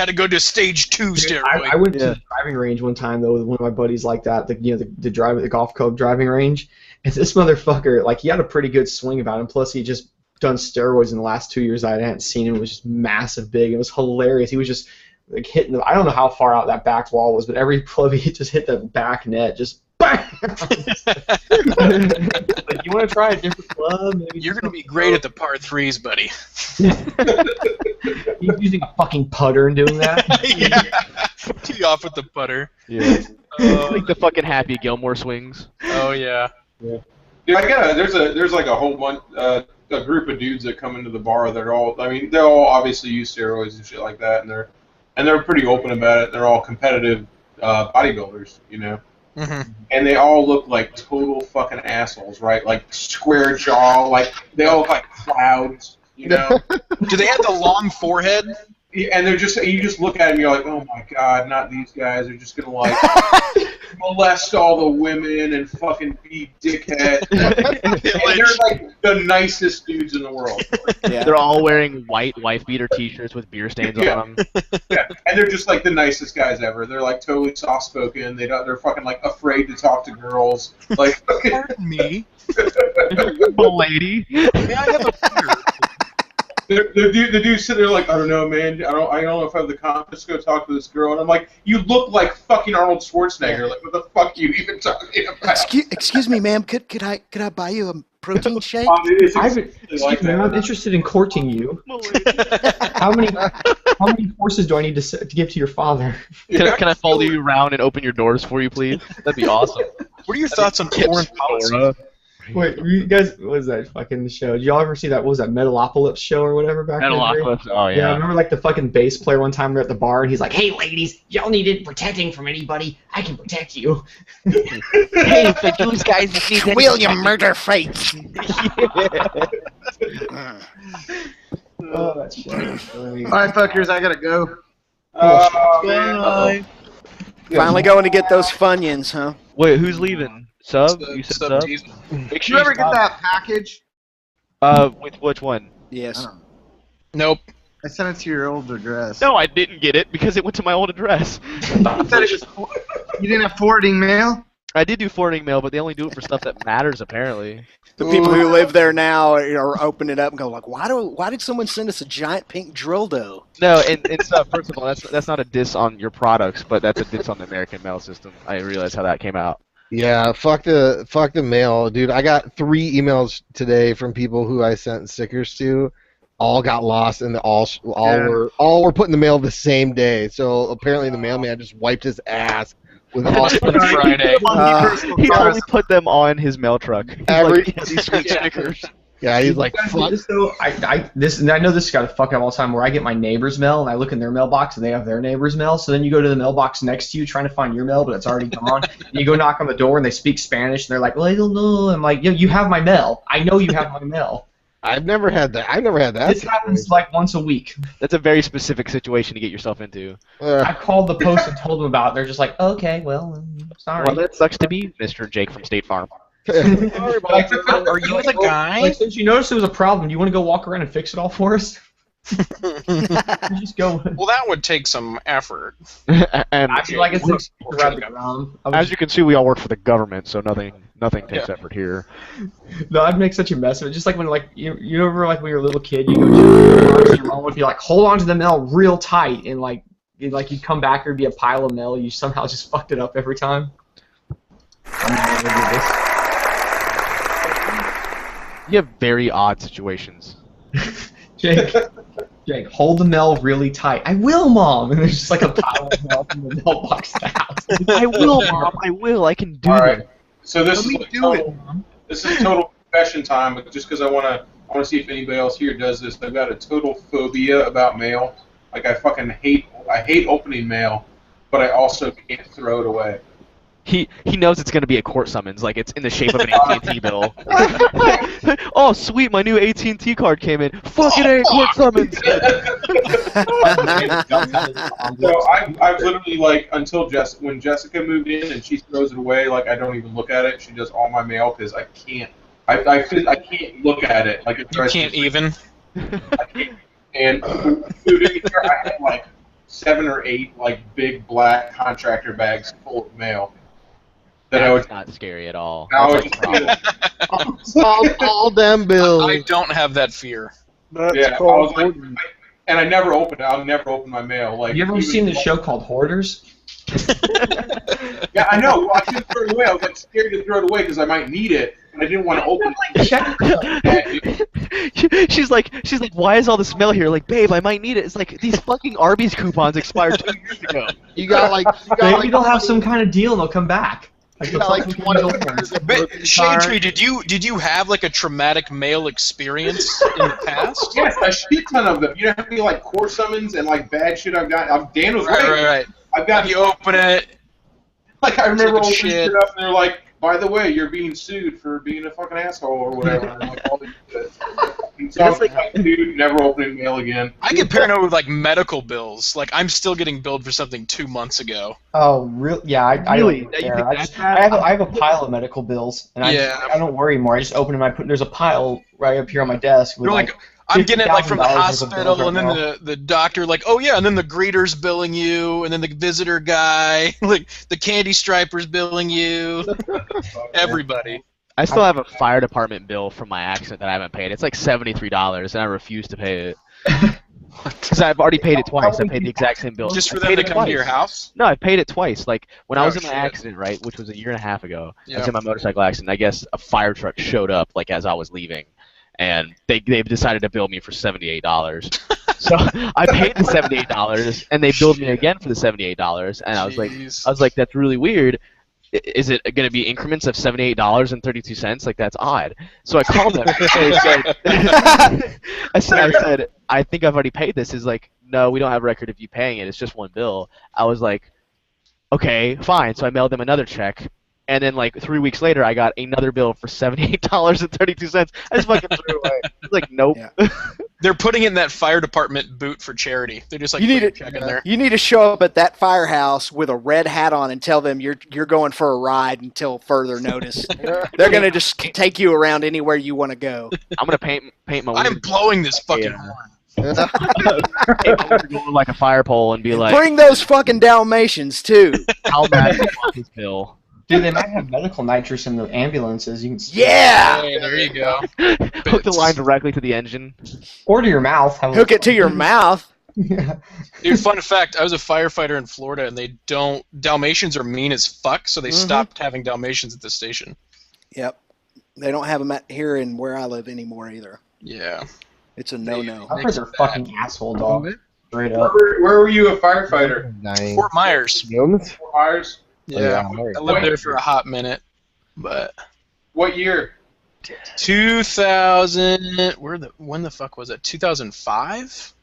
to go to stage 2 steroid. I went to the driving range one time though with one of my buddies like that. The golf club driving range, and this motherfucker, like, he had a pretty good swing about him. Plus, he just done steroids in the last 2 years. I hadn't seen him. It was just massive, big. It was hilarious. He was just like hitting I don't know how far out that back wall was, but every club he just hit the back net, just bang! Like, you want to try a different club? Maybe You're gonna be great at the par 3s, buddy. He's using a fucking putter and doing that. Yeah. Tee off with the putter. Yeah. Like the fucking Happy Gilmore swings. Oh yeah. Dude, there's like a whole bunch, a group of dudes that come into the bar that are all, I mean, they all obviously use steroids and shit like that, and they're pretty open about it. They're all competitive bodybuilders, Mm-hmm. And they all look like total fucking assholes, right? Like square jaw, like they all look like clouds, Do they have the long forehead? And you just look at them, you're like, oh my god, not these guys. They're just gonna like molest all the women and fucking be dickheads. And they're like the nicest dudes in the world. Yeah. They're all wearing white wife beater T-shirts with beer stains on them. Yeah, and they're just like the nicest guys ever. They're like totally soft spoken. They're fucking like afraid to talk to girls. Like, pardon me, lady. May I have a beer? The dude sitting there like, I don't know, man. I don't know if I have the confidence to go talk to this girl. And I'm like, you look like fucking Arnold Schwarzenegger. Like, what the fuck are you even talking about? Excuse me, ma'am. Could I buy you a protein shake? I'm interested in courting you. How many horses do I need to give to your father? Can I follow you around and open your doors for you, please? That'd be awesome. What are your thoughts on foreign policy? Wait, you guys, what was that fucking show? Did y'all ever see that? What was that, Metalopolis show or whatever back in the day? Metalopolis, oh yeah. Yeah, I remember like the fucking bass player one time, they're at the bar and he's like, "Hey ladies, y'all needed protecting from anybody? I can protect you." Hey, if those guys need William Murder Fates. Oh, that's shit. All right, fuckers, I gotta go. Man. Finally going to get those Funyuns, huh? Wait, who's leaving? Sub? You said sub? Make Did sure you ever stop. get that package? With which one? Yes. Nope. I sent it to your old address. No, I didn't get it because it went to my old address. You didn't have forwarding mail? I did do forwarding mail, but they only do it for stuff that matters, apparently. The people who live there now are open it up and go like, why did someone send us a giant pink dildo? No, and stuff. First of all, that's not a diss on your products, but that's a diss on the American mail system. I realize how that came out. Yeah, fuck the mail, dude. I got 3 emails today from people who I sent stickers to. All got lost, and all were put in the mail the same day. So apparently the mailman just wiped his ass with all Friday. He only put them on his mail truck. Every these sweet stickers. Yeah, he's like, fuck. I know this got to fuck up all the time where I get my neighbor's mail and I look in their mailbox and they have their neighbor's mail. So then you go to the mailbox next to you trying to find your mail, but it's already gone. And you go knock on the door and they speak Spanish and they're like, well, I don't know. I'm like, you have my mail. I know you have my mail. I've never had that. This happens like once a week. That's a very specific situation to get yourself into. I called the post and told them about it. They're just like, okay, well, sorry. Well, that sucks to be Mr. Jake from State Farm. Are you the guy? Like, since you noticed it was a problem, do you want to go walk around and fix it all for us? Just go. Well, that would take some effort. And Actually, like it's around the ground. as you can see, we all work for the government, so nothing takes effort here. No, I'd make such a mess of it. Just like when, like, you remember, like when you were a little kid, you go to your mom would be like, hold on to the mail real tight, and like you'd come back, there'd be a pile of mail. You somehow just fucked it up every time. You have very odd situations. Jake, hold the mail really tight. I will, Mom. And there's just like a pile of mail from the mailbox to the house. I will, Mom. I will. I can do All right. it. So this is like this is total confession time, but just because I want to see if anybody else here does this. I've got a total phobia about mail. Like I fucking hate opening mail, but I also can't throw it away. He knows it's going to be a court summons, like it's in the shape of an AT&T bill. Oh, sweet, my new AT&T card came in. Fuck it, ain't court summons. So I've literally, like, until when Jessica moved in and she throws it away, like I don't even look at it. She does all my mail because I can't. I can't look at it. Like it You can't even. I can't. And moving here, I had like 7 or 8 like big black contractor bags full of mail. That's not scary at all. all them bills. I don't have that fear. Yeah, and I never open it. I'll never open my mail. Like, you ever seen the show called Hoarders? Yeah, I know. Well, I shouldn't throw it away. I was like scared to throw it away because I might need it, and I didn't want to open it. She's like, why is all this mail here? Like, babe, I might need it. It's like these fucking Arby's coupons expired 2 years ago. You got like, maybe they'll have some kind of deal and they'll come back. Shade Tree, did you have like a traumatic mail experience in the past? Yes, a shit ton of them. You know how many like court summons and like bad shit I've got. Dan was right. I've got. You open it. Like I remember opening shit up and they're like, by the way, you're being sued for being a fucking asshole or whatever. And I'm like, all this shit. And so I was like, dude, never opening mail again. I get paranoid with like medical bills. Like I'm still getting billed for something 2 months ago. Oh, really? Yeah, I don't care. I have a pile of medical bills, and I don't worry anymore. I just open them. There's a pile right up here on my desk. With, like I'm getting it like from the hospital, and then the doctor like, oh yeah, and then the greeter's billing you, and then the visitor guy, like the candy striper's billing you, everybody. I still have a fire department bill from my accident that I haven't paid. It's like $73, and I refuse to pay it. Because I've already paid it twice. I paid the exact same bill. Just for them to come to your house? No, I paid it twice. Like, when I was in my accident, right, which was a year and a half ago, I was in my motorcycle accident. I guess a fire truck showed up, like, as I was leaving. And they decided to bill me for $78. So I paid the $78, and they billed me again for the $78. And I was like, that's really weird. Is it going to be increments of $78.32? Like, that's odd. So I called them and I said, I think I've already paid this. He's like, no, we don't have a record of you paying it. It's just one bill. I was like, okay, fine. So I mailed them another check. And then, like, 3 weeks later, I got another bill for $78.32. I just fucking threw it away. It's like, nope. Yeah. They're putting it in that fire department boot for charity. They're just like You need putting to a check in there. You need to show up at that firehouse with a red hat on and tell them you're going for a ride until further notice. They're gonna just take you around anywhere you want to go. I'm gonna paint my. I'm blowing this fucking horn. Going like a fire pole and be like, bring those fucking Dalmatians too. How bad is Bill? Dude, they might have medical nitrous in the ambulances. You can. Yeah. Hey, there you go. Hook the line directly to the engine. Or to your mouth. Hook it to your mouth. Yeah. Dude, fun fact, I was a firefighter in Florida, and Dalmatians are mean as fuck, so they stopped having Dalmatians at the station. Yep. They don't have them here in where I live anymore either. Yeah. It's a no-no. I've heard they're fucking asshole dog. Straight up. Where were you a firefighter? Fort Myers. Fort Myers? Yeah, I lived there for a hot minute, but What year? 2000. When the fuck was it? 2005,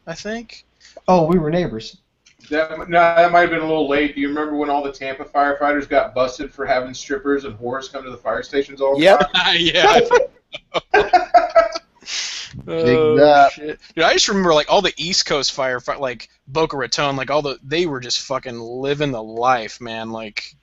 I think. Oh, we were neighbors. That might have been a little late. Do you remember when all the Tampa firefighters got busted for having strippers and whores come to the fire stations all the time? Yeah. Oh, shit. Dude, I just remember like all the East Coast firefight, like Boca Raton, like they were just fucking living the life, man. Like,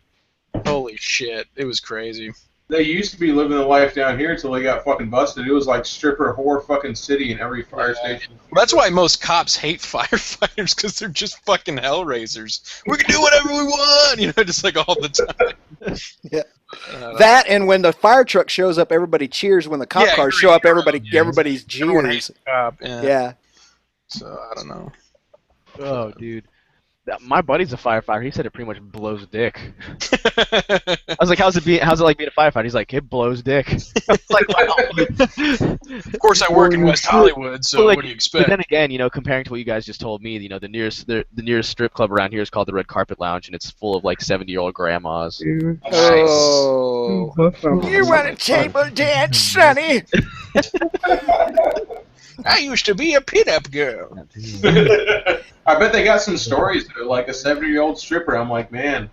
holy shit, it was crazy. They used to be living the life down here until they got fucking busted. It was like stripper whore fucking city in every fire station. Well, that's why most cops hate firefighters, because they're just fucking hellraisers. We can do whatever we want, just like all the time. Yeah. That and when the fire truck shows up, everybody cheers. When the cop cars show up, everybody's jeers. Yeah. So I don't know. Oh, dude. My buddy's a firefighter. He said it pretty much blows dick. I was like, how's it like being a firefighter? He's like, it blows dick. I was like, wow. Of course, I work in West Hollywood, so what do you expect? But then again, comparing to what you guys just told me, the nearest strip club around here is called the Red Carpet Lounge, and it's full of like 70-year-old grandmas. Oh, you want a table dance, Sonny? I used to be a pit-up girl. I bet they got some stories that are like a 70-year-old stripper. I'm like, man.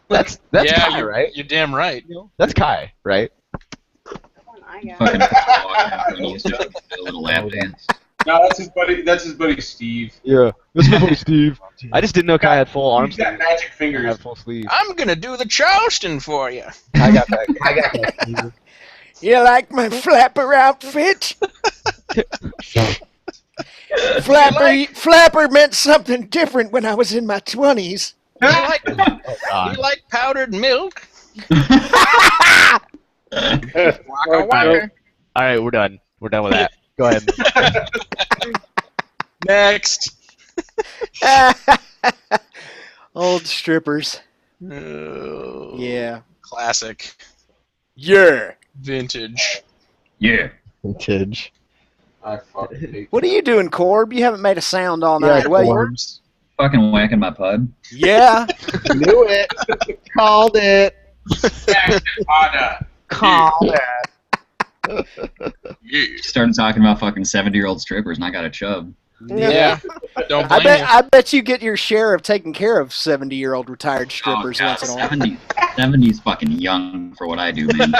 That's Kai, right? You're damn right. That's Kai, right? Fucking a little lap dance. No, that's his buddy. That's his buddy Steve. Yeah, that's my buddy Steve. I just didn't know Kai had full arms. He's got magic fingers. Had full sleeves. I'm gonna do the Charleston for you. I got that. You like my flapper outfit? Flapper meant something different when I was in my 20s. You like powdered milk? All right, we're done. We're done with that. Go ahead. Next. Old strippers. Oh, yeah. Classic. Yeah. Vintage. Yeah. Vintage. I fucking hate What are you doing, Corb? You haven't made a sound all night. Corbs. Fucking whacking my pud. Yeah. Knew it. Called it. Called it. Started talking about fucking 70-year-old strippers, and I got a chub. Yeah. Don't blame you. I bet you get your share of taking care of 70-year-old retired strippers once in a while. 70's fucking young for what I do, man.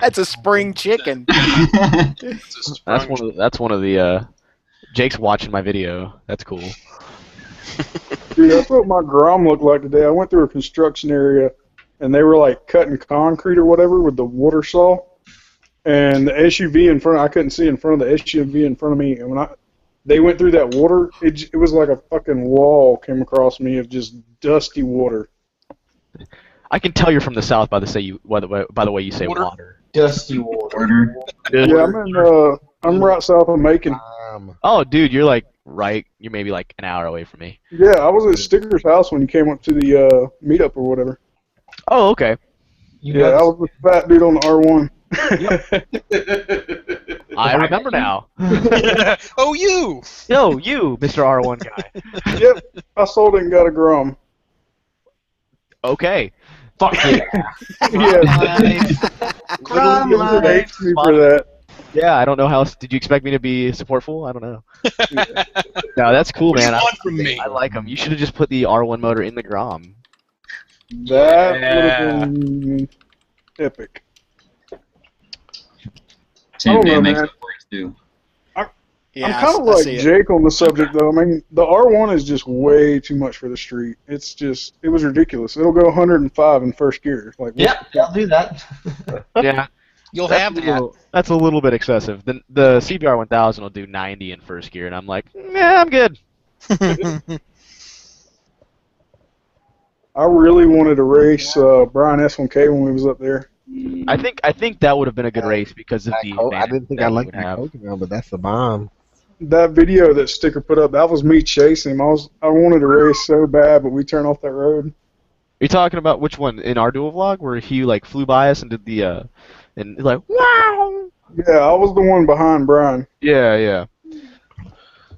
That's a spring chicken. That's one of the Jake's watching my video. That's cool. Dude, that's what my grom looked like today. I went through a construction area, and they were like cutting concrete or whatever with the water saw. And the SUV in front, I couldn't see in front of the SUV in front of me. And when they went through that water, it was like a fucking wall came across me of just dusty water. I can tell you're from the South by the way you say water. Dusty water. Yeah, I'm right south of Macon. Oh, dude, you're maybe like an hour away from me. Yeah, I was at Sticker's house when you came up to the meetup or whatever. Oh, okay. I was the fat dude on the R1. I remember now. Oh, you! Yo, you, Mr. R1 guy. Yep, I sold it and got a grom. Okay. Fuck yeah. Grom hates me for that. Yeah, I don't know how else. Did you expect me to be supportful? I don't know. No, that's cool, man. I like them. You should have just put the R1 motor in the Grom. That would have been epic. Same day makes it worse, too. I Yeah, I'm kind of like Jake on the subject, though. I mean, the R1 is just way too much for the street. It was ridiculous. It'll go 105 in first gear. Like, yeah, I'll do that. Yeah. You'll have that. That's a little bit excessive. The CBR 1000 will do 90 in first gear, and I'm like, yeah, I'm good. I really wanted to race Brian S1K when we was up there. I think that would have been a good race because of the. I didn't think I liked that Pokemon, but that's the bomb. That video that Sticker put up, that was me chasing him. I wanted to race so bad, but we turned off that road. Are you talking about which one in our dual vlog where he like flew by us and did the and like wow? Yeah, I was the one behind Brian. Yeah.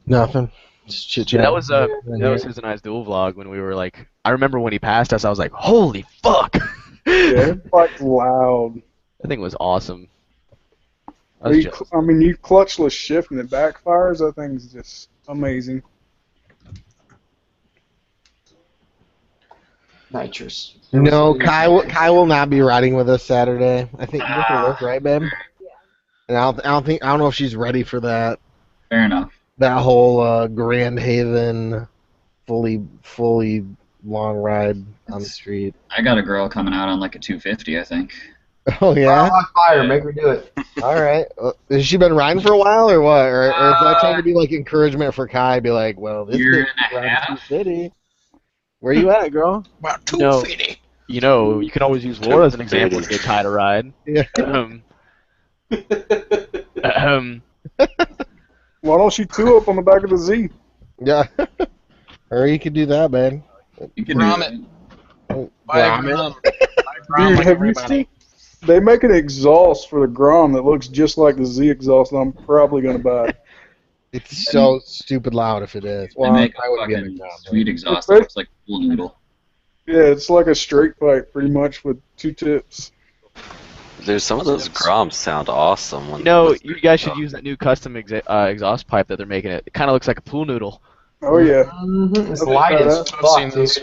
Nothing. Just chit chat. That was his and I's dual vlog when we were like. I remember when he passed us, I was like, holy fuck! Yeah, it's like loud. That thing was awesome. You clutchless shift and it backfires. That thing's just amazing. Nitrous. No, Kai will not be riding with us Saturday. I think you can work, right, babe? And I don't know if she's ready for that. Fair enough. That whole Grand Haven, fully long ride on the street. I got a girl coming out on like a 250, I think. Oh yeah. Fire, make her do it. All right. Has she been riding for a while or what? Or is that trying to be like encouragement for Kai? Be like, well, this is around City. Where you at, girl? About 250. You know, you can always use Laura as an example to get Kai to ride. Yeah. Why don't you two up on the back of the Z? Yeah. Or you could do that, man. You can Rom do it. Buy a Grom. Dude, have you seen? They make an exhaust for the Grom that looks just like the Z exhaust that I'm probably going to buy. It's so stupid loud if it is. They make a fucking sweet exhaust that looks like a pool noodle. Yeah, it's like a straight pipe pretty much with two tips. Dude, some of those Groms sound awesome. You guys should use that new custom exhaust pipe that they're making. It kind of looks like a pool noodle. Oh yeah. Mm-hmm. It's light as fuck, dude.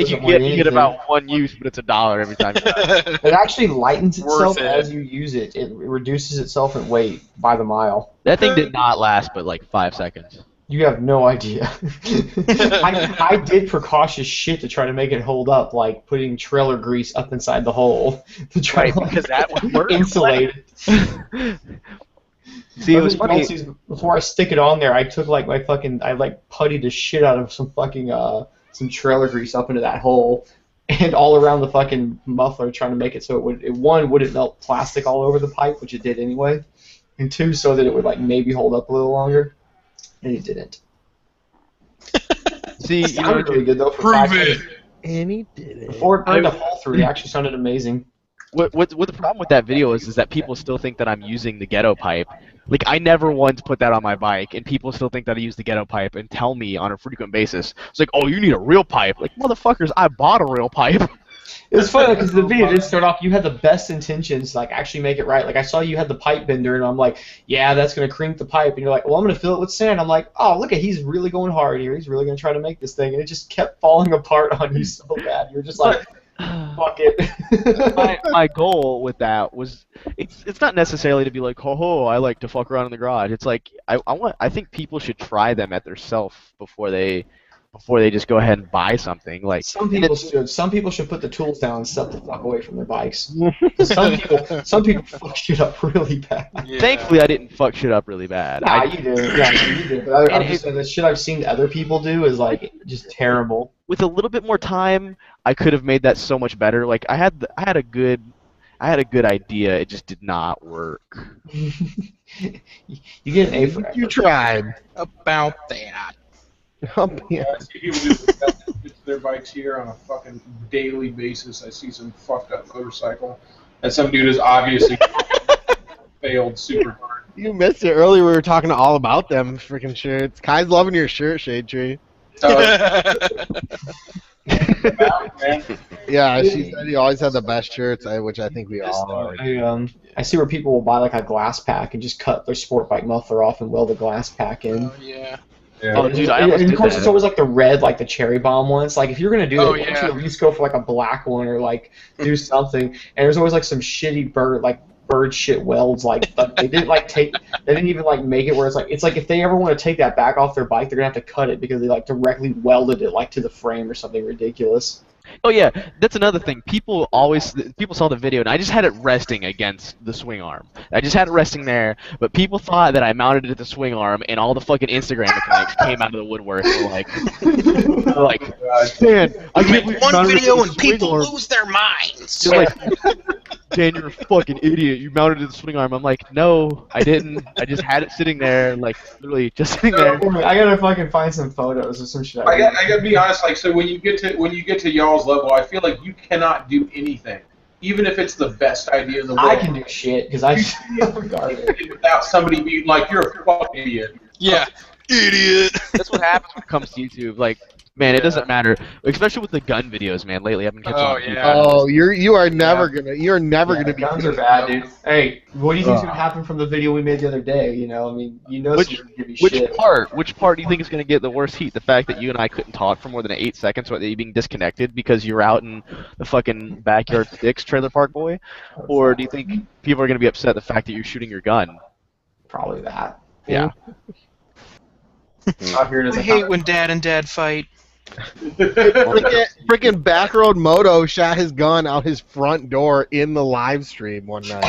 you get about one use, but it's $1 every time. It actually lightens itself as you use it. It reduces itself in weight by the mile. That thing did not last but like 5 seconds. You have no idea. I did precautious shit to try to make it hold up, like putting trailer grease up inside the hole to try to because that would work. Insulate it. See, it was funny. Before I stick it on there, I took like I puttied the shit out of some fucking some trailer grease up into that hole, and all around the fucking muffler, trying to make it so one wouldn't melt plastic all over the pipe, which it did anyway, and two so that it would like maybe hold up a little longer, and it didn't. See, it sounded really good though. For Prove 5 it. minutes. And he did it. Before it burned a hole through, it actually sounded amazing. What the problem with that video is that people still think that I'm using the ghetto pipe. Like, I never once put that on my bike, and people still think that I use the ghetto pipe and tell me on a frequent basis. It's like, oh, you need a real pipe. Like, motherfuckers, I bought a real pipe. It was funny because the video did start off. You had the best intentions to like actually make it right. Like I saw you had the pipe bender, and I'm like, yeah, that's gonna crimp the pipe. And you're like, well, I'm gonna fill it with sand. I'm like, oh, look at he's really going hard here. He's really gonna try to make this thing, and it just kept falling apart on you so bad. You're just like, fuck it. my goal with that was it's not necessarily to be like, ho, I like to fuck around in the garage. It's like I think people should try them at their self before they just go ahead and buy something. Like some people should put the tools down and step the fuck away from their bikes. some people fuck shit up really bad. Yeah. Thankfully, I didn't fuck shit up really bad. Nah, you did. Yeah, you did. But I'm just saying the shit I've seen other people do is like just terrible. With a little bit more time, I could have made that so much better. Like I had a good idea. It just did not work. You get an A for effort. You tried. About that. Oh, yeah. I see people do fix their bikes here on a fucking daily basis. I see some fucked up motorcycle that some dude has obviously failed super hard. You missed it earlier. We were talking all about them freaking shirts. Kai's loving your shirt, Shade Tree. Yeah, she said he always had the best shirts, which I think we all are. I see where people will buy like a glass pack and just cut their sport bike muffler off and weld the glass pack in. Oh yeah. Yeah. Oh, dude, I almost and of did course, that. it's always like the red, like the cherry bomb ones. Like if you're gonna do that, why don't yeah. you at least go for like a black one or like do something? And there's always like some shitty bird shit welds. Like they didn't like take They didn't even like make it where it's like if they ever want to take that back off their bike, they're gonna have to cut it because they like directly welded it like to the frame or something ridiculous. Oh yeah, that's another thing. People saw the video, and I just had it resting against the swing arm. I just had it resting there, but people thought that I mounted it at the swing arm, and all the fucking Instagram accounts came out of the woodwork. They're like, man, I can't believe you One mounted it video to the and swing people arm." lose their minds. They're like, Dan, you're a fucking idiot. You mounted it to the swing arm. I'm like, no, I didn't. I just had it sitting there, like literally just sitting there. I gotta fucking find some photos or some shit. I gotta be honest. Like, so when you get to y'all's level, I feel like you cannot do anything, even if it's the best idea in the world. I can do shit because I without somebody being like, "You're a fucking idiot." Yeah, idiot. That's what happens when it comes to YouTube. Like, man, it doesn't matter, especially with the gun videos, man. Lately, I've been catching. Oh yeah. Oh, you're never gonna be. Guns are bad, dude. Hey, what do you think's gonna happen from the video we made the other day? You know, I mean, someone's gonna give you shit. Which part do you think is gonna get the worst heat? The fact that you and I couldn't talk for more than 8 seconds without you being disconnected because you're out in the fucking backyard sticks, trailer park boy, or do you think people are gonna be upset the fact that you're shooting your gun? Probably that. Yeah. I hate when dad and dad fight. Freaking Backroad Moto shot his gun out his front door in the live stream one night.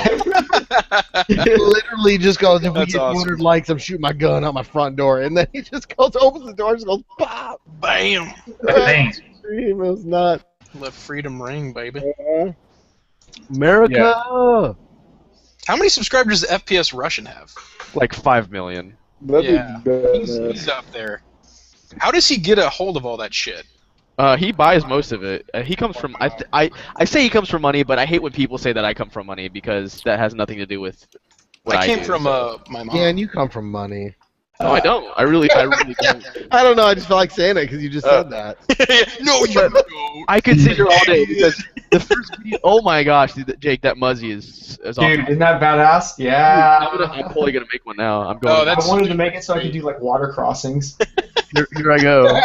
It literally just goes, if we That's get awesome. 200 likes, I'm shooting my gun out my front door. And then he just goes, opens the door, and just goes, pop! Bam. Thanks. It was not. Let freedom ring, baby. America! Yeah. How many subscribers does FPS Russian have? Like 5 million. Yeah, he's up there. How does he get a hold of all that shit? He buys most of it. He comes from I say he comes from money, but I hate when people say that I come from money because that has nothing to do with what I came do, from so. my mom. Dan, you come from money. No, I don't. I really don't. I don't know. I just feel like saying it because you just said that. No, you don't. I could sit here all day because the first video. Oh my gosh, dude, Jake, that Muzzy is awesome. Dude, isn't that badass? Yeah. I'm totally gonna make one now. I'm going. I wanted to make it so I could do like water crossings. Here I go.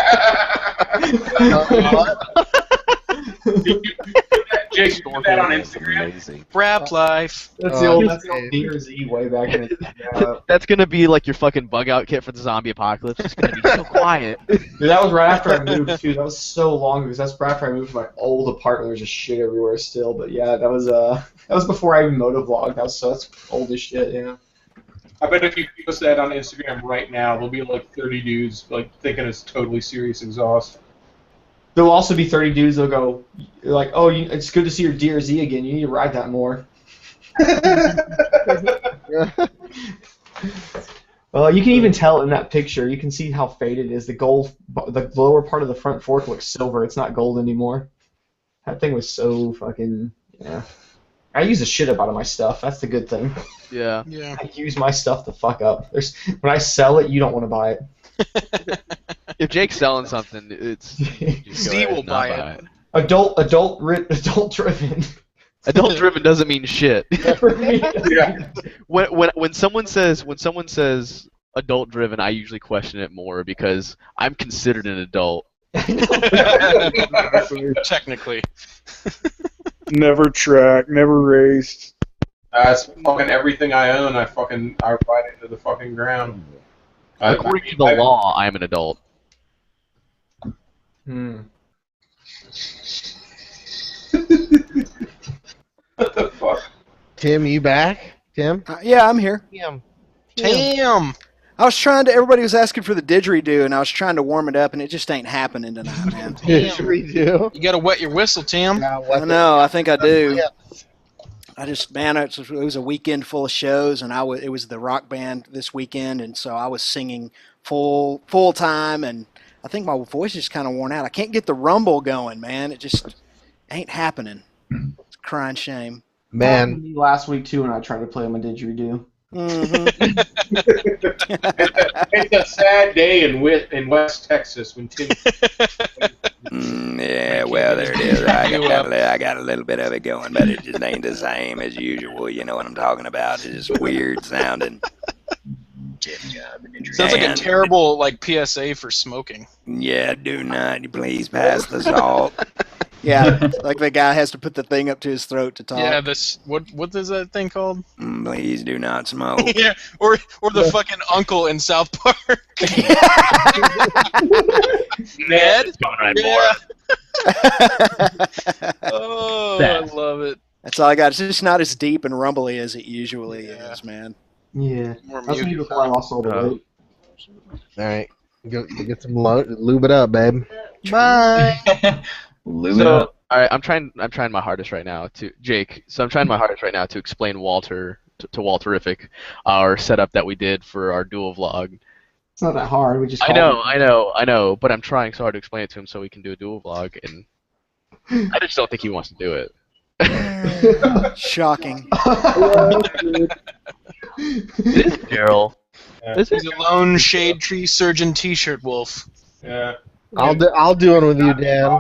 Jake, you put that on Instagram. Amazing. Rap life. That's the old DRZ way back in the That's gonna be like your fucking bug out kit for the zombie apocalypse. It's gonna be so quiet. Dude, that was right after I moved too. That was so long because that's right after I moved to my old apartment. There's just shit everywhere still. But yeah, that was before I even motovlogged. That's old as shit. Yeah. I bet if you post that on Instagram right now, there'll be like 30 dudes like thinking it's totally serious exhaust. There'll also be 30 dudes that'll go, like, oh, it's good to see your DRZ again. You need to ride that more. Well, you can even tell in that picture. You can see how faded it is. The lower part of the front fork looks silver. It's not gold anymore. That thing was so fucking, yeah. I use the shit out of my stuff. That's the good thing. Yeah. Yeah. I use my stuff the fuck up. When I sell it, you don't want to buy it. If Jake's selling something, it's Z will buy it. Adult driven. Adult driven doesn't mean shit. Yeah. When someone says adult driven, I usually question it more because I'm considered an adult. Technically. Never tracked, never raced. It's fucking everything I own. I ride into the fucking ground. According to the law, I am an adult. Hmm. What the fuck? Tim, you back? Tim? Yeah, I'm here. Damn. I was trying to. Everybody was asking for the didgeridoo, and I was trying to warm it up, and it just ain't happening tonight, man. Didgeridoo? You gotta wet your whistle, Tim. I know. I think I do. I just, man, it was a weekend full of shows, and it was the rock band this weekend, and so I was singing full time, and I think my voice is kind of worn out. I can't get the rumble going, man. It just ain't happening. It's a crying shame. Man. Last week too, when I tried to play my didgeridoo. Mm-hmm. It's a sad day in West Texas when Tim. Yeah, well, there it is. I got a little bit of it going, but it just ain't the same as usual. You know what I'm talking about? It's just weird sounding. Sounds like a terrible PSA for smoking. Yeah, do not please pass the salt. Yeah, like the guy has to put the thing up to his throat to talk. Yeah, this what is that thing called? Please do not smoke. Yeah, or the fucking uncle in South Park. Ned. Yeah. Oh, I love it. That's all I got. It's just not as deep and rumbly as it usually is, man. Yeah. More That's when you muted. before I lost all the weight. All right, get some lube it up, babe. Bye. Lube it up. All right, I'm trying my hardest right now to Jake. So I'm trying my hardest right now to explain Walter to Walterific, our setup that we did for our dual vlog. It's not that hard. We just. I know, but I'm trying so hard to explain it to him so we can do a dual vlog, and I just don't think he wants to do it. Shocking. It is Daryl. He's a lone shade tree surgeon T-shirt wolf. Yeah. I'll do one with you, Dan.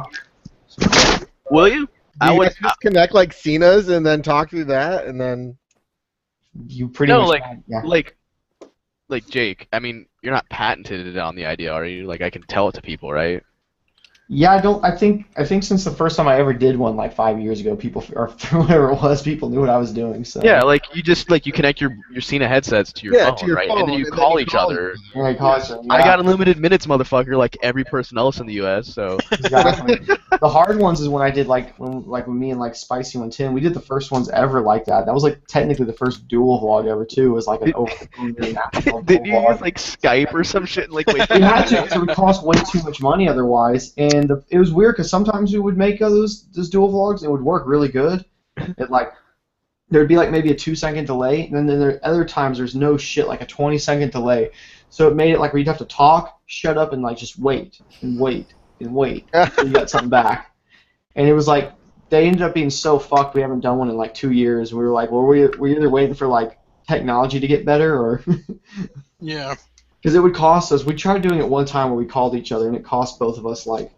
Will you? I would just connect like Cena's and then talk through that, and then you pretty much. Like Jake. I mean, you're not patented on the idea, are you? Like I can tell it to people, right? Yeah, I think since the first time I ever did one like 5 years ago, people or whatever it was, people knew what I was doing. So yeah, like you just you connect your Cena headsets to your phone, right? And then you call each other. Yeah, I got unlimited minutes, motherfucker, like every person else in the U.S. So exactly. The hard ones is when I did when me and like Spicy 110, we did the first ones ever like that. That was like technically the first dual vlog ever too. It was like an over Did you use like Skype or some shit? Like wait, we had to, because it would cost way too much money otherwise. And it was weird because sometimes we would make those dual vlogs and it would work really good. It like there'd be like maybe a 2-second delay, and then there are other times there's no shit, like a 20-second delay. So it made it like where you'd have to talk, shut up, and like just wait and wait and wait until you got something back. And it was like they ended up being so fucked. We haven't done one in like 2 years. We were like, well, we're either waiting for like technology to get better or yeah. Because it would cost us. We tried doing it one time where we called each other, and it cost both of us like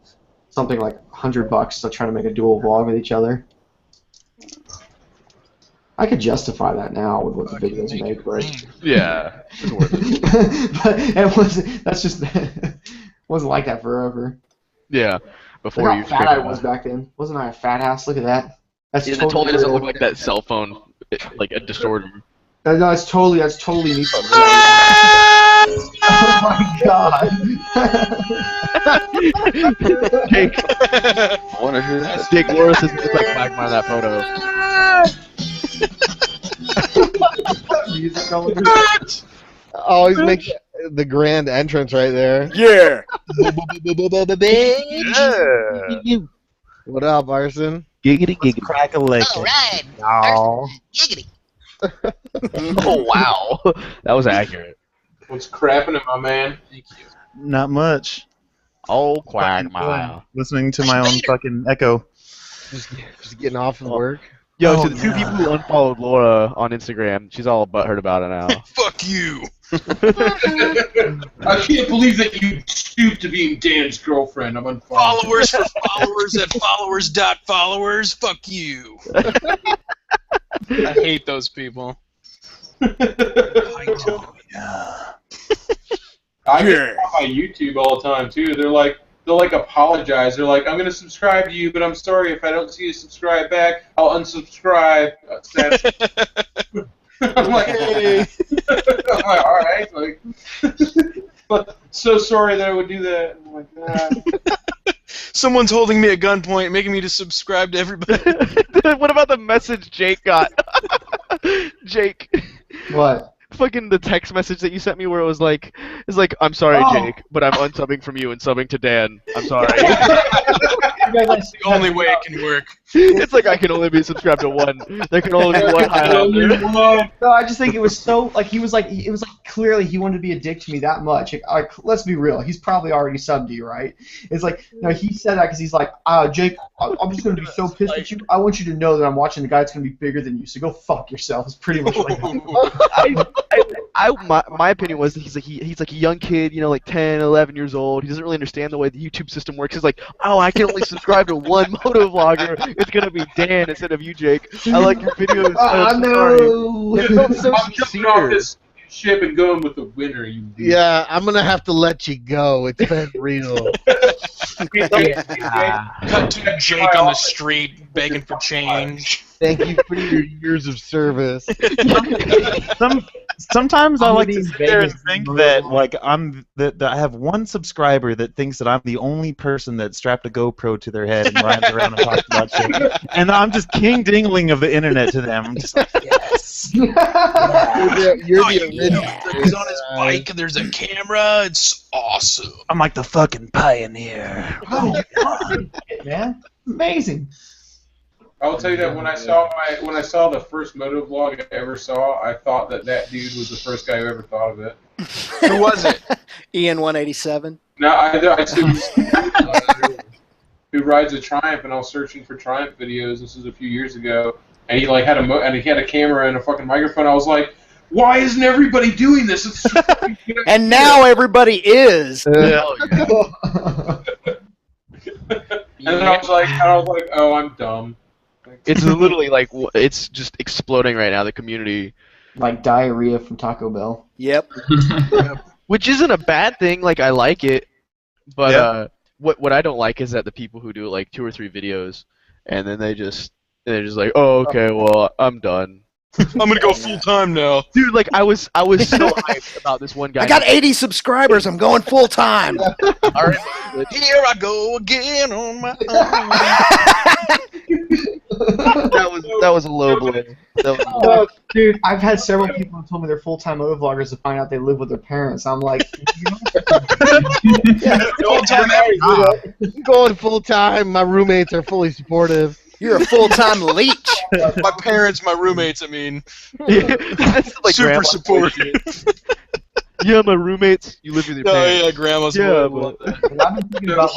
something like $100 to try to make a dual vlog with each other. I could justify that now with what the videos make, but yeah, it's worth it. but it wasn't. That's just wasn't like that forever. Yeah, before Look you. how fat I was back then. Wasn't I a fat ass? Look at that. That's yeah, that totally doesn't look like that cell phone, like a distorted. No, that's totally me. Oh my god. Jake. Jake Loris is just like Magma in that photo. Music going. Always make the grand entrance right there. Yeah. Yeah. What up, Arson? Giggity giggity. Crack a lick. All right. Oh. Giggity. Oh wow, that was accurate. What's crapping at my man? Thank you. Not much. Oh, Quagmire. Listening to my own fucking echo. Just getting off of work. Yo, to the two people who unfollowed Laura on Instagram, she's all butthurt about it now. Fuck you. I can't believe that you stooped to being Dan's girlfriend. I'm unfollowed. Followers for followers at followers.followers. Fuck you. I hate those people. I get off on YouTube all the time too. They'll apologize. They're like, I'm gonna subscribe to you, but I'm sorry if I don't see you subscribe back. I'll unsubscribe. I'm like, hey. I'm like, all right. Like, but so sorry that I would do that. I'm like, nah. Someone's holding me at gunpoint, making me to subscribe to everybody. What about the message Jake got? Jake. What? Fucking the text message that you sent me where it was like, I'm sorry, Jake, but I'm unsubbing from you and subbing to Dan. I'm sorry. That's the only way it can work. It's like I can only be subscribed to one. There can only be one hideout there. No, I just think it was so like it was like clearly he wanted to be a dick to me that much. Like let's be real, he's probably already subbed to you, right? It's like he said that because he's like, Jake, I'm just gonna be so pissed at you. I want you to know that I'm watching the guy that's gonna be bigger than you. So go fuck yourself. It's pretty much like. My opinion was he's like a young kid, you know, like 10, 11 years old. He doesn't really understand the way the YouTube system works. He's like, oh, I can only subscribe to one motovlogger. It's gonna be Dan instead of you, Jake. I like your videos. I know. It felt so I'm jumping off this ship and going with the winner. You. Yeah, I'm gonna have to let you go. It's been real. Cut to Jake on the street begging for change. Thank you for your years of service. Sometimes I like to sit there and think that like that I have one subscriber that thinks that I'm the only person that strapped a GoPro to their head and rides around and talks about shit. And I'm just king dingling of the internet to them. I'm just like, yes. You're the original. He's on his bike and there's a camera. It's awesome. I'm like the fucking pioneer. Man, amazing. I will tell you that when I saw the first moto vlog I ever saw, I thought that dude was the first guy who ever thought of it. Who was it? EN187. No, I see who rides a Triumph, and I was searching for Triumph videos. This was a few years ago, and he like had a camera and a fucking microphone. I was like, why isn't everybody doing this? It's so fucking good. And now everybody is. And then I was like, oh, I'm dumb. It's literally like it's just exploding right now. The community, like diarrhea from Taco Bell. Yep. Which isn't a bad thing. Like I like it, but what I don't like is that the people who do like 2 or 3 videos, and then they're just like, oh okay, well I'm done. I'm gonna go full time now, dude. Like I was so hyped about this one guy. I got 80 subscribers. I'm going full time. All right, here I go again on my own. That was a low blow. Dude, I've had several people who told me they're full-time motovloggers to find out they live with their parents. I'm like, going full-time. My roommates are fully supportive. You're a full-time leech. My parents, my roommates, I mean. That's like super supportive. Yeah, my roommates. You live with your parents. Oh yeah, grandma's. Yeah, but I've been thinking about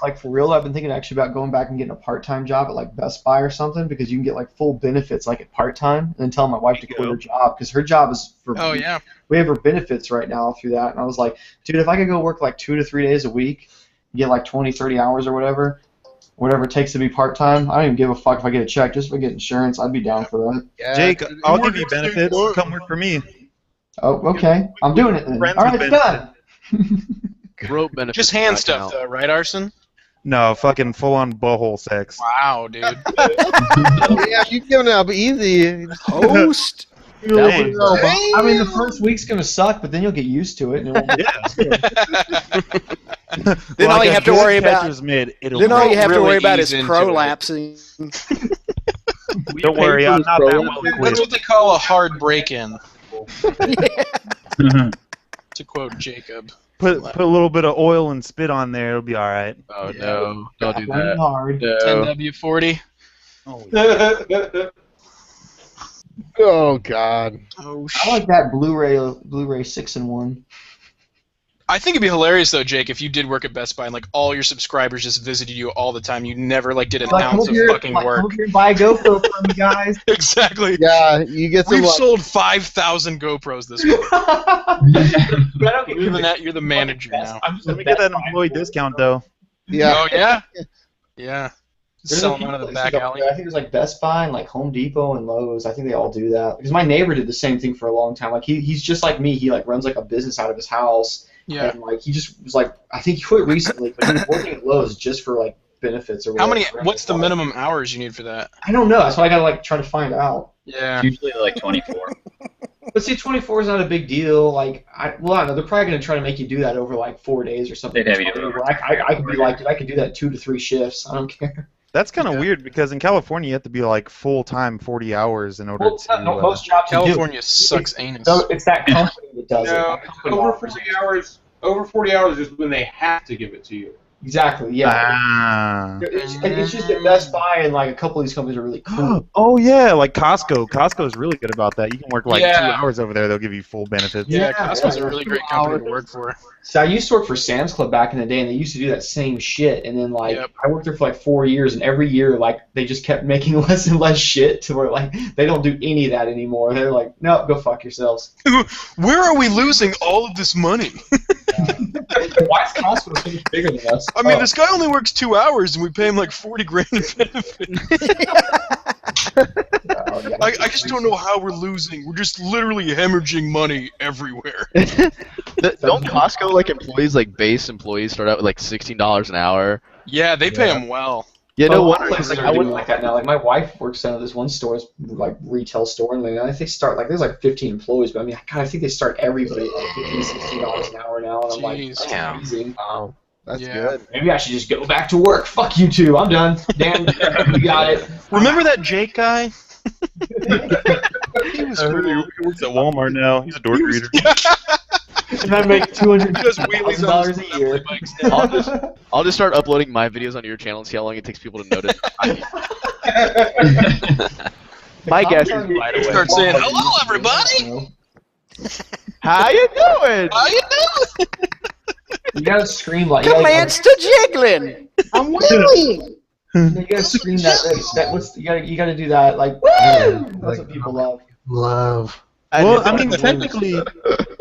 like for real. I've been thinking actually about going back and getting a part-time job at like Best Buy or something because you can get like full benefits like at part-time, and then tell my wife to quit her job because her job is for. Oh yeah. We have her benefits right now through that, and I was like, dude, if I could go work like 2 to 3 days a week, get like 20, 30 hours or whatever it takes to be part-time, I don't even give a fuck if I get a check. Just if I get insurance, I'd be down for that. Yeah, Jake, I'll give you benefits. Come work for me. Oh, okay. I'm doing it then. All right, done. Rope benefits. Just hand stuff though, right, Arson? No, fucking full-on butthole sex. Wow, dude. Yeah, you're giving up easy. Host. I mean, the first week's gonna suck, but then you'll get used to it. And Then all you have to worry about. Then all you have to worry about is prolapsing. Don't worry, I'm not that well equipped. That's what they call a hard break-in. To quote Jacob. Put a little bit of oil and spit on there, it'll be all right. Oh no, don't do that. Hard. No. 10W40. Oh God. Oh I like that Blu-ray 6-in-1. I think it'd be hilarious though, Jake, if you did work at Best Buy and like all your subscribers just visited you all the time. You never like did an ounce of fucking work. Come here and buy a GoPro from me, guys. Exactly. Yeah, you get some. We've sold 5,000 GoPros this week. You're the manager now. Let me get that employee discount though. Yeah. Oh yeah. Yeah. Sell them out of the back alley. I think it's like Best Buy and like Home Depot and Lowe's. I think they all do that because my neighbor did the same thing for a long time. Like he's just like me. He like runs like a business out of his house. Yeah. And like he just was like, I think he quit recently, but he was working at Lowe's just for like benefits or whatever. What's the minimum hours you need for that? I don't know. That's what I gotta like try to find out. Yeah. It's usually like 24. But see, 24 is not a big deal. Like, I don't know. They're probably gonna try to make you do that over like 4 days or something. They'd have you do it. I could be like, I could do that 2 to 3 shifts. I don't care. That's kind of weird because in California you have to be like full-time 40 hours in order to. Most jobs California sucks anus. So it's that company that does it. Over 40 hours. Over 40 hours is when they have to give it to you. Exactly. Yeah. It's just at Best Buy and like a couple of these companies are really cool. Oh yeah, like Costco. Costco is really good about that. You can work like 2 hours over there; they'll give you full benefits. Yeah, Costco's a really great company to work for. So I used to work for Sam's Club back in the day, and they used to do that same shit. And then like I worked there for like 4 years, and every year like they just kept making less and less shit to where like they don't do any of that anymore. They're like, no, go fuck yourselves. Where are we losing all of this money? Why is Costco so much bigger than us? I mean, this guy only works 2 hours, and we pay him like 40 grand in benefits. I just don't know how we're losing. We're just literally hemorrhaging money everywhere. Don't Costco like employees, like base employees, start out with like $16 an hour? Yeah, they pay them well. Yeah, no wonder. Places are doing like that now. Like my wife works at this one store, like retail store, and I think they start like there's like 15 employees, but I mean, God, I think they start everybody at like $15, $16 an hour now, and I'm like, that's amazing. Wow, that's good. Maybe I should just go back to work. Fuck you two. I'm done. Dan, you got it. Remember that Jake guy? He works at Walmart now. He's a door greeter. And I make $200,000 a year. I'll just start uploading my videos onto your channel and see how long it takes people to notice. My guess is right away. Start saying, "Hello, everybody. How you doing? How you doing?" You gotta scream like. Commands to jiggling. I'm willing. You gotta scream you gotta do that like. Woo! That's what people love. Love. Well, I mean, technically,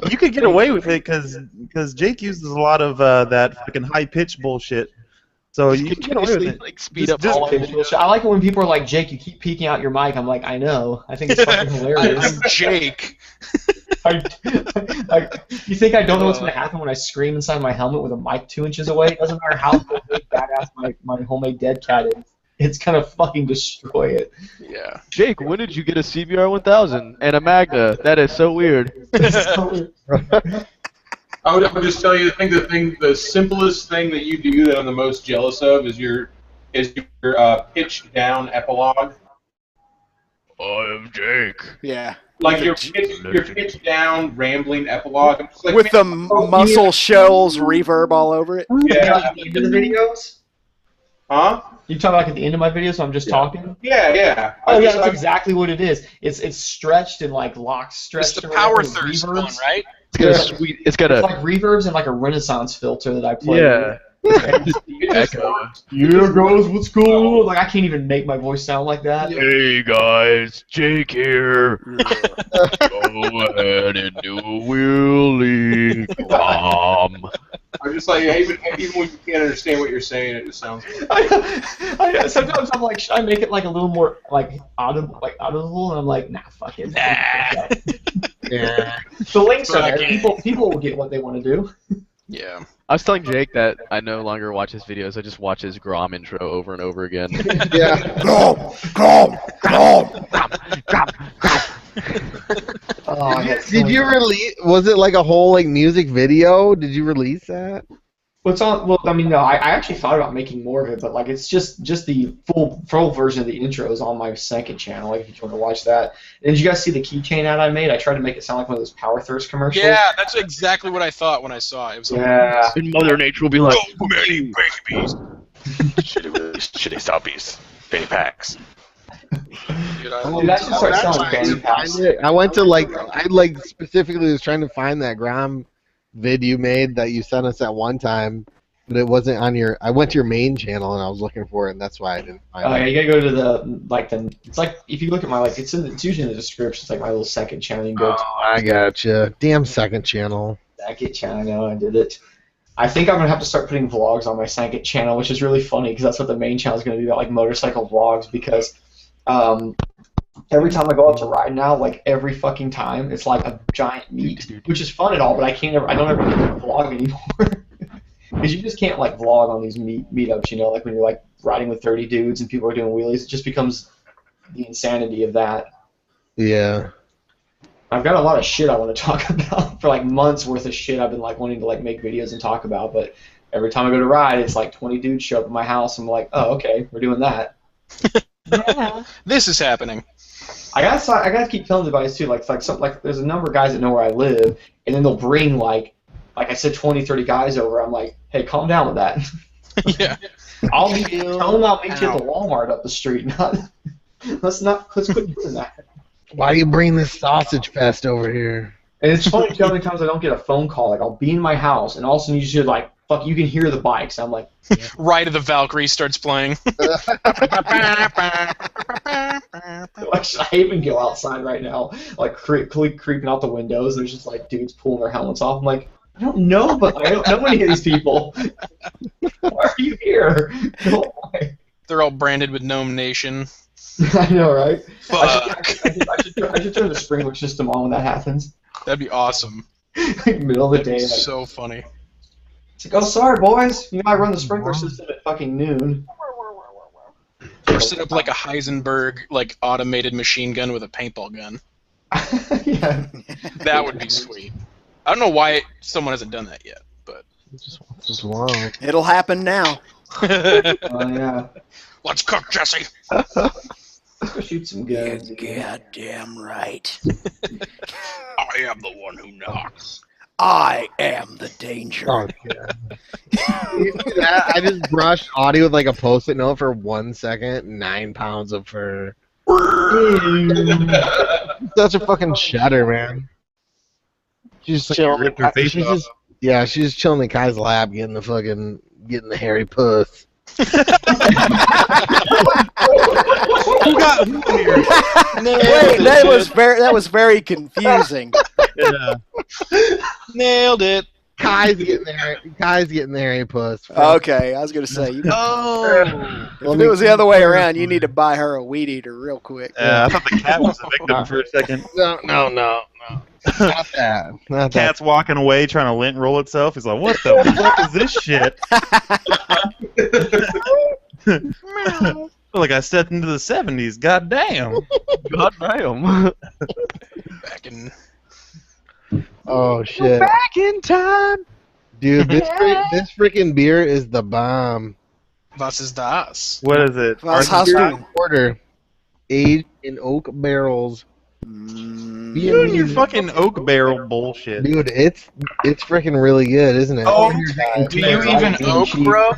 you could get away with it because Jake uses a lot of that fucking high pitch bullshit. So you can get away with it. Like speed up all of it. I like it when people are like, Jake, you keep peeking out your mic. I'm like, I know. I think it's fucking hilarious. I'm Jake. You think I don't know what's going to happen when I scream inside my helmet with a mic 2 inches away? It doesn't matter how big badass my homemade dead cat is. It's gonna fucking destroy it. Yeah. Jake, when did you get a CBR 1000 and a Magna? That is so weird. I would just tell you, the simplest thing that you do that I'm the most jealous of is your pitched down epilogue. I'm Jake. Yeah. Like your pitched down rambling epilogue. Like, with the muscle shells reverb all over it. Yeah. At the end of the videos? Huh? You talking like at the end of my video, so I'm just talking? Yeah. Oh yeah, that's exactly what it is. It's stretched and like locked stretched. It's the power thirst one, right? It's got like reverbs and like a Renaissance filter that I play. Yeah. Here goes what's cool. Like I can't even make my voice sound like that. Hey guys, Jake here. Go ahead and do a wheelie. I'm just like, even when you can't understand what you're saying, it just sounds good. Sometimes I'm like, should I make it like a little more like audible, and I'm like, nah, fuck it. Yeah. The links are there. People will get what they want to do. Yeah. I was telling Jake that I no longer watch his videos. I just watch his Grom intro over and over again. Yeah. Grom. Did you release? Was it like a whole like music video? Did you release that? Well, I mean, no. I actually thought about making more of it, but like it's just the full version of the intro is on my second channel. Like if you want to watch that. And did you guys see the keychain ad I made? I tried to make it sound like one of those Power Thirst commercials. Yeah, that's exactly what I thought when I saw it. It was yeah. And Mother Nature will be like, so many babies. shitty stoppies. Fanny packs. Dude, I should start selling fanny packs. I went to I specifically was trying to find that Grom vid you made that you sent us at one time, but it wasn't on your. I went to your main channel and I was looking for it, and that's why I didn't find it. Yeah, you gotta go to the It's like if you look at my it's usually in the description. It's like my little second channel. You can go to. I gotcha. Damn second channel. Second channel. I know I did it. I think I'm gonna have to start putting vlogs on my second channel, which is really funny because that's what the main channel is gonna be about, like motorcycle vlogs. Because every time I go out to ride now, like every fucking time, it's like a giant meet, which is fun and all, but I don't ever get to vlog anymore. Because you just can't like vlog on these meetups, you know, like when you're like riding with 30 dudes and people are doing wheelies, it just becomes the insanity of that. Yeah. I've got a lot of shit I want to talk about for like months worth of shit I've been like wanting to like make videos and talk about, but every time I go to ride, it's like 20 dudes show up at my house. I'm like, oh, okay, we're doing that. Yeah. This is happening. I gotta keep telling the guys too. Like there's a number of guys that know where I live, and then they'll bring like I said, 20, 30 guys over. I'm like, hey, calm down with that. Yeah. Tell them I'll meet you at the Walmart up the street. Let's quit doing that. Why do you bring this sausage fest over here? And it's funny how many times I don't get a phone call. Like I'll be in my house, and all of a sudden you just like, fuck, you can hear the bikes. I'm like, yeah. Ride of the Valkyrie starts playing. I even go outside right now, like creeping out the windows. There's just like dudes pulling their helmets off. I'm like, I don't know, but I don't know any of these people. Why are you here? They're all branded with Gnome Nation. I know, right? Fuck. I should turn the sprinkler system on when that happens. That'd be awesome. Middle of the day. That'd be so funny. It's like, oh, sorry, boys. You know, I run the sprinkler system at fucking noon. Or set up like a Heisenberg, like automated machine gun with a paintball gun. Yeah. That would be sweet. I don't know why someone hasn't done that yet, but Just long. It'll happen now. Oh, yeah. Let's cook, Jesse. Let's go shoot some guns. Goddamn right. I am the one who knocks. I am the danger. Oh, God. You see that? I just brushed audio with like a post-it note for 1 second. 9 pounds of fur. Such a fucking shudder, man. She's just chilling. ripped her face off. Yeah, she's just chilling in Kai's lab, getting the hairy puss. Who got who here? Wait, that was very confusing. Yeah. Nailed it. Kai's getting the hairy puss. Okay, I was gonna say. Oh. If it was the other way around, you need to buy her a weed eater real quick. I thought the cat was the victim for a second. No. Not that. Not that. Cat's walking away trying to lint roll itself. He's like, what the fuck is this shit? Like I stepped into the 70s. Goddamn. Goddamn. Back in. Oh shit. Back in time. Dude, this freaking beer is the bomb. Was ist das? What is it? Was hast du? Porter, aged in oak barrels. You and your fucking oak barrel bullshit. Dude, it's freaking really good, isn't it? Oh, do you even oak, bro?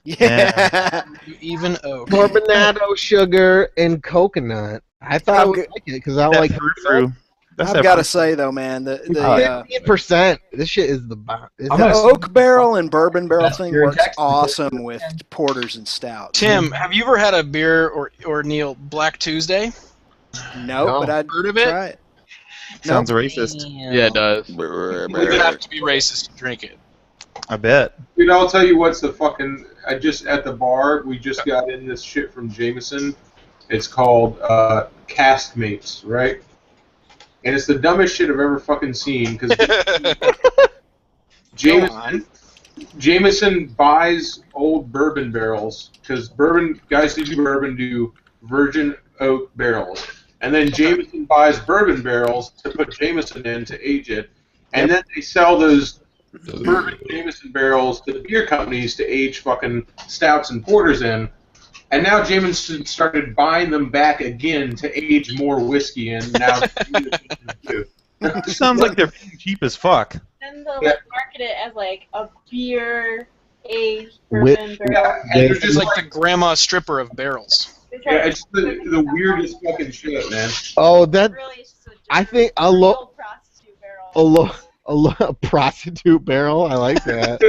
Yeah. You even oak. Carbonado, sugar, and coconut. I thought I would like it because I like fruit. I've got to say though, man, the 15%. This shit is the bomb. the oak barrel and bourbon barrel thing works awesome with porters and stouts. Tim, have you ever had a beer or Neil Black Tuesday? No, but I'd heard of it. try it. Sounds racist. Yeah, it does. You would have to be racist to drink it. I bet. Dude, I'll tell you what's the fucking. I just at the bar. We just got in this shit from Jameson. It's called Caskmates, right? And it's the dumbest shit I've ever fucking seen because Jameson buys old bourbon barrels because bourbon guys who do bourbon do virgin oak barrels, and then Jameson buys bourbon barrels to put Jameson in to age it, and then they sell those bourbon Jameson barrels to the beer companies to age fucking stouts and porters in. And now Jameson started buying them back again to age more whiskey in. Now, It sounds like they're cheap as fuck. Then they'll market it as like a beer aged bourbon barrel. Yeah, and they're just like the grandma stripper of barrels. Yeah, it's the weirdest fucking shit, man. Oh, that. I think a prostitute barrel. I like that.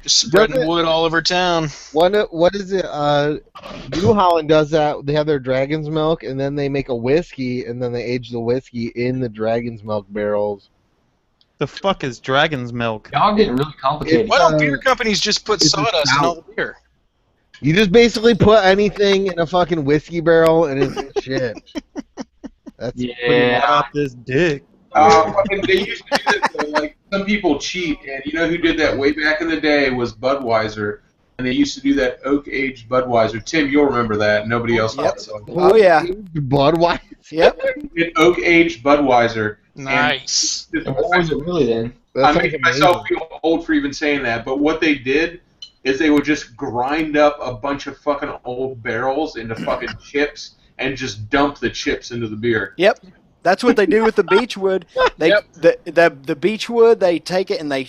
Just spreading wood all over town. What is it? New Holland does that. They have their dragon's milk, and then they make a whiskey, and then they age the whiskey in the dragon's milk barrels. The fuck is dragon's milk? Y'all getting really complicated. Why don't beer companies just put sawdust in all the beer? You just basically put anything in a fucking whiskey barrel, and it's shit. That's about this dick. They used to do that, though. Like, some people cheat, and you know who did that way back in the day was Budweiser, and they used to do that oak-aged Budweiser. Tim, you'll remember that. Nobody else thought so. Oh, yeah. Budweiser? Yep. An oak-aged Budweiser. Nice. What was it really then? I make myself feel old for even saying that, but what they did is they would just grind up a bunch of fucking old barrels into fucking chips and just dump the chips into the beer. Yep. That's what they do with the beechwood. They the beechwood, they take it and they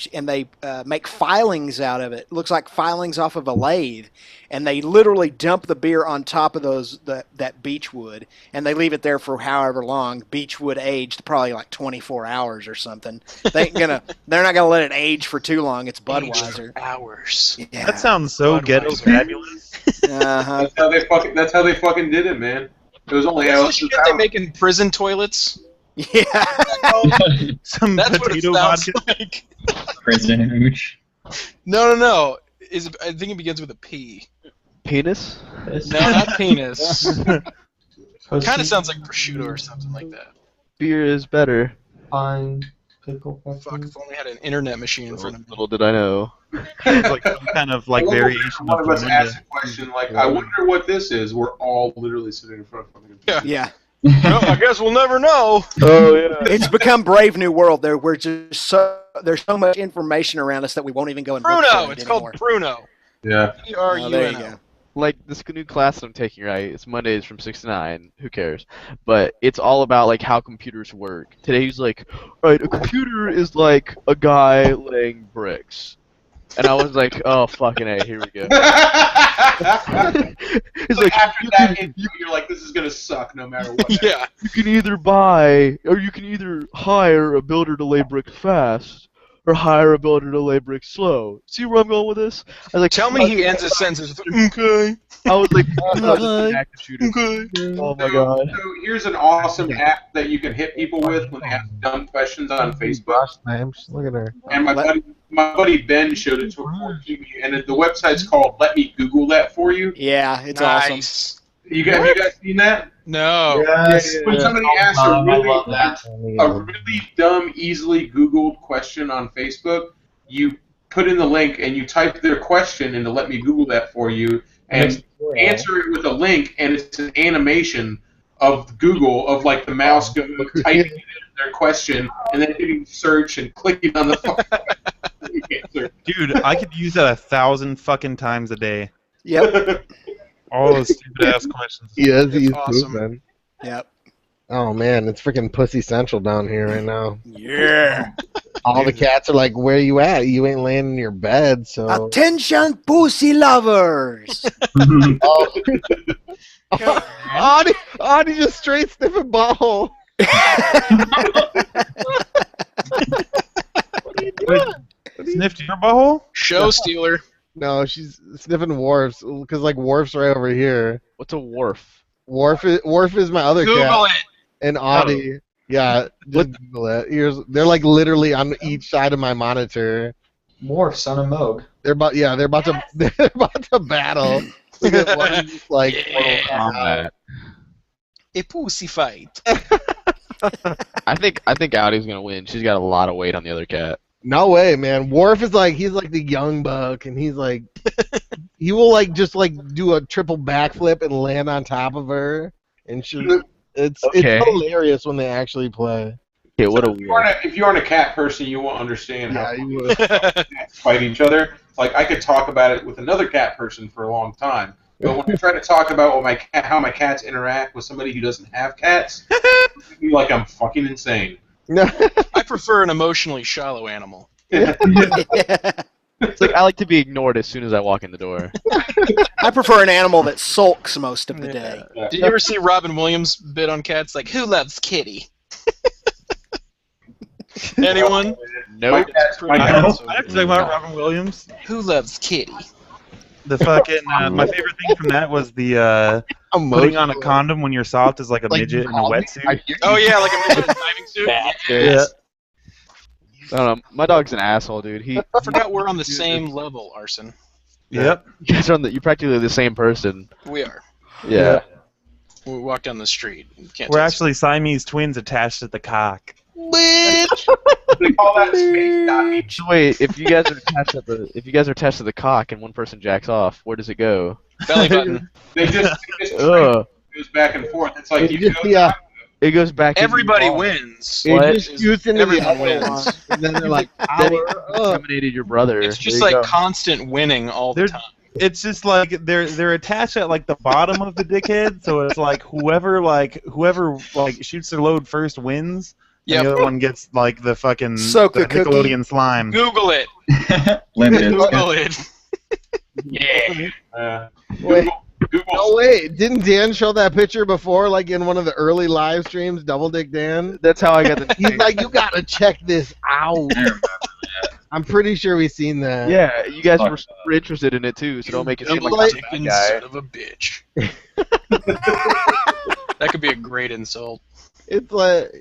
make filings out of it. It looks like filings off of a lathe, and they literally dump the beer on top of that beechwood, and they leave it there for however long. Beechwood aged, probably like 24 hours or something. They're not gonna let it age for too long. It's Budweiser. Hours. Yeah. That sounds so ghetto fabulous. Uh-huh. That's how they fucking did it, man. It was only That's the shit they make in prison toilets. Yeah. Some That's what it potato sounds vodka. like. Prison hooch. No. I think it begins with a P. Penis? No, not penis. Kind of sounds like prosciutto or something like that. Beer is better. Pine, pickle, pepper. Fuck, if only I had an internet machine in front of me. Little did I know. It's like some kind of like variation One of of us Linda. asked a question like, "I wonder what this is." We're all literally sitting in front of the computer. Yeah. Well, I guess we'll never know. Oh yeah. It's become Brave New World. There's so much information around us that we won't even go and look for Bruno. it It's anymore. called Bruno. Yeah. Oh, Bruno. there you go. Like this new class I'm taking, right? It's Mondays from 6 to 9. Who cares? But it's all about like how computers work. Today he's like, all right, a computer is like a guy laying bricks. And I was like, oh fucking A, here we go. It's like after that, you're like, "This is gonna suck no matter what." Yeah. You can either buy or you can either hire a builder to lay bricks fast or hire a builder to lay bricks slow. See where I'm going with this? I was like, Tell me he ends his sentences with okay. I was like, Okay. active shooter. Okay. Oh my god. So here's an awesome app that you can hit people with when they have dumb questions on Facebook. Look at her. And my buddy Ben showed it to me, and the website's called Let Me Google That For You. Yeah, it's Nice. awesome. Have you guys seen that? No. When somebody asks I love that. a really dumb, easily Googled question on Facebook, you put in the link and you type their question into Let Me Google That For You, and answer it with a link, and it's an animation of Google of like the mouse going typing in their question and then hitting search and clicking on the answer. Dude, I could use that 1,000 fucking times a day. Yep. All those stupid ass questions. Yes, he's awesome. pooping. Yep. Oh man, it's freaking Pussy Central down here right now. Yeah. All the cats are like, "Where you at? You ain't laying in your bed." So Attention, pussy lovers. Audie just straight sniffing butthole. Sniffed your butthole? Show stealer. No, she's sniffing Worf's because like Worf's right over here. What's a wharf? Worf is my other cat. Google it. And Audie, yeah, just Google it. They're like literally on each side of my monitor. Morph, son of Moog. They're about to battle. Look at one just, like A pussy fight. I think Audie's gonna win. She's got a lot of weight on the other cat. No way, man. Worf is like he's like the young buck, and he's like he will like just like do a triple backflip and land on top of her, and it's hilarious when they actually play. Okay, what So if you aren't a cat person, you won't understand how cats fight each other. Like I could talk about it with another cat person for a long time, but when I try to talk about how my cats interact with somebody who doesn't have cats, I feel like I'm fucking insane. I prefer an emotionally shallow animal. It's like I like to be ignored as soon as I walk in the door. I prefer an animal that sulks most of the day. Did you ever see Robin Williams' bit on cats? Like, who loves Kitty? Anyone? Nope. I have to talk about Robin Williams. Who loves Kitty? The fucking my favorite thing from that was the putting on a condom when you're soft is like a midget in a wetsuit. Oh yeah, like a midget in a diving suit. Yeah. I don't know. My dog's an asshole, dude. I forgot we're on the same level, Arson. Yep. You guys are you're practically the same person. We are. Yeah. We walk down the street. Can't We're actually Siamese twins attached at the cock. Bitch. They call that space. So wait, if you guys are attached to the cock and one person jacks off, where does it go? Belly button. They just Ugh. goes back and forth. It's like It goes back. Everybody wins. It just shoots into the Everyone other wins. one, and then they're like, Then he inseminated your brother. It's just There you like go. constant winning all the time. It's just like they're attached at like the bottom of the dickhead, so it's like whoever shoots their load first wins. Yep. And the other one gets like the fucking Soak the Nickelodeon slime. Google it. Limited. Google it. Yeah. Wait. No wait, didn't Dan show that picture before, like in one of the early live streams, Double Dick Dan? That's how I got the. He's like, you gotta check this out. I'm pretty sure we've seen that. Yeah, you guys were super interested in it too, so don't make it seem like I'm a bad Son guy. of a bitch. That could be a great insult. It's like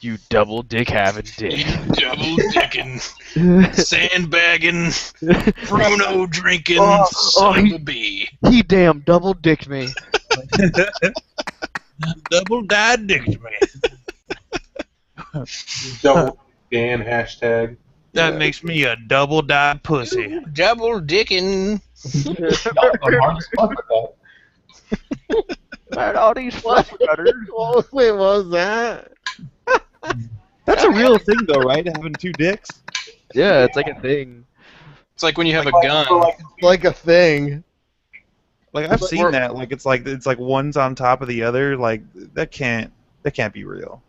You double dick having dick. Double dicking, sandbagging, Bruno drinking, son of a bee. He damn double dicked me. Double dyed dicked me. Double Dan hashtag. That makes me a double dyed pussy. Double dicking. Where'd all these fluff runners? Wait, what was that? That's a real thing, though, right? Having two dicks. Yeah, it's like a thing. It's like when you have a gun. Like a thing. Like I've seen that. Like it's like one's on top of the other. Like that can't be real.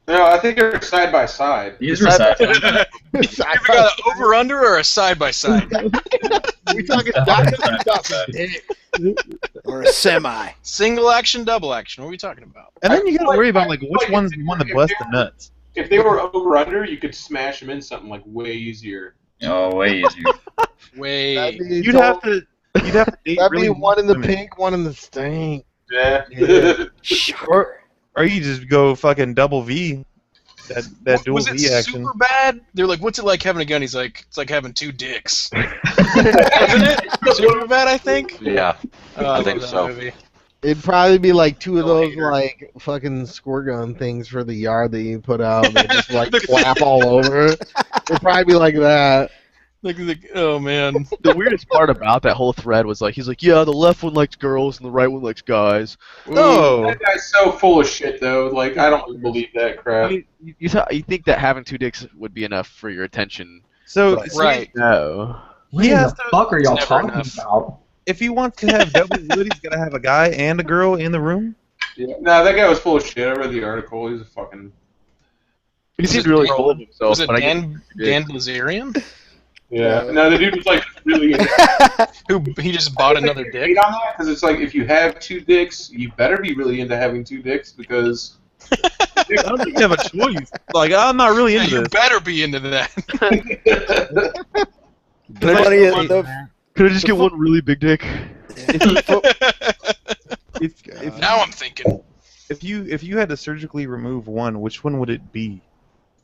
No, I think they're side by side. These are side by side. You ever got an over under or a side by side? We talking or a semi. Single action, double action. What are we talking about? And then you gotta worry about like which one's the one that busts the nuts. If they were over under, you could smash them in something like way easier. Oh, way easier. Way. You'd have to date That'd really be one in the women. pink, one in the stink. Yeah. Or you just go fucking double V. That dual Was it V action. super bad? They're like, what's it like having a gun? He's like, it's like having two dicks. Isn't it? Super bad, I think. Yeah, I I think love that so. movie. It'd probably be like two of those like fucking squirt gun things for the yard that you put out and they just like flap all over. It'd probably be like that. Like, oh man. The weirdest part about that whole thread was like, he's like, yeah, the left one likes girls and the right one likes guys. No. That guy's so full of shit, though. Like, I don't believe that crap. I mean, you think that having two dicks would be enough for your attention? So But right. No. What in the fuck are y'all talking enough. about? If he wants to have double wood, he's gotta have a guy and a girl in the room. Yeah. No, that guy was full of shit. I read the article. He's a fucking. He seemed really full of himself. Was it but I Dan guess- Blazerian? Yeah. No, the dude was like really. Who he just bought another dick? on that because it's like if you have two dicks, you better be really into having two dicks because. I don't think you have a choice. Like I'm not really into You this. better be into that. Could I just get one really big dick? If Now I'm thinking. If you had to surgically remove one, which one would it be?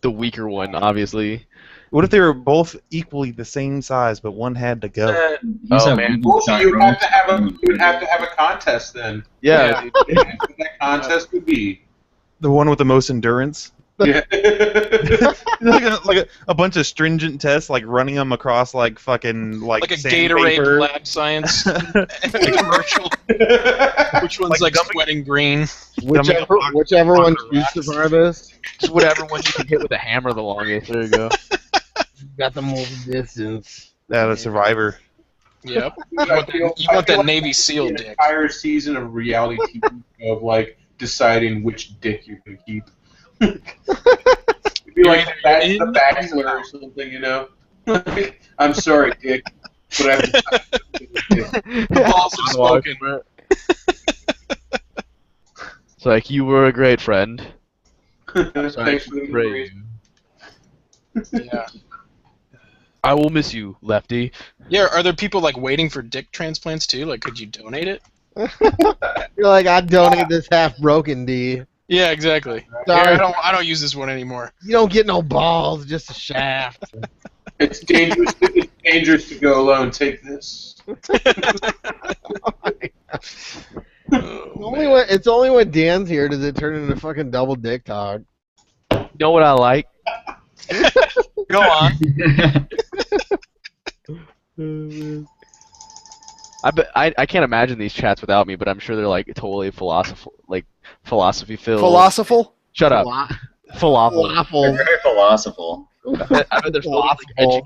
The weaker one, obviously. What if they were both equally the same size, but one had to go? Oh man. Also, you would have to have a contest then. Yeah. What that contest would be. The one with the most endurance? Yeah. like a bunch of stringent tests, like running them across like fucking like a sandpaper. Gatorade lab science commercial. Which one's like sweating green? Whichever one shoots the farthest. Just whatever one you can hit with a hammer the longest. There you go. Got the most distance. Yeah, the Survivor. Yep. You want that Navy SEAL dick. Entire season of reality TV of like deciding which dick you're gonna keep. It'd be like the Bachelor or something, you know. I'm sorry, Dick, but I've The balls have spoken. It's like you were a great friend. Thanks for the Great. Yeah. I will miss you, Lefty. Yeah. Are there people like waiting for dick transplants too? Like, could you donate it? You're like, I donate this half broken D. Yeah, exactly. Sorry. Here, I don't use this one anymore. You don't get no balls, just a shaft. It's dangerous. It's dangerous to go alone. Take this. It's only when Dan's here does it turn into fucking double dick talk. You know what I like? Go on. I can't imagine these chats without me, but I'm sure they're like totally philosophy filled. Philosophical? Shut up. Falafel. They're very philosophical. I bet they're philosophical.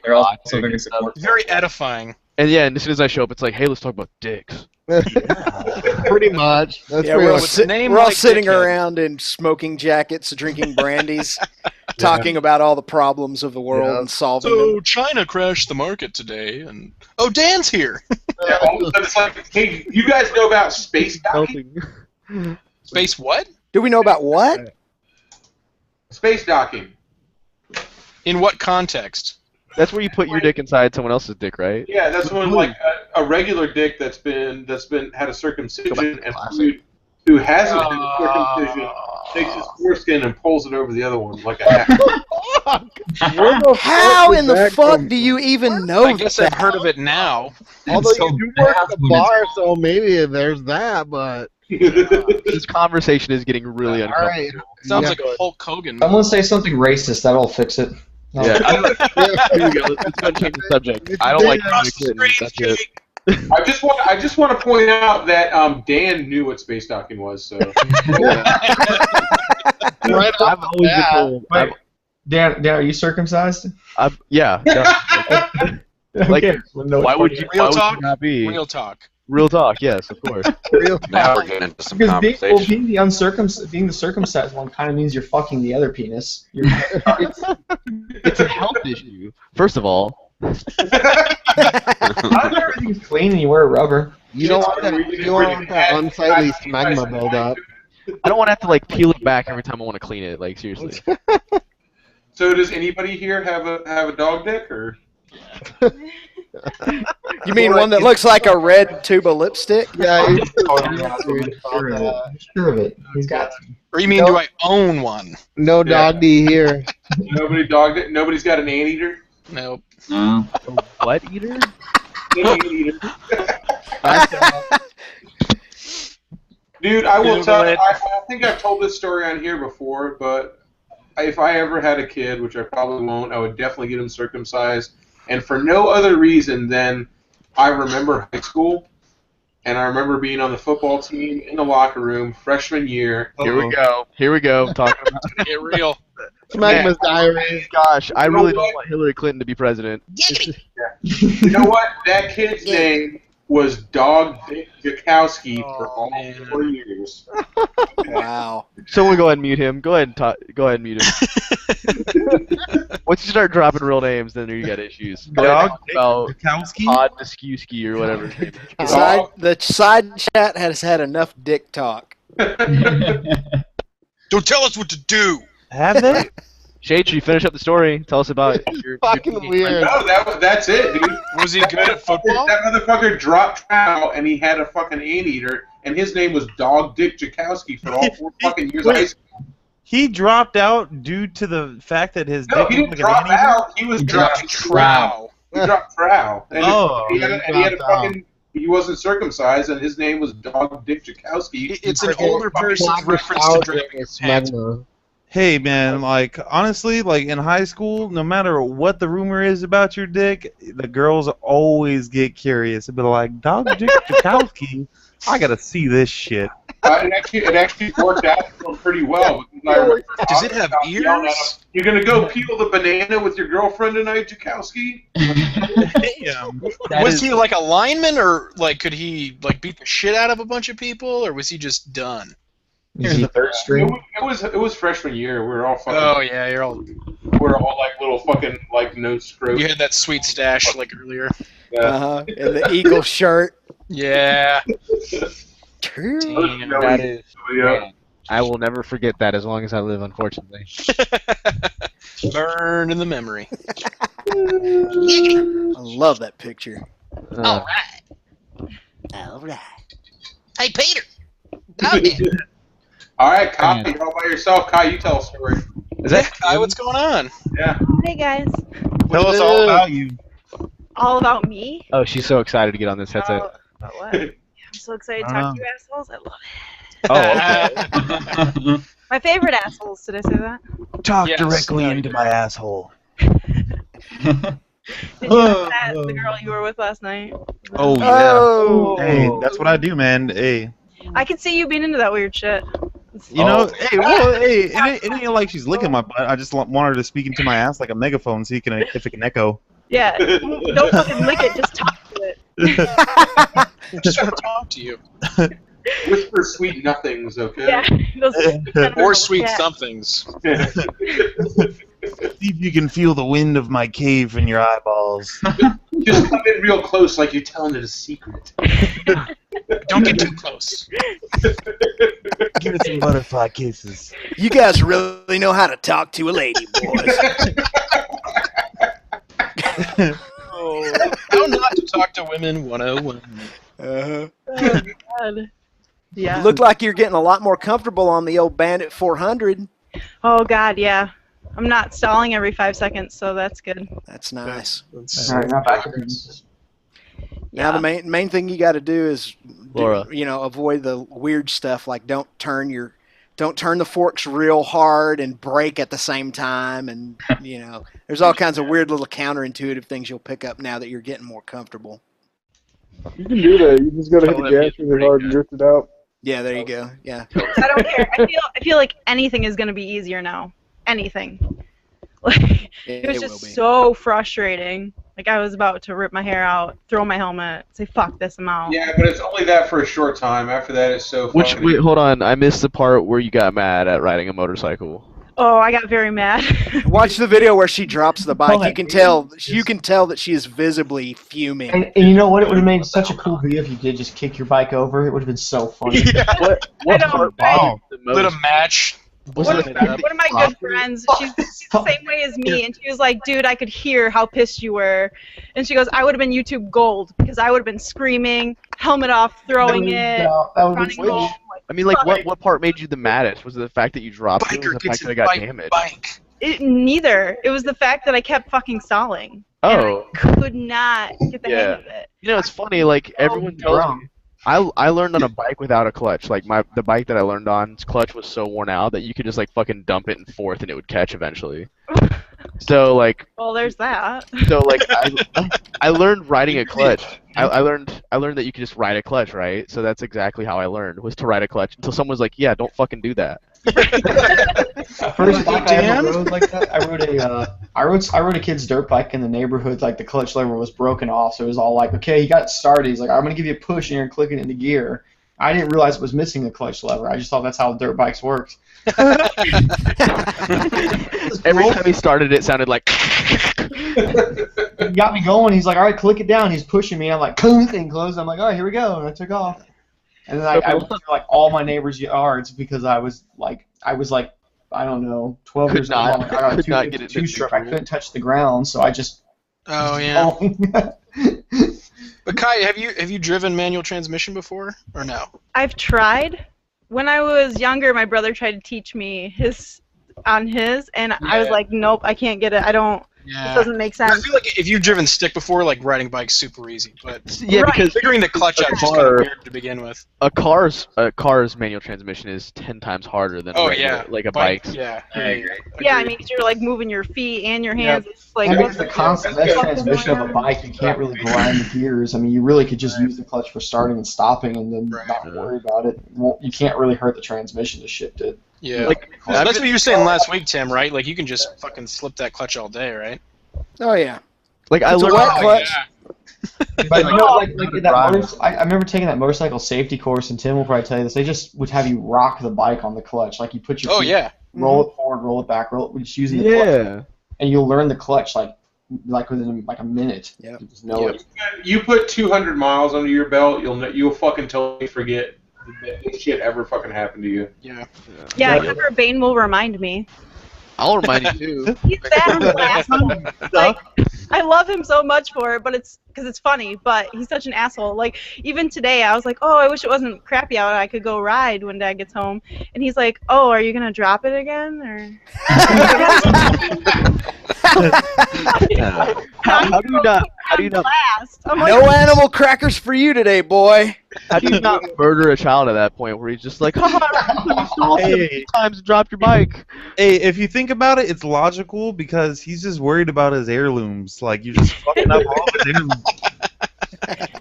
They're also very supportive. Very edifying. And yeah, and as soon as I show up, it's like, hey, let's talk about dicks. Pretty much. That's Yeah, pretty we're all, much. we're all sitting around in smoking jackets, drinking brandies, talking about all the problems of the world and solving So them. China crashed the market today, and Dan's here. Yeah, all of a sudden it's like, hey, you guys know about space docking? Space what? Do we know about what? Space docking. In what context? That's where you put your dick inside someone else's dick, right? Yeah, that's when like a regular dick that's been had a circumcision and who hasn't had a circumcision takes his foreskin and pulls it over the other one like a hat. How in the fuck do you even know? I guess I've heard of it now. Although you do work at a bar, so maybe there's that, but... This conversation is getting really uncomfortable. Right. Sounds like a Hulk Hogan. Someone say something racist. That'll fix it. Yeah. Here we go. Let's go and change the subject. I don't like kittens. That's it. I just want to point out that Dan knew what space docking was. So. Right I've always been told. Dan, are you circumcised? Yeah. Like, Okay. why would you? Real Why talk. would you not be? Real talk. Real talk. Yes, of course. Now we're getting into some Because conversation. being the circumcised one kind of means you're fucking the other penis. It's a health issue. First of all. Not if everything's clean and you wear rubber. You don't want that unsightly smegma buildup. I don't want to have to like peel it back every time I want to clean it. Like seriously. So does anybody here have a dog dick or? You mean one that looks like a red tube of lipstick? Yeah, I'm sure of it. He's got. Or you mean do I own one? No dog D here. Nobody's got an anteater. Nope. No. What eater? Anteater. Dude, I will tell you. I think I've told this story on here before, but if I ever had a kid, which I probably won't, I would definitely get him circumcised. And for no other reason than I remember high school, and I remember being on the football team in the locker room freshman year. Here we go. Here we go. Talking about Get real. Smegma's diary. Gosh, I really don't want Hillary Clinton to be president. You know what? That kid's name was Dog Dick Jakowski for all 4 years. Wow. Someone go ahead and mute him. Go ahead and mute him. Once you start dropping real names, then you got issues. Dog about Jakowski? Todd Niskewski or whatever his name is. The side chat has had enough dick talk. Don't tell us what to do. Have they? Shade, should you finish up the story? Tell us about your Fucking weird. No, that's it, dude. Was he good at football? That motherfucker dropped out, and he had a fucking anteater, and his name was Dog Dick Jakowski for all 4 fucking years of high school. He dropped out due to the fact that his No, dick he looked didn't like an drop anteater? out. He was dropping trow. He dropped trow. And Oh, he had a fucking. He wasn't circumcised, and his name was Dog Dick Jakowski. It's an older person's reference to drinking pants. Smegma. Hey man, like honestly, like in high school, no matter what the rumor is about your dick, the girls always get curious. They'll be like, "Dog Dick Jakowski, I gotta see this shit." It actually worked out pretty well. Does it have ears? You're gonna go peel the banana with your girlfriend tonight, Jakowski? Damn. Was he like a lineman, or like could he like beat the shit out of a bunch of people, or was he just done? Is he third string? It was freshman year. We were all fucking. Oh yeah, We're all like little fucking like no screw. You had that sweet stash like earlier. And the eagle shirt. Yeah. Damn, that is. Yeah. I will never forget that as long as I live, unfortunately. Burned in the memory. I love that picture. All right. Hey, Peter. Come here. All right, Kai, you're all by yourself. Kai, you tell a story. Is that Kai? What's going on? Yeah. Hey guys. Tell us all about you. All about me? Oh, she's so excited to get on this headset. About what? I'm so excited to talk to you assholes. I love it. Oh, okay. My favorite assholes. Did I say that? Talk directly into my asshole. Did you know that the girl you were with last night? Oh yeah. Oh. Hey, that's what I do, man. Hey. I can see you being into that weird shit. You know, hey, well, hey, it ain't like she's licking my butt. I just want her to speak into my ass like a megaphone, so if it can echo. Yeah. Don't fucking lick it. Just talk to it. Just want to talk to you. Whisper sweet nothings, okay? Yeah. Or sweet somethings. See if you can feel the wind of my cave in your eyeballs. Just come in real close like you're telling it a secret. Don't get too close. Give it some butterfly kisses. You guys really know how to talk to a lady, boys. How not to talk to women 101. Oh, God. Yeah. You look like you're getting a lot more comfortable on the old Bandit 400. Oh God, yeah. I'm not stalling every 5 seconds, so that's good. That's nice. All right, not back. Now the main thing you got to do is, Laura. avoid the weird stuff like don't turn the forks real hard and break at the same time, and there's all kinds of weird little counterintuitive things you'll pick up now that you're getting more comfortable. You can do that. You just gotta hit the gas really hard and drift it out. Yeah, there you go. Yeah. I don't care. I feel like anything is gonna be easier now. Anything. Like it was just so frustrating. Like I was about to rip my hair out, throw my helmet, say fuck this amount. Yeah, but it's only that for a short time. After that, it's so. Wait, hold on. I missed the part where you got mad at riding a motorcycle. Oh, I got very mad. Watch the video where she drops the bike. You can tell that she is visibly fuming. And you know what? It would have made such a cool video if you did just kick your bike over. It would have been so funny. Yeah. What part bombed the most? Lit a match. One of my good friends, she's the same way as me, and she was like, dude, I could hear how pissed you were. And she goes, I would have been YouTube gold, because I would have been screaming, helmet off, throwing it, running home. I mean, like, what part made you the maddest? Was it the fact that you dropped it, or was it the fact that it got damaged? Neither. It was the fact that I kept fucking stalling. Oh. And I could not get the hang of it. It's funny, like, everyone tells me, I learned on a bike without a clutch. Like the bike that I learned on's clutch was so worn out that you could just like fucking dump it in fourth and it would catch eventually. So like. Well, there's that. So like I learned riding a clutch. I learned that you could just ride a clutch, right? So that's exactly how I learned, was to ride a clutch until someone was like, yeah, don't fucking do that. First bike I ever rode like that, I rode a kid's dirt bike in the neighborhood. Like the clutch lever was broken off, so it was all like, okay, he got started. He's like, I'm gonna give you a push, and you're clicking it into gear. I didn't realize it was missing the clutch lever. I just thought that's how dirt bikes worked. Every time he started, it sounded like. He got me going. He's like, all right, click it down. He's pushing me. I'm like, thing closed. I'm like, all right, here we go, and I took off. And then I went through like all my neighbors' yards because I was like, I don't know, 12 years old. I got a 252 I couldn't touch the ground, so I just. Oh yeah. But Kai, have you driven manual transmission before or no? I've tried. When I was younger, my brother tried to teach me on his, and I was like, nope, I can't get it. I don't. Yeah. It doesn't make sense. I feel like if you've driven stick before, like riding bike's super easy, but because figuring the clutch out is just kind of weird to begin with. A car's manual transmission is 10 times harder than like a bike's. Yeah, I agree. Yeah, I mean, 'cause you're like moving your feet and your hands. It's like, I mean, it's the constant transmission of a bike. You can't really grind the gears. I mean, you really could just use the clutch for starting and stopping, and then not worry about it. You can't really hurt the transmission to shift it. Yeah, that's what you were saying last week, Tim, right? Like you can just fucking slip that clutch all day, right? Oh yeah. Like I learned wet clutch. But you know, I remember taking that motorcycle safety course, and Tim will probably tell you this. They just would have you rock the bike on the clutch, like you put your feet, roll it forward, roll it back, just using the clutch, and you'll learn the clutch like within like a minute. Yeah, you just know it. You put 200 miles under your belt, you'll fucking totally forget that this shit ever fucking happened to you. Yeah. Yeah, Cooper Bane will remind me. I'll remind you too. He's that asshole. Like, I love him so much for it, but it's because it's funny. But he's such an asshole. Like even today, I was like, "Oh, I wish it wasn't crappy out. I could go ride when Dad gets home." And he's like, "Oh, are you gonna drop it again, or?" How do you not? No animal crackers for you today, boy. How do you not murder a child at that point where he's just like, you stole 50 times and dropped your bike? Hey, if you think about it, it's logical because he's just worried about his heirlooms. Like, you're just fucking up all his heirlooms.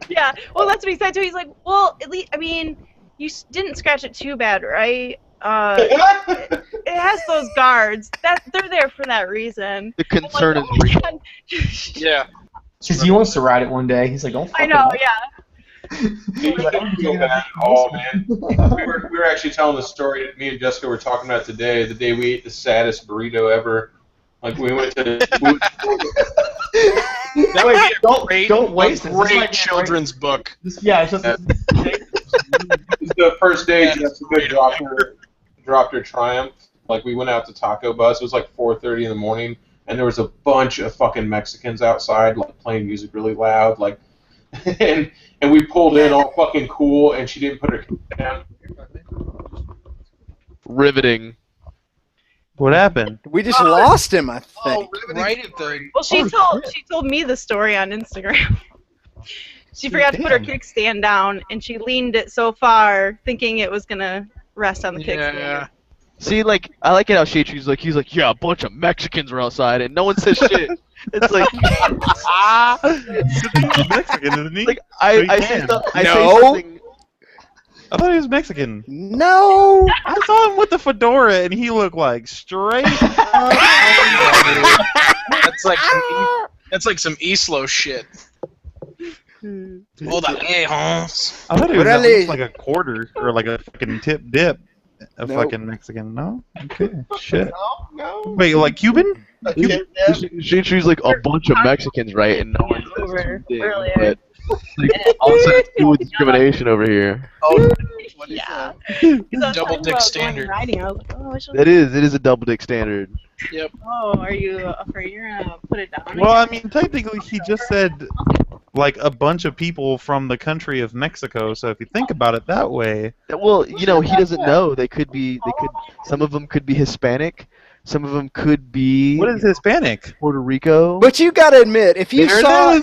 Yeah, well, that's what he said too. He's like, well, at least, I mean, you didn't scratch it too bad, right? It has those guards. They're there for that reason. The concern is real. Yeah. Because he wants to ride it one day. He's like, don't fuck I know, it up. yeah. You don't feel bad at all, man. We were actually telling the story that me and Jessica were talking about today, the day we ate the saddest burrito ever. Like, we went to... That would be don't waste it. Great children's book. It's just... The first day Jessica dropped her Triumph. Like, we went out to Taco Bus. It was like 4:30 in the morning, and there was a bunch of fucking Mexicans outside, like, playing music really loud, like, and we pulled in all fucking cool, and she didn't put her kid down. Riveting. What happened? We just lost him, I think. Right at the. Well, she told me the story on Instagram. She forgot to put her kickstand down, and she leaned it so far, thinking it was gonna rest on the kickstand. See, like, I like it how he's like, yeah, a bunch of Mexicans were outside, and no one says shit. It's like, He's Mexican, isn't he? Like, So he I say can. something. I thought he was Mexican. No. I saw him with the fedora, and he looked like straight. That's like some Islo shit. Hold on, hey, Holmes. I thought he was at least like a quarter or like a fucking tip dip. A fucking Mexican. No? Okay. Shit. No. Wait, like Cuban? She's like a bunch of Mexicans, right? And no one says Over anything, earlier. but like, all of a sudden, it's discrimination over here. Yeah. Double dick standard. Riding. I was like, oh, I should. It is a double dick standard. Yep. Oh, are you afraid you're gonna put it down? Well, I mean, technically, he just said like a bunch of people from the country of Mexico. So if you think about it that way, well, you know, he doesn't know. Some of them could be Hispanic. Some of them could be. What is Hispanic? Puerto Rico. But you gotta admit, if you saw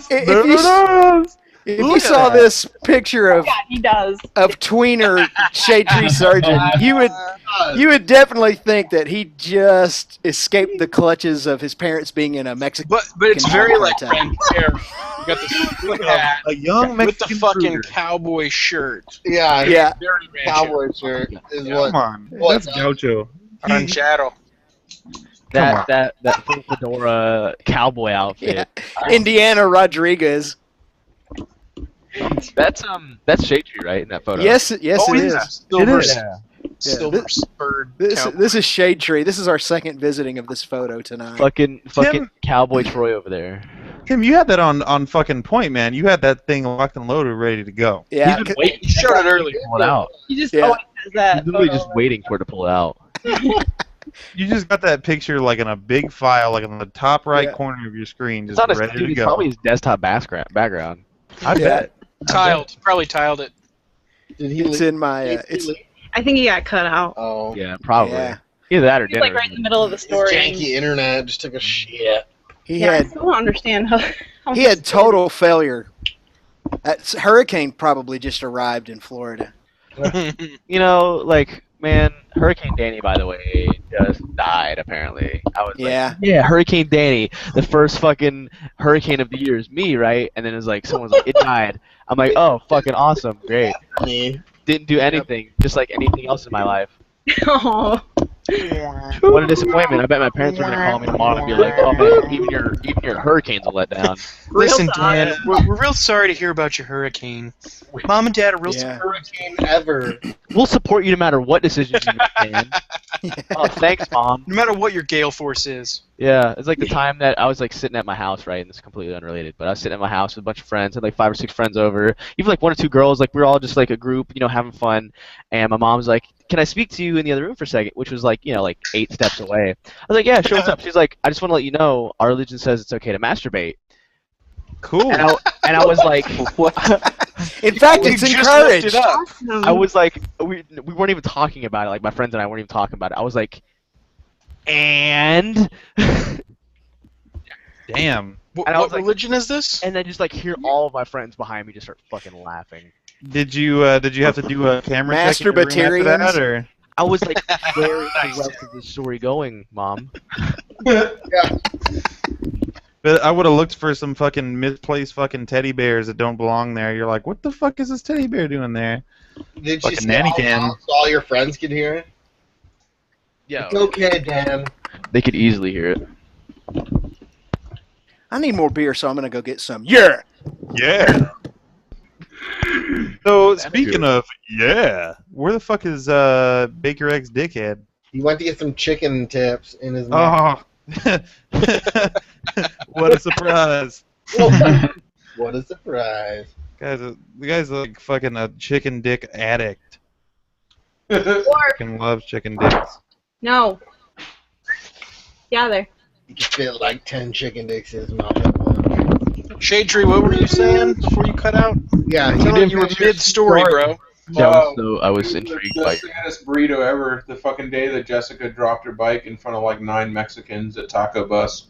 this picture of he does. of tweener Shade Tree Surgeon, you would definitely think that he just escaped the clutches of his parents being in a Mexican. But it's very like town. You got this hat a young with the Mexican fucking fruiter. cowboy shirt. Yeah. Yeah. Very Cowboy shirt is what. Come on, What? that's Gaucho. Ranchero. That full fedora cowboy outfit. Indiana Rodriguez. That's Shade Tree, right? In that photo. Yes, it is. Silver, Yeah, spurred. This is Shade Tree. This is our second visiting of this photo tonight. Fucking cowboy Troy over there. Tim, you had that on fucking point, man. You had that thing locked and loaded, ready to go. Yeah, He's been waiting. You showed it earlier. Pull it out. He just Yeah. always says that. He's literally just waiting for it to pull it out. You just got that picture like in a big file, like on the top right Yeah. corner of your screen, It's just not ready to it's go. probably his desktop background. I bet. Tiled. Probably tiled it. Did he? It's in my. I think he got cut out. Oh. Yeah, probably. Yeah. Either that or He's dinner. like right in the middle of the His story. janky internet just took a shit. He I had still don't understand how he had total failure. Hurricane probably just arrived in Florida. You know, like, man, Hurricane Danny, by the way, just died, apparently. I was Yeah. like, yeah, Hurricane Danny, the first fucking hurricane of the year is me, right? And then it's like, someone's like, it died. I'm like, oh, fucking awesome, great. Didn't do anything, just like anything else in my life. Oh. What a disappointment. I bet my parents are going to call me tomorrow and be like, oh, man, even your hurricane's a letdown. Listen, Dan, we're real sorry to hear about your hurricane. Mom and Dad are real sorry. Hurricane ever. We'll support you no matter what decisions you make, man. Oh, thanks, Mom. No matter what your gale force is. Yeah, it's like the time that I was like sitting at my house, right? And this is completely unrelated, but I was sitting at my house with a bunch of friends, had like 5 or 6 friends over, even like 1 or 2 girls, like we were all just like a group, you know, having fun. And my mom's like, "Can I speak to you in the other room for a second?" Which was like, you know, like 8 steps away. I was like, "Yeah, sure, what's up?" She's like, "I just want to let you know our religion says it's okay to masturbate." Cool. And I was like, "What?" In fact, it's encouraged. I was like, we weren't even talking about it. Like my friends and I weren't even talking about it. I was like, and damn. What religion is this? And then just like hear all of my friends behind me just start fucking laughing. Did you have to do a camera check in your room after that, or? I was like, where is the rest of the story going, Mom? But I would have looked for some fucking misplaced fucking teddy bears that don't belong there. You're like, what the fuck is this teddy bear doing there? Did fucking you say nanny all, cam. so all your friends could hear it? Yeah. It's okay, Dan. They could easily hear it. I need more beer, so I'm gonna go get some. Yeah. Yeah. So speaking of where the fuck is Baker X dickhead? He went to get some chicken tips in his mouth. Oh. What a surprise! What a surprise! The guy's like fucking a chicken dick addict. Fucking loves chicken dicks. No. Yeah, there. He could fit like 10 chicken dicks in his mouth at once. Shade Tree, what were you saying before you cut out? Yeah, you were mid-story, bro. I was intrigued The by. saddest burrito ever. The fucking day that Jessica dropped her bike in front of like 9 Mexicans at Taco Bus.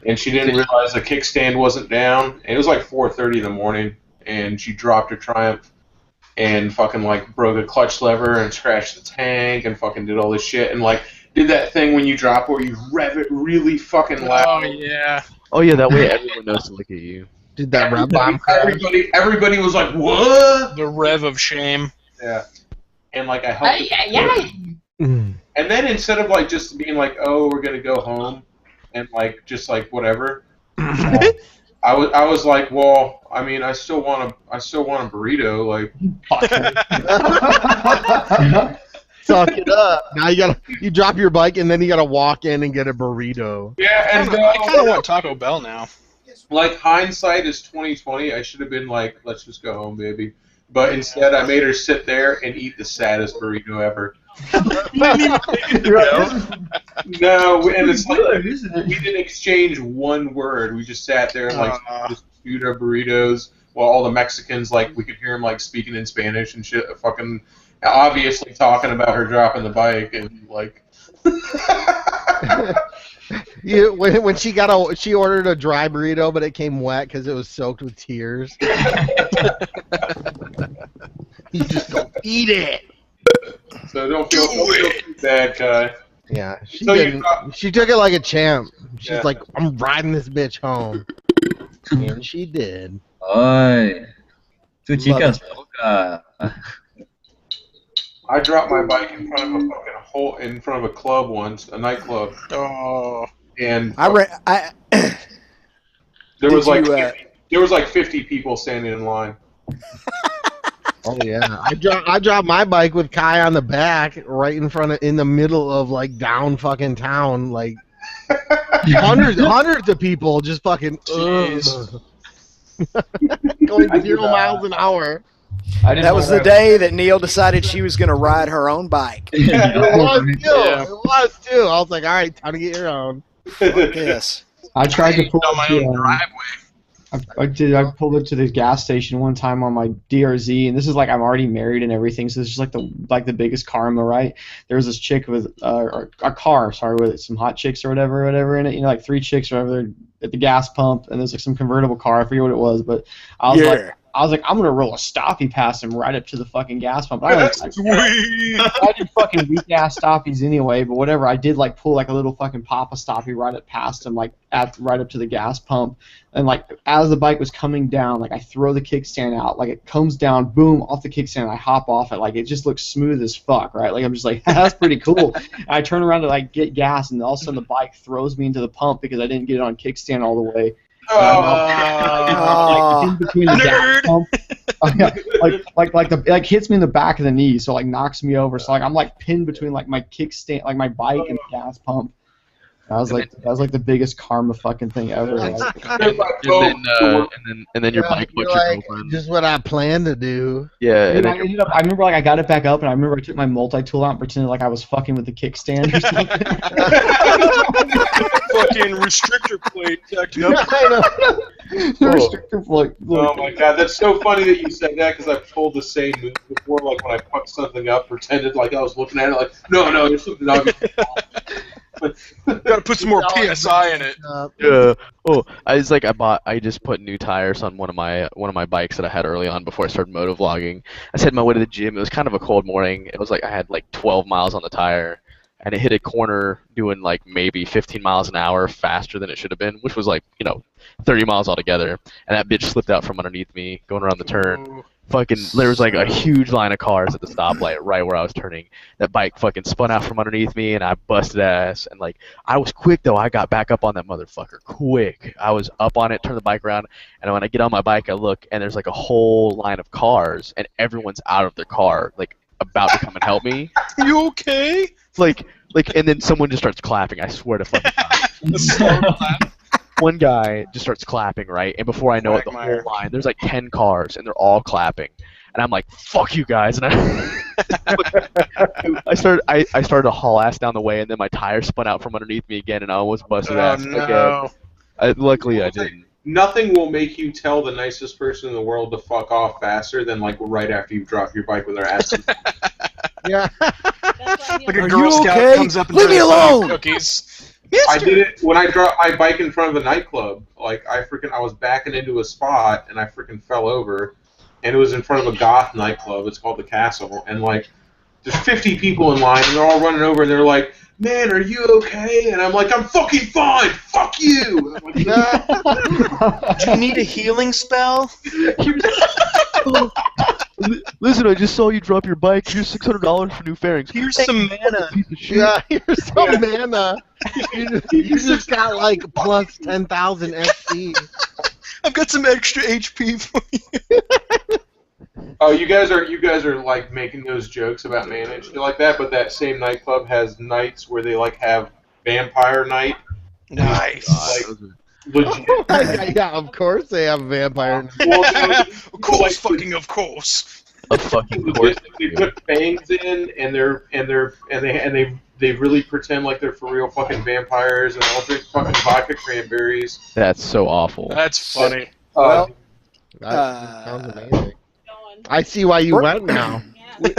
And she didn't realize the kickstand wasn't down. And it was like 4:30 in the morning, and she dropped her Triumph and fucking like broke a clutch lever and scratched the tank and fucking did all this shit and like did that thing when you drop where you rev it really fucking loud. Oh yeah. Oh yeah, that way everyone knows to look at you. Did that rev bomb crash? Everybody was like, what? The rev of shame. Yeah. And like I helped Mm. And then instead of like just being like, oh, we're gonna go home and like just like whatever, I was like, well, I mean, I still want a burrito, like. Suck it up. Now you drop your bike and then you gotta walk in and get a burrito. Yeah, and I kind of want Taco Bell now. Like hindsight is 20/20. I should have been like, let's just go home, baby. But instead, I made her sit there and eat the saddest burrito ever. No, and it's like we didn't exchange one word. We just sat there and like just chewed our burritos while all the Mexicans like we could hear them like speaking in Spanish and shit, fucking obviously talking about her dropping the bike and like. When she ordered a dry burrito, but it came wet because it was soaked with tears. You just go eat it. So don't feel too bad, Kai. Yeah, she So didn't. She took it like a champ. She's like, I'm riding this bitch home, and she did. Ay, tu chica Love es loca. I dropped my bike in front of a fucking hole in front of a club once, a nightclub. Oh. And There was like 50 people standing in line. Oh yeah, I dropped my bike with Kai on the back, right in the middle of like down fucking town, like hundreds of people just fucking going 0 miles an hour. That was the day that Neil decided she was going to ride her own bike. It was too. I was like, all right, time to get your own. Yes. I tried to pull my own driveway. I pulled it to the gas station one time on my DRZ, and this is like I'm already married and everything, so it's just like the biggest karma, right? There was this chick with a car, with some hot chicks or whatever in it, you know, like 3 chicks or whatever at the gas pump, and there's like some convertible car, I forget what it was, but I was like, I'm gonna roll a stoppie past him right up to the fucking gas pump. I did fucking weak ass stoppies anyway, but whatever. I did like pull like a little fucking papa stoppie right up past him, like right up to the gas pump, and like as the bike was coming down, like I throw the kickstand out, like it comes down, boom, off the kickstand. I hop off it, like it just looks smooth as fuck, right? Like I'm just like, that's pretty cool. And I turn around to like get gas, and all of a sudden the bike throws me into the pump because I didn't get it on kickstand all the way. In between the gas pump, like hits me in the back of the knee, so like knocks me over. So like I'm like pinned between like my kickstand, like my bike and the gas pump. That was like the biggest karma fucking thing ever. And then your bike you're your like, girlfriend. just what I planned to do. Yeah. Dude, I remember like I got it back up, and I remember I took my multi-tool out and pretended like I was fucking with the kickstand or something. Fucking restrictor plate. Restrictor plate. Oh my god, that's so funny that you said that because I've pulled the same move before. Like when I fucked something up, pretended like I was looking at it, like no, there's something obvious. Gotta put some more PSI in it. Yeah. Oh, I just put new tires on one of my bikes that I had early on before I started motovlogging. I was heading my way to the gym. It was kind of a cold morning. It was like I had like 12 miles on the tire, and it hit a corner doing like maybe 15 miles an hour faster than it should have been, which was like 30 miles altogether. And that bitch slipped out from underneath me going around the turn. There was like a huge line of cars at the stoplight right where I was turning. That bike fucking spun out from underneath me, and I busted ass. And like I was quick though. I got back up on that motherfucker quick. I was up on it, turned the bike around, and when I get on my bike, I look, and there's like a whole line of cars, and everyone's out of their car, like about to come and help me. You okay? Like, and then someone just starts clapping. I swear to fucking God. One guy just starts clapping, right? And before I know it, the whole line, there's like 10 cars, and they're all clapping. And I'm like, fuck you guys. And I started to haul ass down the way, and then my tire spun out from underneath me again, and I almost busted ass again. Luckily, I didn't. nothing will make you tell the nicest person in the world to fuck off faster than like right after you drop your bike with their ass. Yeah. Like a Are Girl you Scout okay? comes up and Leave me tries to eat alone! cookies. I did it when I dropped my bike in front of a nightclub. Like I was backing into a spot and I freaking fell over, and it was in front of a goth nightclub. It's called the Castle, and like there's 50 people in line and they're all running over and they're like, "Man, are you okay?" And I'm like, "I'm fucking fine. Fuck you." And I'm like, Do you need a healing spell? Listen, I just saw you drop your bike. Here's $600 for new fairings. Here's some mana. Piece of shit. Yeah, here's some mana. You just got like plus 10,000 XP. I've got some extra HP for you. oh, you guys are like making those jokes about mana and shit like that, but that same nightclub has nights where they like have vampire night. Nice. Legit. Yeah, of course they have vampire. Of course, fucking of course. A fucking course. They put fangs in, and they really pretend like they're for real fucking vampires, and they'll drink fucking vodka cranberries. That's so awful. That's funny. Well, that sounds amazing. I see why you went now.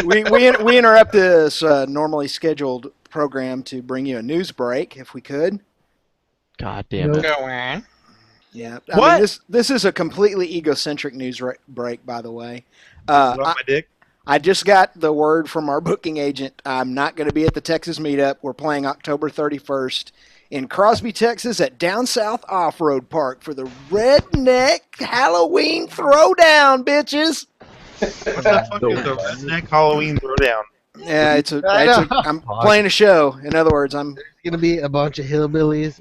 we interrupt this normally scheduled program to bring you a news break, if we could. God damn it. Go on. Yeah. What? I mean, this is a completely egocentric news break, by the way. My dick. I just got the word from our booking agent. I'm not going to be at the Texas meetup. We're playing October 31st in Crosby, Texas at Down South Off-Road Park for the Redneck Halloween Throwdown, bitches. What's that fucking the Redneck Halloween Throwdown? Yeah, I'm playing a show. In other words, There's going to be a bunch of hillbillies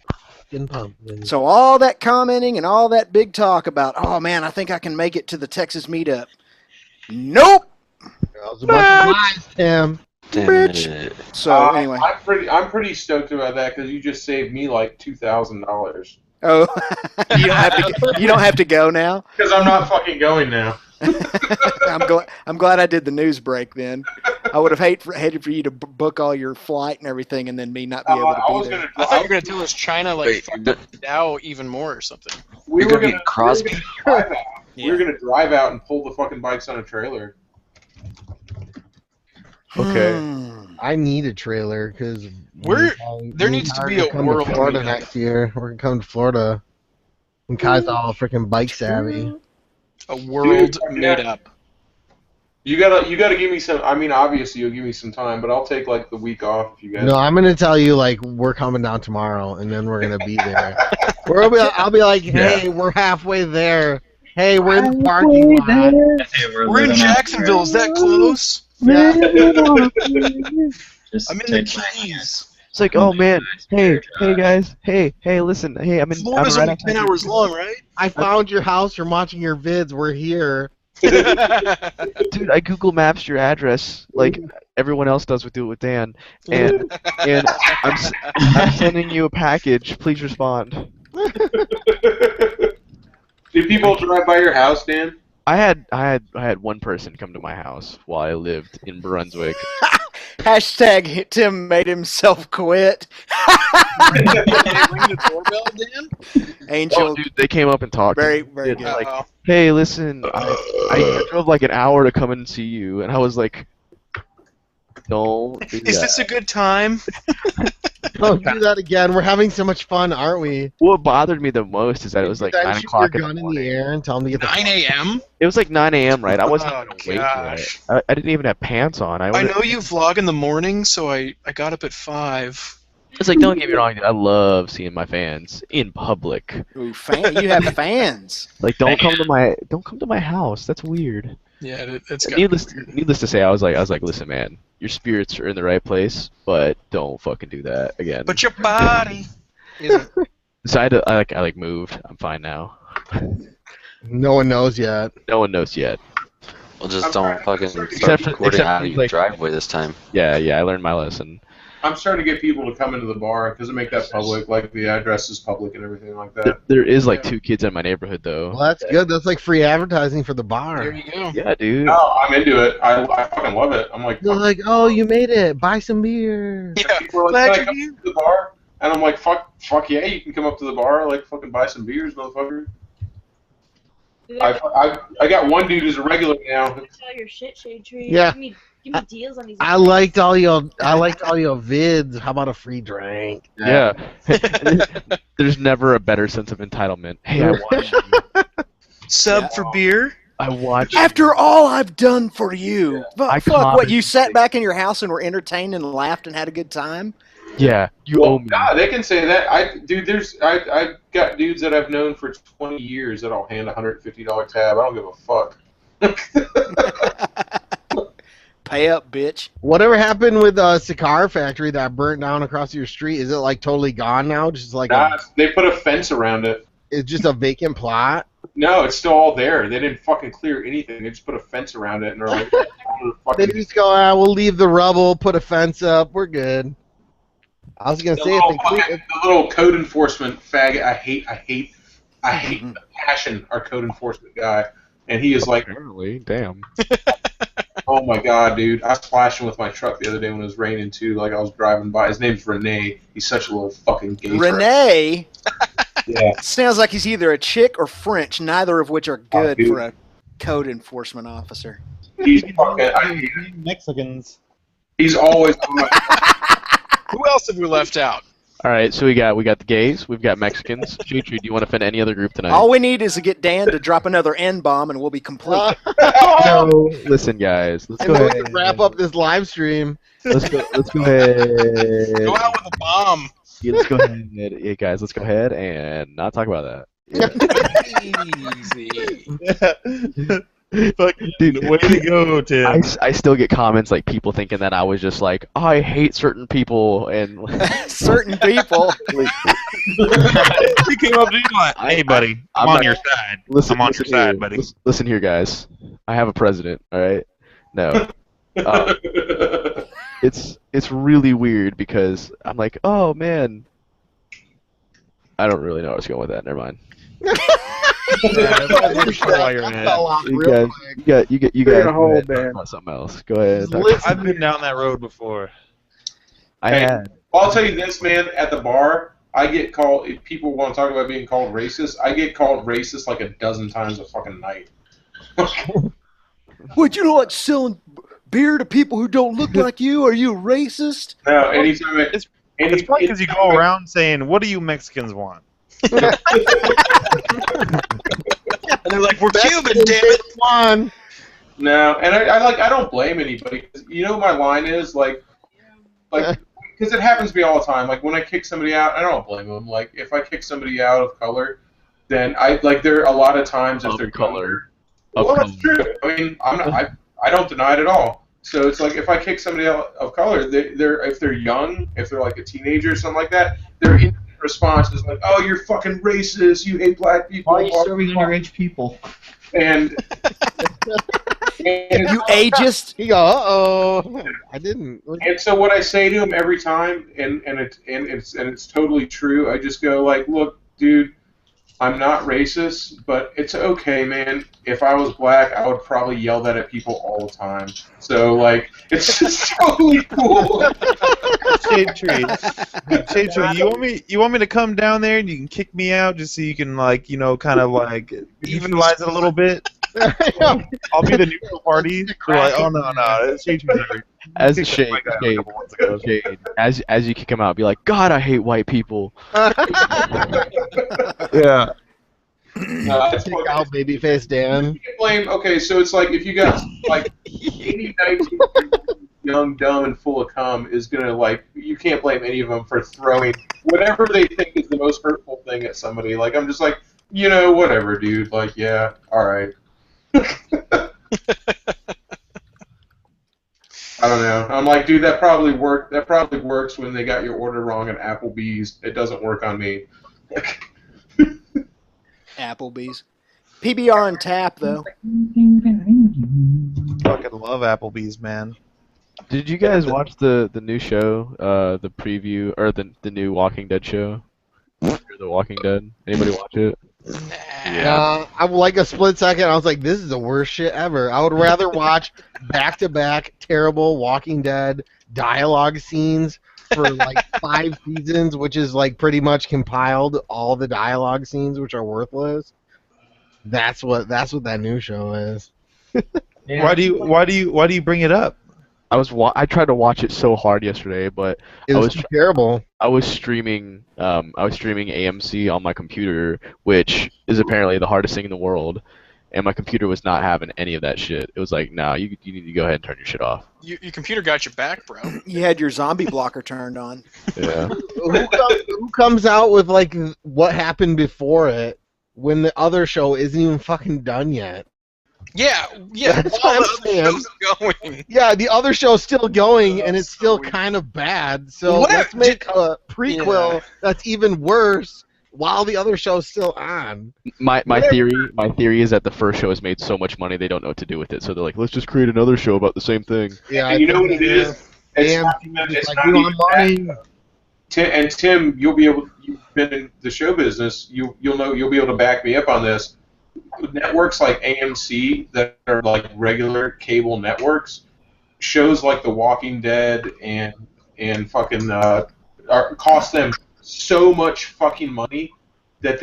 and pumpkins. So all that commenting and all that big talk about, oh man, I think I can make it to the Texas meetup. Nope. That was a bunch of lies, Tim. Bitch. So anyway, I'm pretty stoked about that because you just saved me like $2,000. oh, you don't have to go now. Because I'm not fucking going now. I'm glad I did the news break then. I would have hated for you to book all your flight and everything, and then me not be able to be there. I thought you were gonna tell us China fucked Dow even more or something. We were gonna Crosby. We were gonna drive out and pull the fucking bikes on a trailer. Okay. I need a trailer because there needs to be a world to Florida meetup. next year. We're gonna come to Florida. And Kai's all freaking bike savvy. A world meetup. You gotta give me some. I mean, obviously you'll give me some time, but I'll take like the week off if you guys. No, I'm gonna tell you like we're coming down tomorrow, and then we're gonna be there. I'll be like, hey, we're halfway there. Hey, we're in the parking lot. Hey, We're in Jacksonville. Is that close? Yeah. I'm in the Keys. It's like, oh man, hey guys, hey, listen, hey, I'm Florida's right only 10 hours long, right? I found your house from watching your vids. We're here. Dude, I Google Maps your address like everyone else does with Do It With Dan, and I'm sending you a package. Please respond. Do people drive by your house, Dan? I had one person come to my house while I lived in Brunswick. Hashtag Tim made himself quit. Ring the doorbell, Dan? Angel. Oh, dude, they came up and talked. Very good. Like, hey, listen, I drove like an hour to come and see you, and I was like, don't do Is that. this a good time? Don't do that again. We're having so much fun, aren't we? What bothered me the most is that it was like Then 9 shoot o'clock your gun in the air and tell them to get the 9 a.m.? It was like 9 a.m., right? I wasn't Oh, even awake gosh. yet. I didn't even have pants on. I know you vlog in the morning, so I got up at 5. It's like, don't get me wrong, dude, I love seeing my fans in public. Ooh, you have fans. Like, don't come to my house. That's weird. Yeah, it's got Needless to say, I was like, listen, man, your spirits are in the right place, but don't fucking do that again. But your body isn't. So I moved. I'm fine now. No one knows yet. No one knows yet. Well, just don't fucking start Except for- recording except out for, of your like- driveway this time. Yeah, I learned my lesson. I'm starting to get people to come into the bar because I make that public, like the address is public and everything like that. There is like 2 kids in my neighborhood though. Well, that's good. That's like free advertising for the bar. There you go. Yeah, dude. No, I'm into it. I fucking love it. I'm like, They're like, oh, you made it. Buy some beer. Yeah, people are like, glad "Can I come to the bar?" And I'm like, fuck yeah, you can come up to the bar, like fucking buy some beers, motherfucker. I got one dude who's a regular now. Sell your shit, Shade Tree. Yeah. Give me deals on these. I liked all your vids. How about a free drink? Yeah. There's never a better sense of entitlement. Hey, I watched you. Sub for beer. I watched. After all I've done for you, I fuck what, you sat back in your house and were entertained and laughed and had a good time? Yeah, you owe me. Nah, they can say that. I've got dudes that I've known for 20 years that I'll hand a $150 tab. I don't give a fuck. Pay up, bitch. Whatever happened with Cigar Factory that burnt down across your street? Is it like totally gone now? Just like they put a fence around it. It's just a vacant plot. No, it's still all there. They didn't fucking clear anything. They just put a fence around it, and they're like, They just go, we'll leave the rubble, put a fence up, we're good. I was gonna say the little code enforcement faggot. I hate the passion our code enforcement guy, and he is like, apparently, damn. Oh my god, dude! I was splashing with my truck the other day when it was raining too. Like I was driving by. His name's Renee. He's such a little fucking gay. Renee. Yeah. Sounds like he's either a chick or French, neither of which are good for a code enforcement officer. He's fucking Mexicans. He's always. Who else have we left out? All right, so we got the gays, we've got Mexicans. Choo-choo, do you want to offend any other group tonight? All we need is to get Dan to drop another N-bomb and we'll be complete. No, listen, guys, let's go ahead. We can wrap up this live stream. Let's go ahead. Go out with a bomb. Yeah, let's go ahead. Yeah, guys, let's go ahead and not talk about that. Easy. Fuck, dude, way to go, Tim. I still get comments like people thinking that I was just like, oh, I hate certain people and certain people. He came up to you like, hey, buddy, I'm on your side. I'm on your side, buddy. Listen here, guys. I have a president. All right. No. It's really weird because I'm like, oh man. I don't really know where I was going with that. Never mind. You guys go ahead about something else. Go ahead. I've been down that road before. Well, I'll tell you this, man. At the bar, I get called. If people want to talk about being called racist, I get called racist like a dozen times a fucking night. Would you like selling beer to people who don't look like you? Are you racist? No, anytime. It's funny because you go around saying, "What do you Mexicans want?" And they're like, "We're Cuban, damn it!" One. No, and I don't blame anybody. You know, my line is like because it happens to me all the time. Like when I kick somebody out, I don't blame them. Like if I kick somebody out of color, then there are a lot of times if they're color. Well, that's true. I mean, I don't deny it at all. So it's like if I kick somebody out of color, if they're young, if they're like a teenager or something like that, their response is like, "Oh, you're fucking racist. You hate black people. Why are you serving underage people?" And you ageist. You go, uh-oh, I didn't. And so what I say to him every time, and it's totally true. I just go like, "Look, dude, I'm not racist, but it's okay, man. If I was black, I would probably yell that at people all the time. So like, it's just totally cool." Shade Tree, you want me to come down there and you can kick me out just so you can kind of evenize it a little bit? I'll be the neutral party. We're like, oh no, Shade Tree's not as you kick him out, be like, God, I hate white people. Yeah. Take out babyface Dan. You can blame. Okay, so it's like if you got like 80, 19 young, dumb, and full of cum is gonna you can't blame any of them for throwing whatever they think is the most hurtful thing at somebody. Like I'm just like, whatever, dude. Like, yeah, all right. I don't know. I'm like, dude, that probably works when they got your order wrong at Applebee's. It doesn't work on me. Applebee's. PBR on tap, though. Fucking love Applebee's, man. Did you guys watch the new show, the preview, or the new Walking Dead show? The Walking Dead? Anybody watch it? Yeah. I like a split second. I was like, this is the worst shit ever. I would rather watch back-to-back terrible Walking Dead dialogue scenes for 5 seasons, which is pretty much compiled all the dialogue scenes, which are worthless. That's what that new show is. Yeah. Why do you bring it up? I tried to watch it so hard yesterday, but It was terrible. I was streaming AMC on my computer, which is apparently the hardest thing in the world, and my computer was not having any of that shit. It was like, nah, you need to go ahead and turn your shit off. Your computer got your back, bro. You had your zombie blocker turned on. Yeah. Who comes out with like what happened before it when the other show isn't even fucking done yet? Yeah. That's all what the I'm saying. other show's going. Yeah, the other show's still going, and it's still kind of bad. So What- let's make a prequel that's even worse while the other show's still on. My theory is that the first show has made so much money they don't know what to do with it, so they're like, let's just create another show about the same thing. Yeah, And you know what it is? It's like, not we even want money. And Tim, you've been in the show business. You'll be able to back me up on this. Networks like AMC that are like regular cable networks, shows like The Walking Dead and fucking cost them so much fucking money that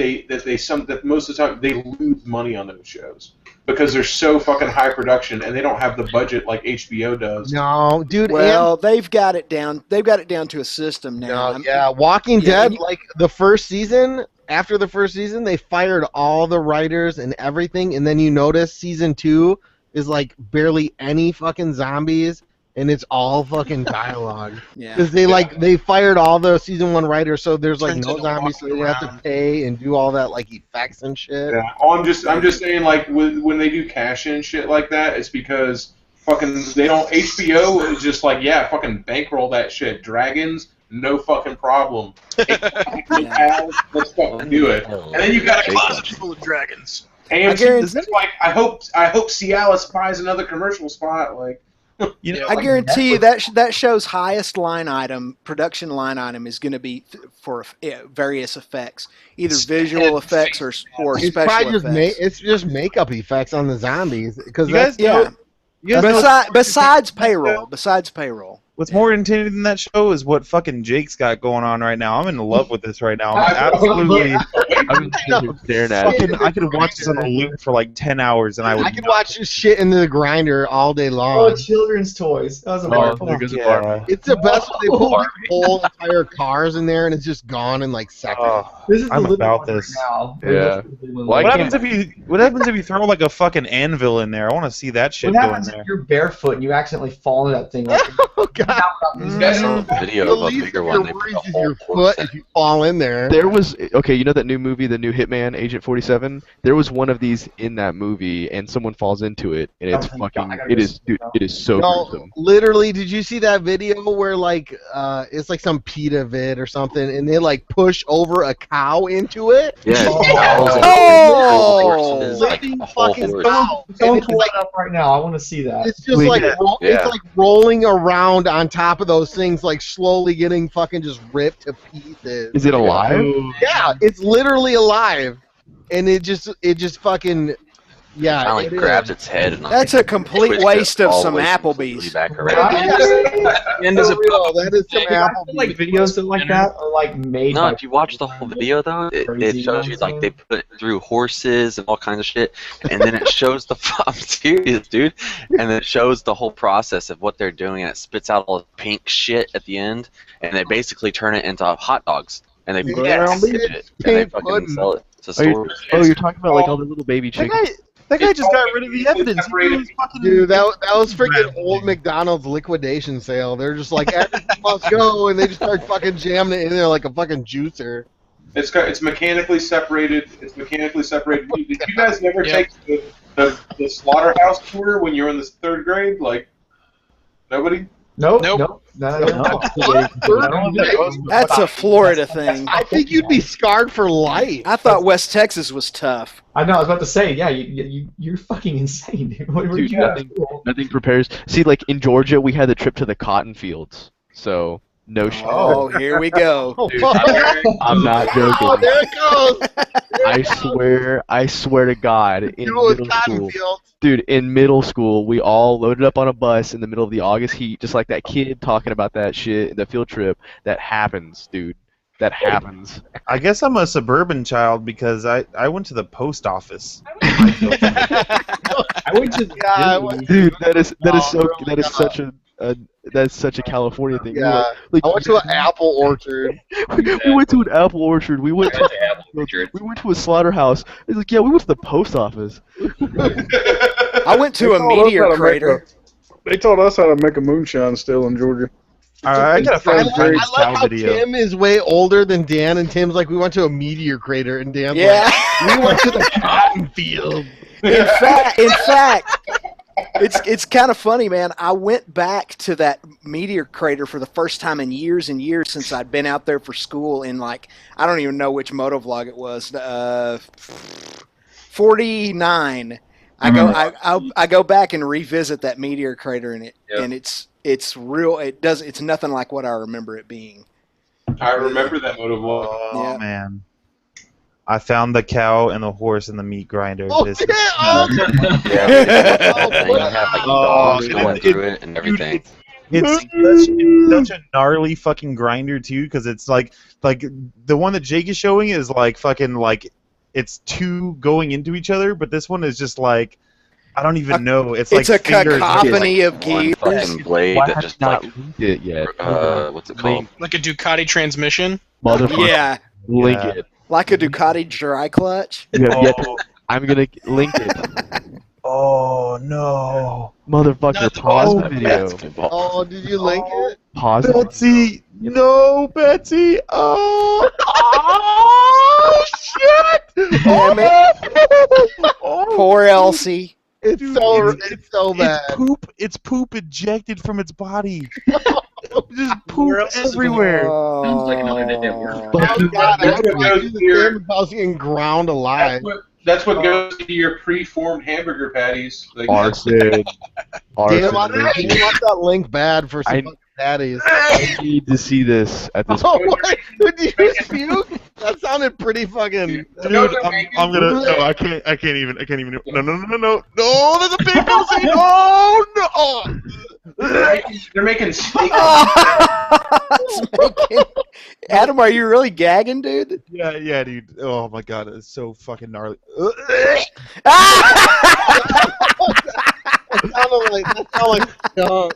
most of the time they lose money on those shows because they're so fucking high production and they don't have the budget like HBO does. No, dude. Well, they've got it down. They've got it down to a system now. Yeah, Walking Yeah, Dead, like the first season. After the first season, they fired all the writers and everything, and then you notice season 2 is like barely any fucking zombies, and it's all fucking dialogue. Yeah. Because they fired all the season 1 writers, so there's like Turns no into zombies, so they have to pay and do all that like effects and shit. Yeah. Oh, I'm just saying, like, when they do cash in shit like that, it's because fucking they don't. HBO is just like, yeah, fucking bankroll that shit. Dragons, no fucking problem. Let's fucking do it. And then you got a closet full of dragons. AMC, this is like, I hope Cialis buys another commercial spot, like. I guarantee you that show's highest production line item is going to be for various effects, either visual effects or It's special probably effects. it's just makeup effects on the zombies. Because Besides payroll. What's more intimidating than that show is what fucking Jake's got going on right now. I'm in love with this right now. I'm absolutely. I'm staring at it. I could watch this on a loop for like 10 hours, and I could watch this shit in the grinder all day long. Oh, children's toys. That was a It's the best when they put like, whole entire cars in there and it's just gone in like seconds. This is I'm the about living this. now. Yeah. What happens if you throw like a fucking anvil in there? I want to see that shit What go in happens there. if you're barefoot and you accidentally fall into that thing? Like, oh god! Video of a bigger one. They put a whole Your foot if you fall in there. There was you know that new movie, the new Hitman, Agent 47. There was one of these in that movie, and someone falls into it, and it's it is so gruesome. Literally, did you see that video where like it's like some PETA vid or something, and they like push over a cow into it? Yeah. Living fucking cow. Don't pull it up right now. I want to see that. It's just like it's like rolling around on top of those things, like slowly getting fucking just ripped to pieces. Is it alive? Yeah, it's literally alive, and it just fucking yeah. Kind of like grabs its head. And That's a complete twists waste it of all some the way Applebee's. Back around. That is some Applebee's. Like videos like that are like made. No, by if you watch the whole video though, it shows you like they put it through horses and all kinds of shit, and then it shows I'm serious, dude, and then it shows the whole process of what they're doing, and it spits out all the pink shit at the end, and they basically turn it into hot dogs, and they put it around it, and they fucking sell it to stores. You're talking about like all the little baby chickens. That guy just got rid of the evidence. Dude, that was freaking old McDonald's liquidation sale. They're just like, everything must go, and they just start fucking jamming it in there like a fucking juicer. It's mechanically separated. Did you guys ever take the slaughterhouse tour when you were in the 3rd grade? Like, nobody? Nope. That's a Florida thing. I think you'd be scarred for life. I thought West Texas was tough. I know. I was about to say, yeah, you're fucking insane, dude. What were you at? Nothing prepares. See, like in Georgia, we had the trip to the cotton fields, so no shit. Oh, here we go. Dude, I'm not joking. Oh, there it goes. I swear to God, in middle school, dude, in middle school, we all loaded up on a bus in the middle of the August heat, just like that kid talking about that shit, the field trip. That happens, dude. That happens. I guess I'm a suburban child because I went to the post office. I went to Dude, that is such a California thing. Yeah, I went to an apple orchard. We went to an apple orchard. We went to a slaughterhouse. It's like, yeah, we went to the post office. I went to a meteor crater. They taught us how to make a moonshine still in Georgia. I gotta find Brian's I like cow how video. Tim is way older than Dan, and Tim's like, we went to a meteor crater, and Dan's Yeah. like, we went to the cotton field. In fact, it's kind of funny, man. I went back to that meteor crater for the first time in years and years since I'd been out there for school in like, I don't even know which motovlog it was. 49. I go back and revisit that meteor crater and it's real. It's nothing like what I remember it being. I remember that motovlog. Oh Yeah. man. I found the cow and the horse and the meat grinder. Oh, This yeah, is- oh. You have like dogs going through it and everything. It's such a gnarly fucking grinder too, because it's like the one that Jake is showing is like fucking like it's two going into each other, but this one is just like I don't even know. It's like a fingers cacophony just, of One gears. fucking blade Why that have just you not like linked it yet? what's it called? Like a Ducati transmission. Motherfucker. Yeah, Link Yeah. it. like a Ducati dry clutch. You have yet to- I'm gonna link it. Oh no! Motherfucker, pause the video. Oh, did you link it? Pause it. Betsy, no, Betsy. Oh, oh shit! Damn it. Poor Elsie. It's so bad. It's poop ejected from its body. Just poop everywhere. Sounds like another day at work. Oh, God, I That's would what do goes the here. same if I was getting ground alive. That's what goes into your pre-formed hamburger patties. Like, Arson. Damn, I Arson. want that link bad for some I- fucking daddies. I need to see this at this Oh, point. what? Did you puke? That sounded pretty fucking... Dude, I'm gonna. No, I can't even. No. No, there's a big pussy. Oh no! they're making steak. Adam, are you really gagging, dude? Yeah, dude. Oh my god, it's so fucking gnarly. That sounded like dog.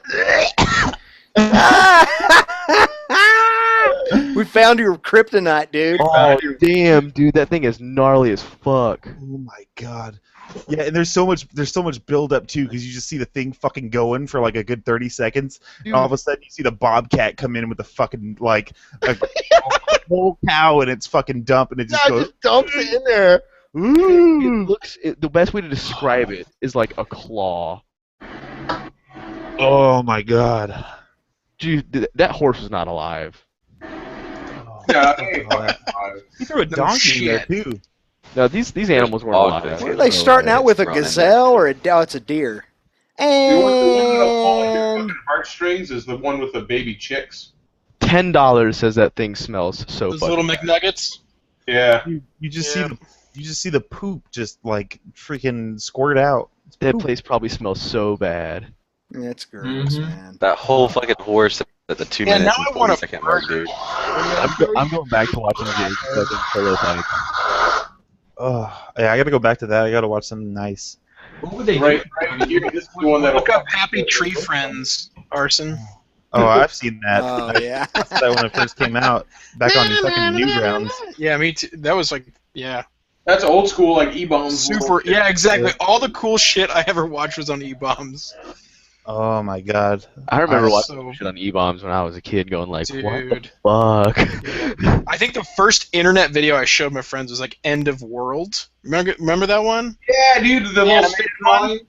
We found your kryptonite, dude. Oh damn, dude, that thing is gnarly as fuck. Oh my god. Yeah, and there's so much build up too, because you just see the thing fucking going for like a good 30 seconds, and all of a sudden you see the bobcat come in with the fucking like a whole cow in its fucking dump, and it just goes. Just dumps it in there. It looks. The best way to describe it is like a claw. Oh my god. Dude, that horse was not alive. Yeah, He threw a donkey in there too. No, these animals weren't alive. What are they starting out with, a gazelle or it's a deer? The one with And the heartstrings is the one with the baby chicks. $10 says that thing smells so Those fucking. little McNuggets. Yeah. You just see the poop just like freaking squirt out. That place probably smells so bad. it's gross, man. That whole fucking horse at the 2 minutes now and I want 40-second mark, dude. I'm going back to watching Jake's fucking prototype. Oh, yeah, I gotta go back to that. I gotta watch something nice. What would they Right here, this is the one that Look up Happy Tree Friends, Arson. Oh, I've seen that. Oh, yeah. I saw that when it first came out, back on fucking Newgrounds. Yeah, me too. That was like, yeah. That's old school, like E-bombs. Super. Yeah, exactly. All the cool shit I ever watched was on E-bombs. Oh my god. I remember So- watching shit on E-bombs when I was a kid, going like, "What the Dude. fuck?" I think the first internet video I showed my friends was like End of World. Remember that one? Yeah, dude, the little stick one.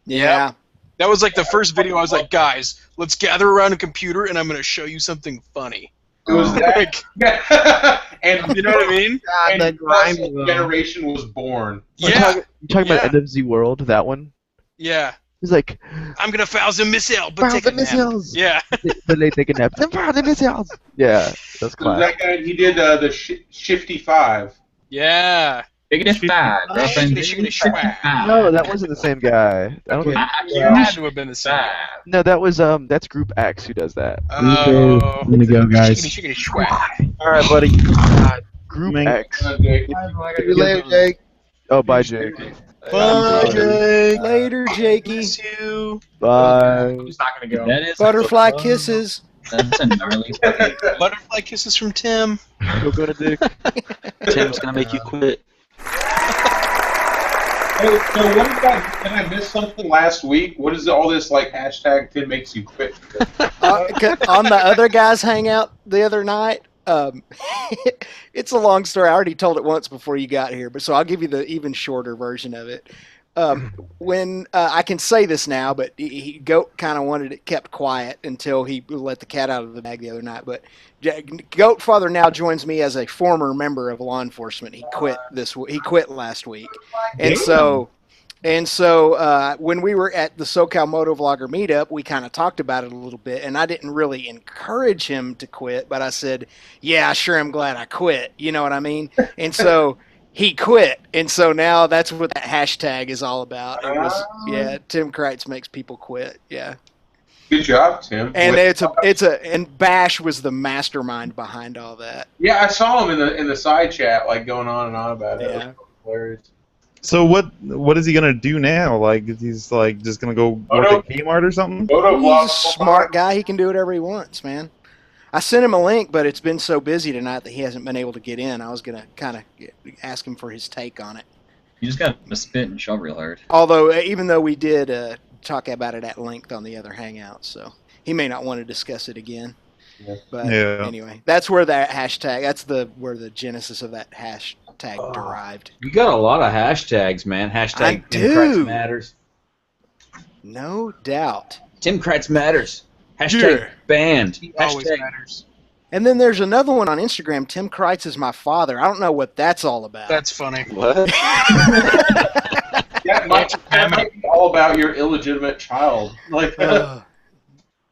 Yeah. That was like the first video I was like, guys, let's gather around a computer and I'm going to show you something funny. It was Like, and you know what I mean? God, and that grind the generation was born. Yeah. You talking about End of the World? That one? Yeah. He's like, I'm going to thousand missile, but take a nap. missiles. Yeah. but they take a nap. The missiles. Yeah, that's classic. That guy, he did the Shifty 5. Yeah. -5. Girlfriend, Shiggity-shiggity-schwag. No, that wasn't the same guy. I don't think. You had to have been the same. No, that was that's Group X who does that. Oh. I'm gonna go, guys. Shiggity-shiggity-schwag. All right, buddy. Group Man. X. See you later, Jake. Oh, bye, Jake. Bye, Jake. Later, Jakey. Miss you. Bye. He's not gonna go. That is Butterfly kisses. That's a gnarly fucking. Butterfly kisses from Tim. Coconut dick. Tim's gonna make you quit. Hey, so what is that? Did I miss something last week? What is all this like hashtag Tim makes you quit? On the other guy's hangout the other night, it's a long story. I already told it once before you got here, but so I'll give you the even shorter version of it. When I can say this now, but Goat kind of wanted it kept quiet until he let the cat out of the bag the other night. But Goat Father now joins me as a former member of law enforcement. He quit He quit last week, and so when we were at the SoCal Motovlogger meetup, we kind of talked about it a little bit, and I didn't really encourage him to quit, but I said, "Yeah, I sure am glad I quit." You know what I mean? And so. He quit, and so now that's what that hashtag is all about. It was, Tim Kreitz makes people quit. Yeah. Good job, Tim. And and Bash was the mastermind behind all that. Yeah, I saw him in the side chat, like going on and on about it. Yeah. Hilarious. So what is he gonna do now? Like he's like just gonna go work at Kmart or something? He's a smart guy. He can do whatever he wants, man. I sent him a link, but it's been so busy tonight that he hasn't been able to get in. I was going to kind of ask him for his take on it. You just got to spit and shove real hard. Although, even though we did talk about it at length on the other hangout, so he may not want to discuss it again. Yeah. But anyway, that's where that hashtag, where the genesis of that hashtag derived. You got a lot of hashtags, man. Hashtag Tim Kreitz matters. No doubt. Tim Kreitz matters. Hashtag banned. He always matters. And then there's another one on Instagram. Tim Kreitz is my father. I don't know what that's all about. That's funny. What? That might be all about your illegitimate child. Like.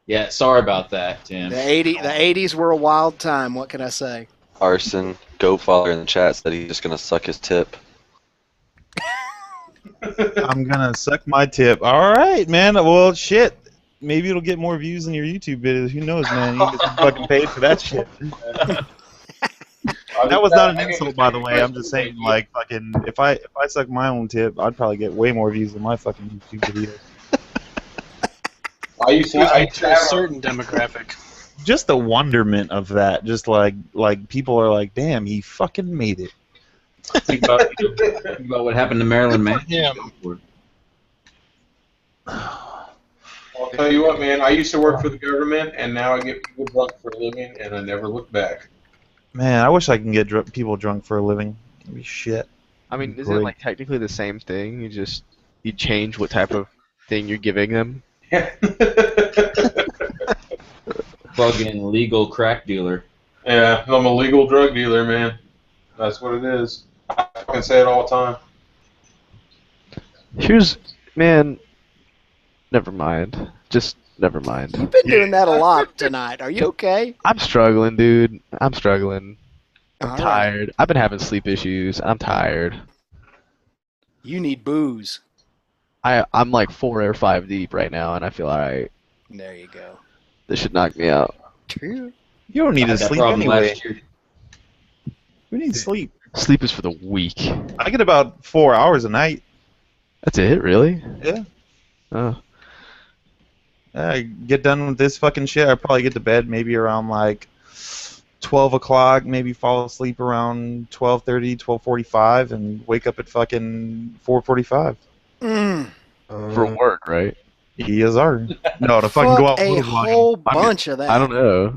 Yeah, sorry about that, Tim. The 80s were a wild time. What can I say? Arson, GoFaller in the chat said he's just gonna suck his tip. I'm gonna suck my tip. All right, man. Well, shit. Maybe it'll get more views than your YouTube videos. Who knows, man? You get fucking paid for that shit. That was not an insult, by the way. I'm just saying, like, fucking, if I suck my own tip, I'd probably get way more views than my fucking YouTube videos. I used to a certain demographic. Just the wonderment of that. Just like people are like, damn, he fucking made it. Think about what happened to Marilyn Manson. Yeah. I'll tell you what, man. I used to work for the government, and now I get people drunk for a living, and I never look back. Man, I wish I can get people drunk for a living. That'd be shit. I mean, isn't it like technically the same thing? You change what type of thing you're giving them. Plug in legal crack dealer. Yeah, I'm a legal drug dealer, man. That's what it is. I fucking say it all the time. Man, never mind. Just never mind. You've been doing that a lot tonight. Are you okay? I'm struggling, dude. I'm struggling. I'm All tired. I've been having sleep issues. I'm tired. You need booze. I'm like 4 or 5 deep right now, and I feel alright. There you go. This should knock me out. True. You don't need to sleep anyway. last year. We need sleep. Sleep is for the weak. I get about 4 hours a night. That's it, really? Yeah. Oh. I get done with this fucking shit. I probably get to bed maybe around like 12 o'clock, maybe fall asleep around 12:30, 12:45, and wake up at fucking 4:45. For work, right? Yes, sir. No, to fucking go out a whole bunch of that. I don't know.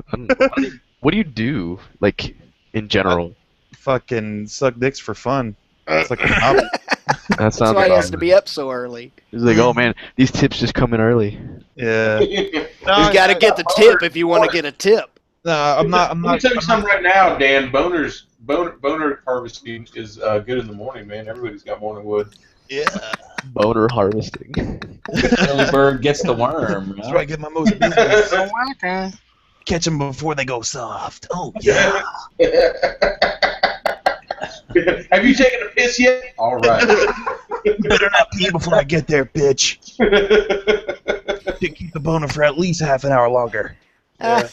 What do you do, like, in general? Fucking suck dicks for fun. It's like a hobby. That's That's why he has to be up so early. He's like, oh man, these tips just come in early. Yeah. You got to get the tip if you want to get a tip. No, I'm not. Let me tell you something right now, Dan. Boner harvesting is good in the morning, man. Everybody's got morning wood. Yeah. Boner harvesting. Early bird gets the worm. That's where I get my most business. Catch them before they go soft. Oh yeah. Have you taken a piss yet? All right. Better not pee before I get there, bitch. Keep the boner for at least half an hour longer. Yeah.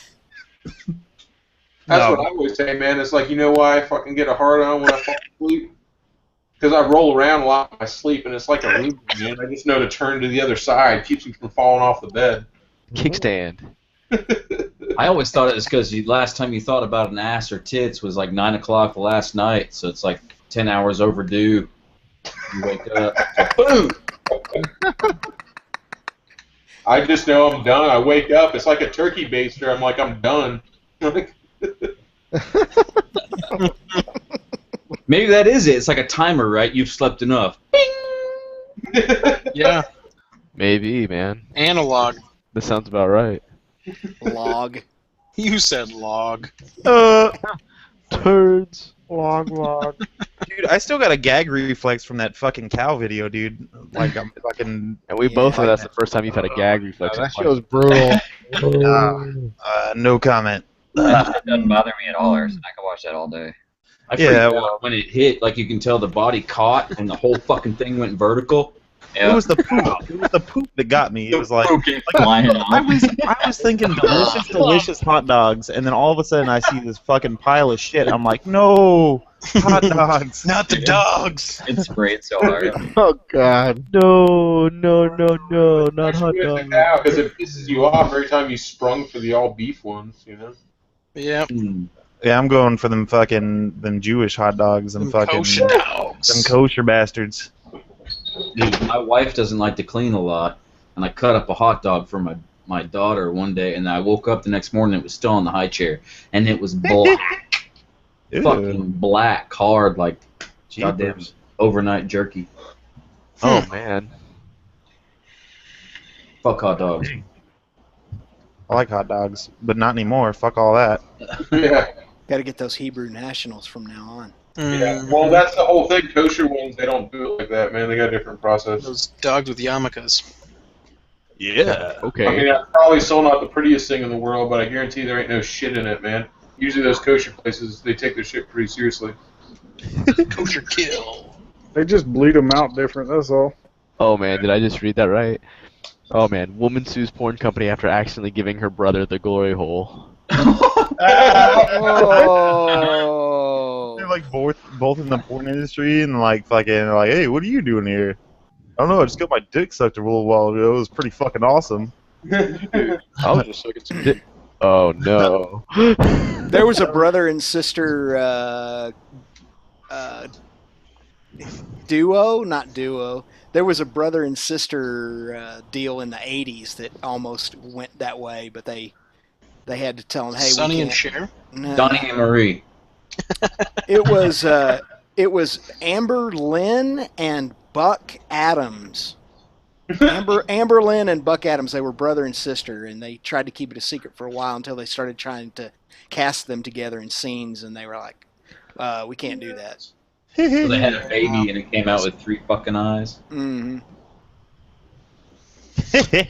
That's what I always say, man. It's like, you know why I fucking get a hard on when I fall asleep? because I roll around a lot in my sleep, and it's like a room, man. I just know to turn to the other side, keeps me from falling off the bed. Kickstand. I always thought it was because last time you thought about an ass or tits was like 9 o'clock the last night, so it's like 10 hours overdue. You wake up, boom. I just know I'm done. I wake up, it's like a turkey baster. I'm like, I'm done. Maybe that is it. It's like a timer, right? You've slept enough. Yeah. Maybe, man. Analog. That sounds about right. Log. You said log. Turds. Log. Dude, I still got a gag reflex from that fucking cow video, dude. Like, I'm fucking... And we both know that's the first time you've had a gag reflex. That shit was brutal. No comment. That doesn't bother me at all, Harrison. I can watch that all day. I freaked out when it hit. Like you can tell the body caught and the whole fucking thing went vertical. It was the poop. It was the poop that got me. It was like, I was thinking delicious hot dogs, and then all of a sudden I see this fucking pile of shit. I'm like, no, hot dogs, not the dogs. It sprayed so hard. Oh God, no, not hot dogs. Because it pisses you off every time you sprung for the all beef ones, you know. Yeah. Yeah, I'm going for them Jewish hot dogs and fucking kosher dogs. them kosher bastards. Dude, my wife doesn't like to clean a lot, and I cut up a hot dog for my daughter one day, and I woke up the next morning, it was still on the high chair, and it was black. Fucking black, hard, like goddamn overnight jerky. Oh, man. Fuck hot dogs. I like hot dogs, but not anymore. Fuck all that. Yeah. Got to get those Hebrew nationals from now on. Yeah, well, that's the whole thing. Kosher ones, they don't do it like that, man. They got a different process. Those dogs with yarmulkes. Yeah. Okay. I mean, that's probably still not the prettiest thing in the world, but I guarantee there ain't no shit in it, man. Usually those kosher places, they take their shit pretty seriously. Kosher kill. They just bleed them out different, that's all. Oh, man, did I just read that right? Oh, man, woman sues porn company after accidentally giving her brother the glory hole. Oh. They're like both in the porn industry and like fucking like, hey, what are you doing here? I don't know. I just got my dick sucked a little while ago. It was pretty fucking awesome. I was just sucking some dick. Oh no. There was a brother and sister duo, not duo. There was a brother and sister deal in the '80s that almost went that way, but they had to tell them, "Hey, Sonny we and can't." Cher? No. Donnie and Marie. It was Amber Lynn and Buck Adams. Amber Lynn and Buck Adams, they were brother and sister, and they tried to keep it a secret for a while until they started trying to cast them together in scenes, and they were like, we can't do that. So they had a baby and it came out with 3 fucking eyes. Mm-hmm.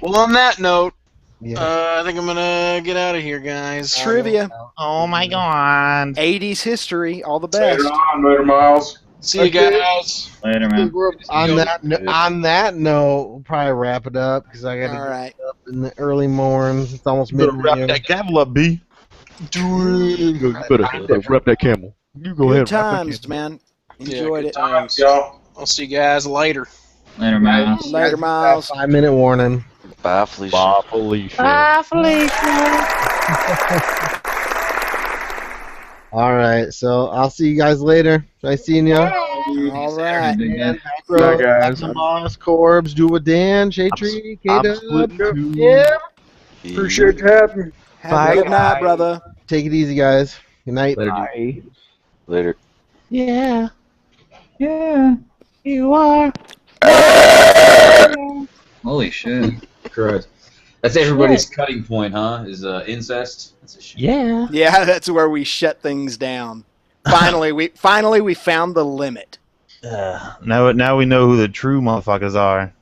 Well, on that note, I think I'm gonna get out of here, guys. Trivia. Oh my god. 80s history, all the best. Later on, Motor Miles. See you guys. Later, man. On that note, we'll probably wrap it up because I got to get up in the early mornings. It's almost midnight. Wrap that gavel up, B. You better wrap that camel. You go ahead. Good times, man. Enjoyed it. Times, y'all. I'll see you guys later. Later, Miles. Later, Miles. 5-minute warning. Bye, Felicia. Bye, Felicia. Bye, Felicia. All right, so I'll see you guys later. Nice seeing you. All right. Bye, guys. Boss, Corbs, Do It Dan, Shade Tree, K-Dub, Tim. Appreciate you having me. Have a good night, brother. Take it easy, guys. Good night. Later. Later. Yeah. Yeah. You are. Holy shit. Correct. That's everybody's cutting point, huh? Is incest? That's a shit. Yeah. Yeah, that's where we shut things down. Finally, we found the limit. Now we know who the true motherfuckers are.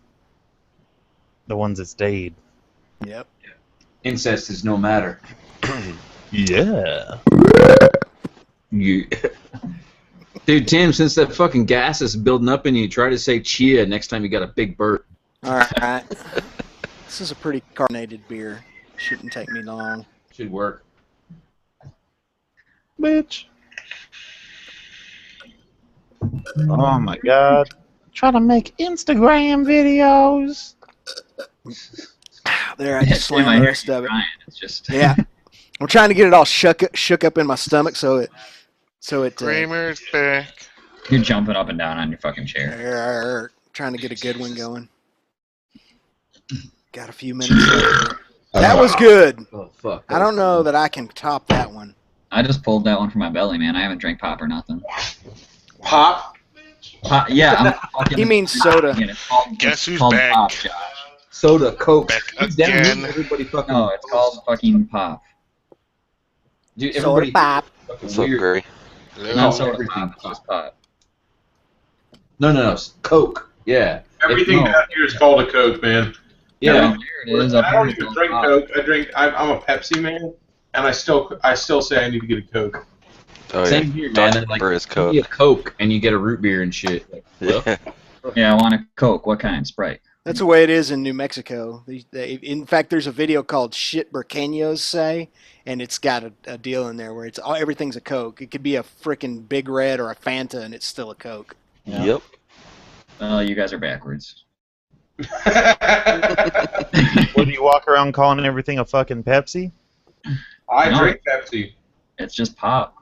The ones that stayed. Yep. Incest is no matter. Yeah. Dude, Tim, since that fucking gas is building up in you, try to say chia next time you got a big burp. All right. This is a pretty carbonated beer. Shouldn't take me long. Should work. Bitch. Oh my god. Trying to make Instagram videos. There, I just slammed the rest of it. It's just Yeah, I'm trying to get it all shook up in my stomach so it Kramer's back. You're jumping up and down on your fucking chair. Trying to get a good one going. Got a few minutes left. That was good. Oh fuck. I don't know that I can top that one. I just pulled that one from my belly, man. I haven't drank pop or nothing. Pop? Pop? Yeah, I'm fucking. He means soda. Guess who's called back? Pop, Josh. Soda, Coke. Again. Everybody fucking. No, it's called fucking pop. Dude, Soda everybody. pop. What's up, Weird. Gary? Not soda pop, it's just pop. No. Coke. Yeah. Everything down here is called a Coke, man. Yeah, There it is. I don't even drink Coke. I'm a Pepsi man, and I still say I need to get a Coke. Oh, Same here, man. Dr. Like, Pepper is you Coke. get a Coke and you get a root beer and shit. Like, Yeah. yeah, I want a Coke. What kind? Sprite. That's the way it is in New Mexico. In fact, there's a video called "Shit Burqueños Say," and it's got a deal in there where everything's a Coke. It could be a freaking Big Red or a Fanta, and it's still a Coke. Yeah. Yep. Oh, you guys are backwards. What, do you walk around calling everything a fucking Pepsi? I No. drink Pepsi. It's just pop.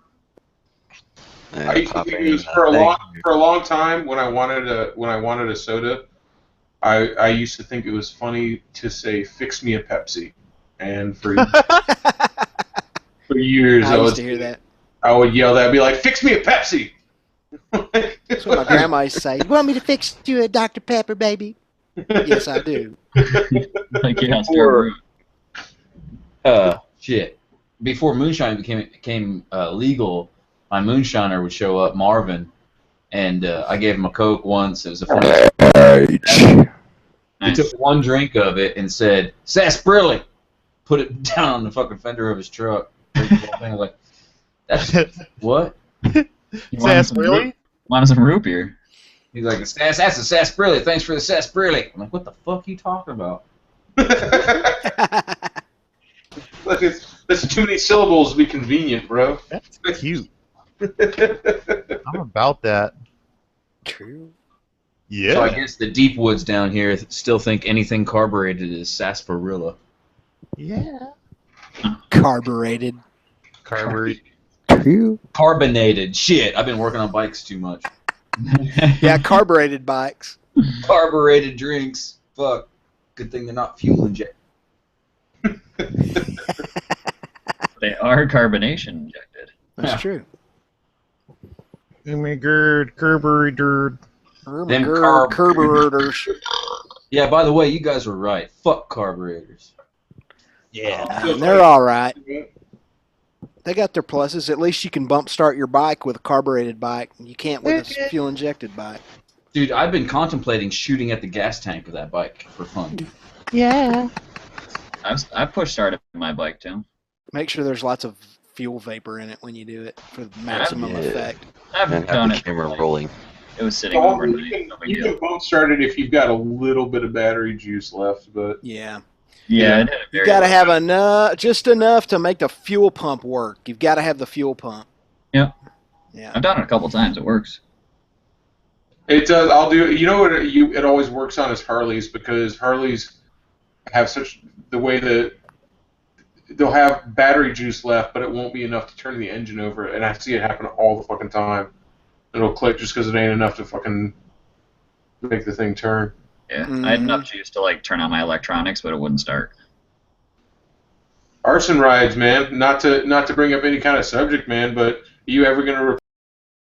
I used to use for a long time when I wanted a soda. I used to think it was funny to say "fix me a Pepsi," and for years I used to hear that. I would yell that. I'd be like, "Fix me a Pepsi." That's what my grandma used to say. You want me to fix you a Dr. Pepper, baby? Yes, I do. Like, yeah, Before, shit. Before moonshine became legal, my moonshiner would show up, Marvin, and I gave him a Coke once. It was a funny. He took one drink of it and said, "Sarsaparilla," put it down on the fucking fender of his truck. I was like, that's what? Sarsaparilla? Want some root beer? He's like, that's a sarsaparilla. Thanks for the sarsaparilla. I'm like, what the fuck are you talking about? That's too many syllables to be convenient, bro. That's cute. I'm about that. True. Yeah. So I guess the deep woods down here still think anything carbureted is sarsaparilla. Yeah. Carbureted. Carbonated. Shit, I've been working on bikes too much. Yeah, carbureted bikes. Carbureted drinks. Fuck. Good thing they're not fuel injected. They are carbonation injected. That's true. Oh my god, carbureted. Them carburetors. Yeah, by the way, you guys were right. Fuck carburetors. Yeah. And they're all right. They got their pluses. At least you can bump start your bike with a carbureted bike. You can't with a fuel injected bike. Dude, I've been contemplating shooting at the gas tank of that bike for fun. Yeah. I push started my bike too. Make sure there's lots of fuel vapor in it when you do it for maximum effect. I've done it. Camera rolling. It was sitting overnight. You can bump start it if you've got a little bit of battery juice left, but yeah. Yeah, You got to have enough, just enough to make the fuel pump work. You've got to have the fuel pump. Yeah. Yeah. I've done it a couple times. It works. it does. I'll do. You know what? It always works on is Harleys, because Harleys have such the way that they'll have battery juice left, but it won't be enough to turn the engine over. And I see it happen all the fucking time. It'll click just because it ain't enough to fucking make the thing turn. Yeah, I had enough juice to like turn on my electronics, but it wouldn't start. Arson rides, man. Not to bring up any kind of subject, man, but are you ever gonna